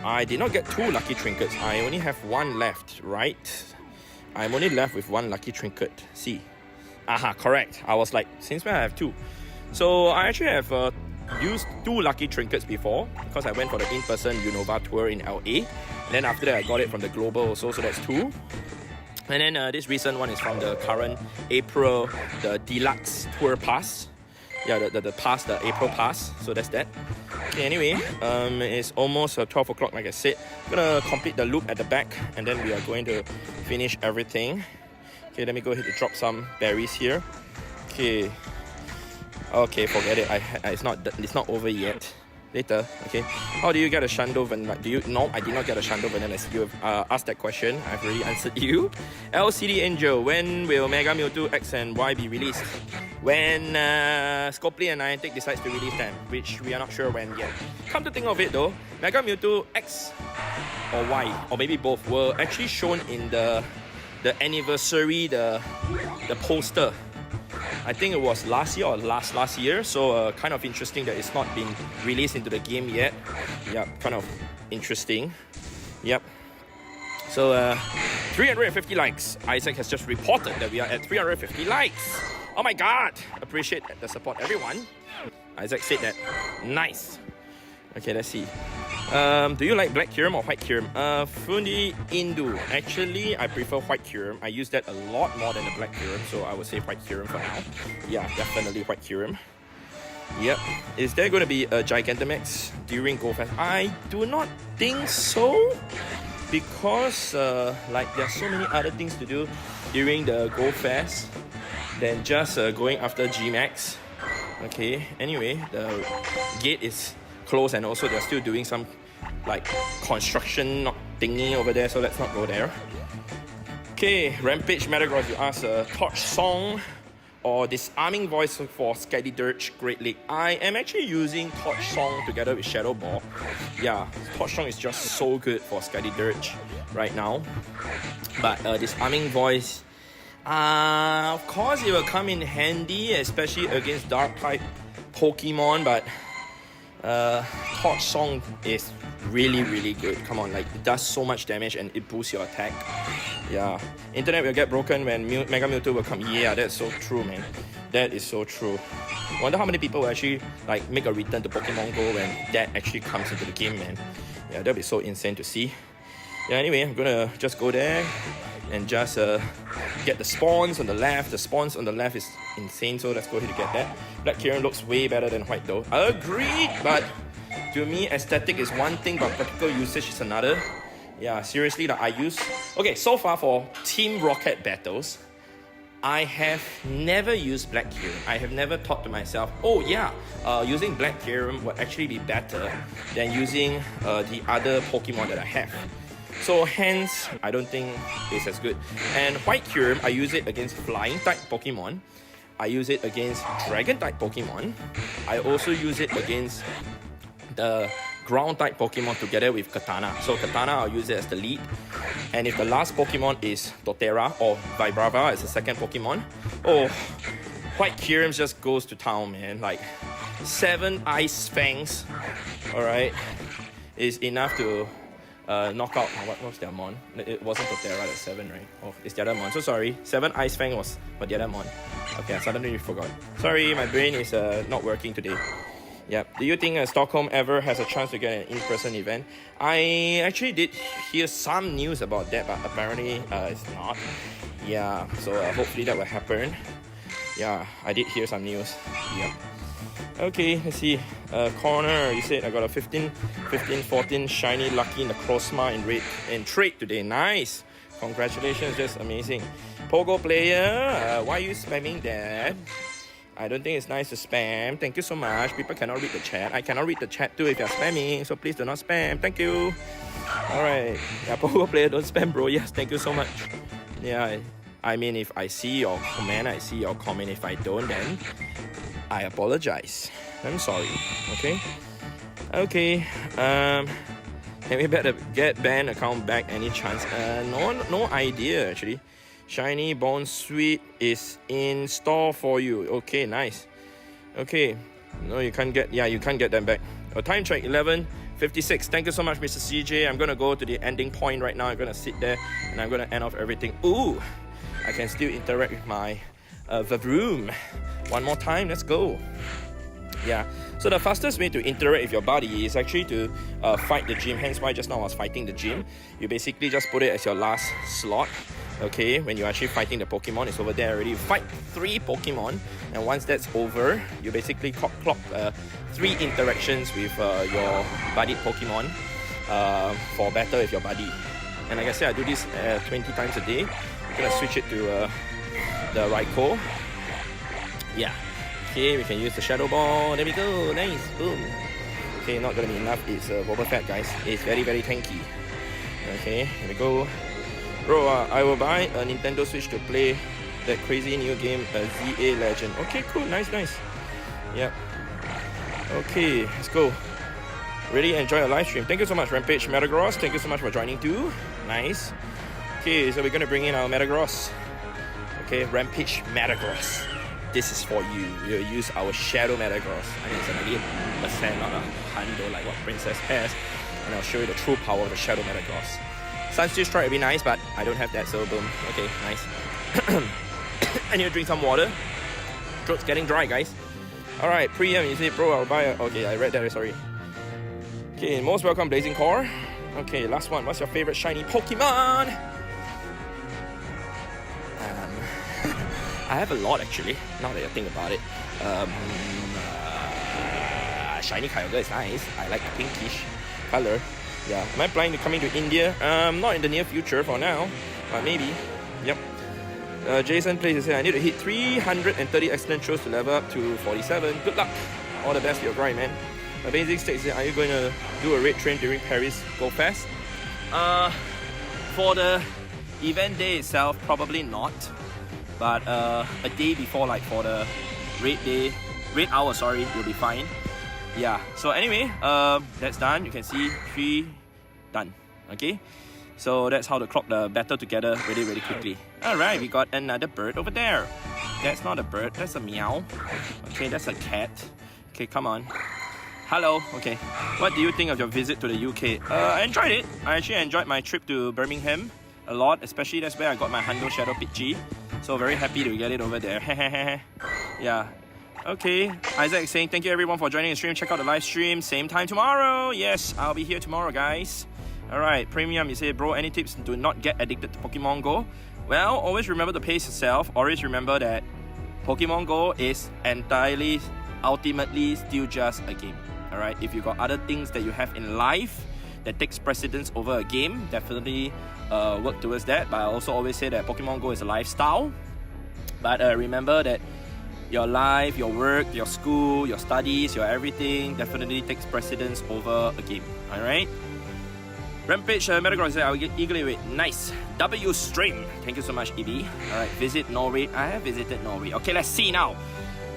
I did not get 2 lucky trinkets. I only have 1 left, right? I'm only left with 1 lucky trinket. See? Aha, correct. I was like, since when I have 2? So I actually have used 2 lucky trinkets before, because I went for the in-person Unova tour in LA. And then after that I got it from the global also, so that's 2. And then this recent one is from the current April, the deluxe tour pass. Yeah, the pass, the April pass. So that's that. Okay, anyway, it's almost 12 o'clock like I said. I'm gonna complete the loop at the back, and then we are going to finish everything. Okay, let me go ahead and drop some berries here. Okay. Okay, forget it. It's not over yet. Later, okay. How do you get a Shundo Vanilla? No, I did not get a Shundo Vanilla. You have asked that question. I've already answered you. LCD Angel, when will Mega Mewtwo X and Y be released? When Scopely and Niantic decides to release them, which we are not sure when yet. Come to think of it though, Mega Mewtwo X or Y, or maybe both, were actually shown in the anniversary, the poster. I think it was last year or last year, so kind of interesting that it's not been released into the game yet. Yep, kind of interesting. Yep. So 350 likes. Isaac has just reported that we are at 350 likes. Oh my god! Appreciate the support, everyone. Isaac said that. Nice. Okay, let's see. Do you like black Kyurem or white Kyurem? Fundi Indu. Actually, I prefer white Kyurem. I use that a lot more than the black Kyurem, so I would say white Kyurem for now. Yeah, definitely white Kyurem. Yep. Is there going to be a Gigantamax during Go Fest? I do not think so, because like there are so many other things to do during the Go Fest than just going after Gmax. Okay. Anyway, the gate is close, and also they're still doing some like construction thingy over there, so let's not go there. Okay, Rampage Metagross, you ask Torch Song or Disarming Voice for Skydirge Great League. I am actually using Torch Song together with Shadow Ball. Yeah, Torch Song is just so good for Skydirge right now. But Disarming Voice, of course it will come in handy, especially against Dark type Pokemon, but Torch Song is really good. Come on, like it does so much damage and it boosts your attack. Yeah, internet will get broken when Mega Mewtwo will come. Yeah, that's so true, man. That is so true. Wonder how many people will actually like make a return to Pokemon Go when that actually comes into the game, man. Yeah, that'll be so insane to see. Yeah, anyway, I'm gonna just go there and just get the spawns on the left. The spawns on the left is insane, so let's go ahead and get that. Black Kyurem looks way better than white though. Agreed, but to me, aesthetic is one thing, but practical usage is another. Yeah, seriously, I use... Okay, so far for Team Rocket battles, I have never used Black Kyurem. I have never thought to myself, oh yeah, using Black Kyurem would actually be better than using the other Pokemon that I have. So hence, I don't think it's as good. And White Kyurem, I use it against Flying type Pokemon. I use it against Dragon type Pokemon. I also use it against the ground type Pokemon together with Katana. So Katana, I'll use it as the lead. And if the last Pokemon is Torterra or Vibrava as the second Pokemon, oh, White Kyurem just goes to town, man. Like 7 Ice Fangs, alright, is enough to knock out, what was their mon? It wasn't Torterra, that's 7, right? Oh, it's the other mon. So sorry, 7 Ice Fang was the other mon. Okay, I suddenly forgot. Sorry, my brain is not working today. Yep. Do you think Stockholm ever has a chance to get an in-person event? I actually did hear some news about that, but apparently it's not. Yeah, so hopefully that will happen. Yeah, I did hear some news. Yep. Okay, let's see. Corner, you said I got a 15-14 shiny lucky Necrozma in trade today. Nice. Congratulations, just amazing. Pogo player, why are you spamming that? I don't think it's nice to spam. Thank you so much. People cannot read the chat. I cannot read the chat too if you're spamming, so please do not spam. Thank you. Alright. Yeah, Pogo player, don't spam, bro. Yes, thank you so much. Yeah, I mean, if I see your comment, I see your comment. If I don't, then I apologize. I'm sorry. Okay? Okay. Can we better get banned account back any chance? No idea actually. Shiny Bone Sweet is in store for you. Okay, nice. Okay. No, you can't get... Yeah, you can't get them back. Time check, 11:56. Thank you so much, Mr. CJ. I'm going to go to the ending point right now. I'm going to sit there and I'm going to end off everything. Ooh! I can still interact with my Vavroom. One more time, let's go. Yeah, so the fastest way to interact with your buddy is actually to fight the gym. Hence why just now I was fighting the gym. You basically just put it as your last slot. Okay, when you're actually fighting the Pokemon, it's over there already. You fight 3 Pokemon, and once that's over, you basically clock 3 interactions with your buddy Pokemon for battle with your buddy. And like I said, I do this 20 times a day. I'm gonna switch it to the Raikou. Yeah. Okay, we can use the Shadow Ball. There we go. Nice. Boom. Okay, not gonna be enough. It's Wobbuffet, guys. It's very, very tanky. Okay, here we go. Bro, I will buy a Nintendo Switch to play that crazy new game, ZA Legend. Okay, cool. Nice, nice. Yep. Okay, let's go. Really enjoy your live stream. Thank you so much, Rampage Metagross. Thank you so much for joining too. Nice. Okay, so we're gonna bring in our Metagross. Okay, Rampage Metagross. This is for you. We'll use our Shadow Metagross. I mean, it's an 80%, not a hundo like what Princess has. And I'll show you the true power of the Shadow Metagross. Sunsteel Strike would be nice, but I don't have that, so boom. Okay, nice. I need to drink some water. Throat's getting dry, guys. Alright, Priam, you say, bro, I'll buy a... Okay, I read that, sorry. Okay, most welcome, Blazing Core. Okay, last one. What's your favorite shiny Pokemon? I have a lot, actually, now that I think about it. Shiny Kyogre is nice. I like the pinkish color. Yeah, am I planning to coming to India? Not in the near future for now, but maybe. Yep. Jason plays say I need to hit 330 excellent throws to level up to 47. Good luck. All the best for your grind, man. My basic state is, are you going to do a raid train during Paris Go Fest? For the event day itself, probably not. But a day before, like for the raid hour, sorry, you'll be fine. Yeah, so anyway, that's done. You can see 3 done. Okay, so that's how to clock the battle together really, really quickly. Alright, we got another bird over there. That's not a bird, that's a meow. Okay, that's a cat. Okay, come on. Hello. Okay, what do you think of your visit to the UK? I enjoyed it. I actually enjoyed my trip to Birmingham a lot, especially that's where I got my Hundo Shadow Pidgey. So very happy to get it over there. Yeah. Okay, Isaac saying thank you everyone for joining the stream. Check out the live stream same time tomorrow. Yes, I'll be here tomorrow, guys. Alright, Premium, you say, bro, any tips to not get addicted to Pokemon Go? Well, always remember to pace yourself. Always remember that Pokemon Go is ultimately still just a game. Alright, if you got other things that you have in life that takes precedence over a game, definitely work towards that. But I also always say that Pokemon Go is a lifestyle. But remember that your life, your work, your school, your studies, your everything definitely takes precedence over a game. Alright? Rampage Metagross said, I will eagerly wait. Nice. W stream. Thank you so much, Evie. Alright, visit Norway. I have visited Norway. Okay, let's see now.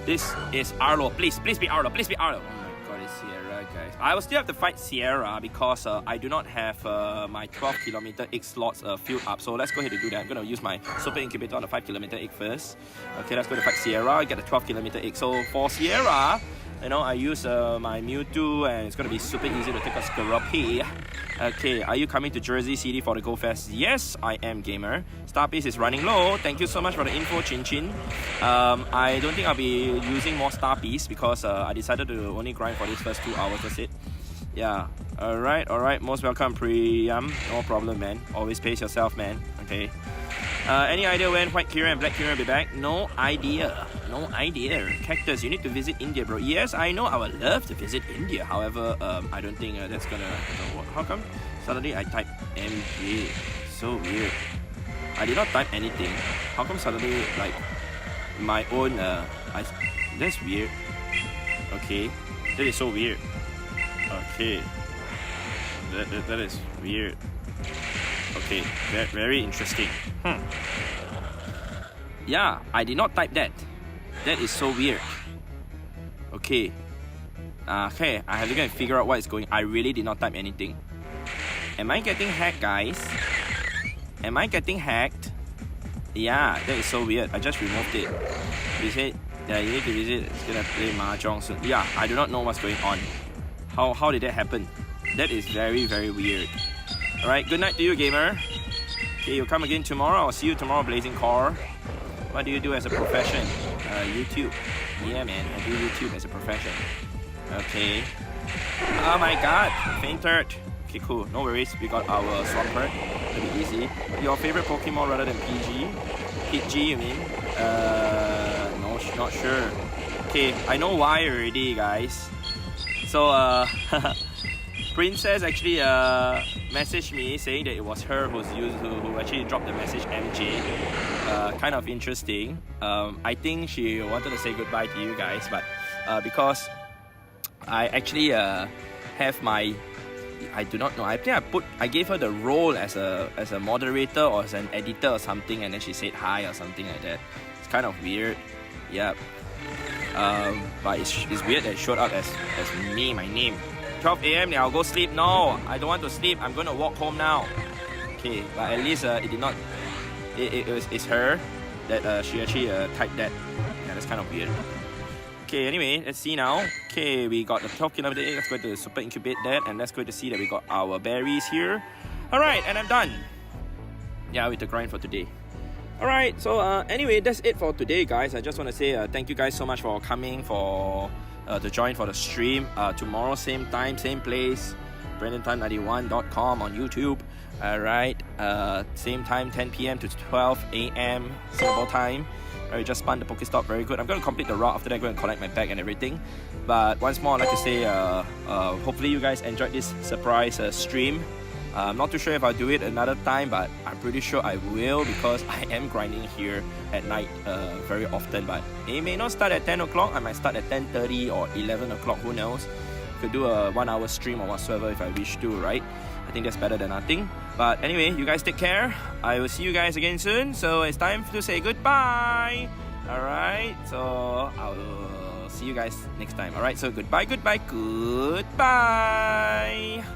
This is Arlo. Please be Arlo. Please be Arlo. Oh my god, it's Sierra, guys. I will still have to fight Sierra because I do not have my 12km egg slots filled up. So let's go ahead and do that. I'm going to use my super incubator on the 5km egg first. Okay, let's go to fight Sierra. Get the 12km egg. So for Sierra, you know, I use my Mewtwo and it's going to be super easy to take a Scrubby. Okay, are you coming to Jersey City for the Go Fest? Yes, I am, gamer. Star Piece is running low. Thank you so much for the info, Chin Chin. I don't think I'll be using more Star Piece because I decided to only grind for these first 2 hours, that's it. Yeah, alright. Most welcome, Priyam. No problem, man. Always pace yourself, man. Okay. Any idea when White Kira and Black Kira will be back? No idea. Cactus, you need to visit India, bro. Yes, I know. I would love to visit India. However, I don't think that's gonna work. How come suddenly I type MJ? So weird. I did not type anything. How come suddenly like my own? That's weird. Okay, that is so weird. Okay, that is weird. Okay, very interesting. Yeah, I did not type that. That is so weird. Okay. Okay, I have to go and figure out what is going on. I really did not type anything. Am I getting hacked, guys? Am I getting hacked? Yeah, that is so weird. I just removed it. You said, yeah, you need to visit. It's gonna play Mahjong soon. Yeah, I do not know what's going on. How did that happen? That is very weird. Alright, good night to you, gamer. Okay, you'll come again tomorrow. I'll see you tomorrow, Blazing Core. What do you do as a profession? YouTube. Yeah, man, I do YouTube as a profession. Okay. Oh my god, fainted. Okay, cool. No worries. We got our Swampert. It'll be easy. Your favorite Pokemon rather than PG? PG, you mean? No, not sure. Okay, I know why already, guys. So, Princess actually messaged me saying that it was her who actually dropped the message MJ. Kind of interesting. I think she wanted to say goodbye to you guys, but because I actually have my, I do not know. I think I gave her the role as a moderator or as an editor or something, and then she said hi or something like that. It's kind of weird. Yep. But it's weird that it showed up as me, my name. 12 AM, I'll go sleep. No, I don't want to sleep. I'm going to walk home now. Okay, but at least it did not. It's her that she actually typed that. Yeah, that's kind of weird. Okay, anyway, let's see now. Okay, we got the 12km egg. Let's go to super incubate that, and let's go to see that we got our berries here. Alright, and I'm done. Yeah, with the grind for today. Alright, so anyway, that's it for today, guys. I just want to say thank you guys so much for coming to join for the stream. Tomorrow, same time, same place, BrandonTime91.com on YouTube. Alright, same time, 10 PM to 12 AM Singapore time. Alright, just spun the Pokestop, very good. I'm going to complete the route, after that I'm going to collect my bag and everything. But once more, I'd like to say, hopefully you guys enjoyed this surprise stream. I'm not too sure if I'll do it another time, but I'm pretty sure I will because I am grinding here at night very often. But it may not start at 10 o'clock, I might start at 10:30 or 11 o'clock, who knows. Could do a 1 hour stream or whatsoever if I wish to, right? I think that's better than nothing. But anyway, you guys take care. I will see you guys again soon. So it's time to say goodbye. Alright, so I will see you guys next time. Alright, so goodbye.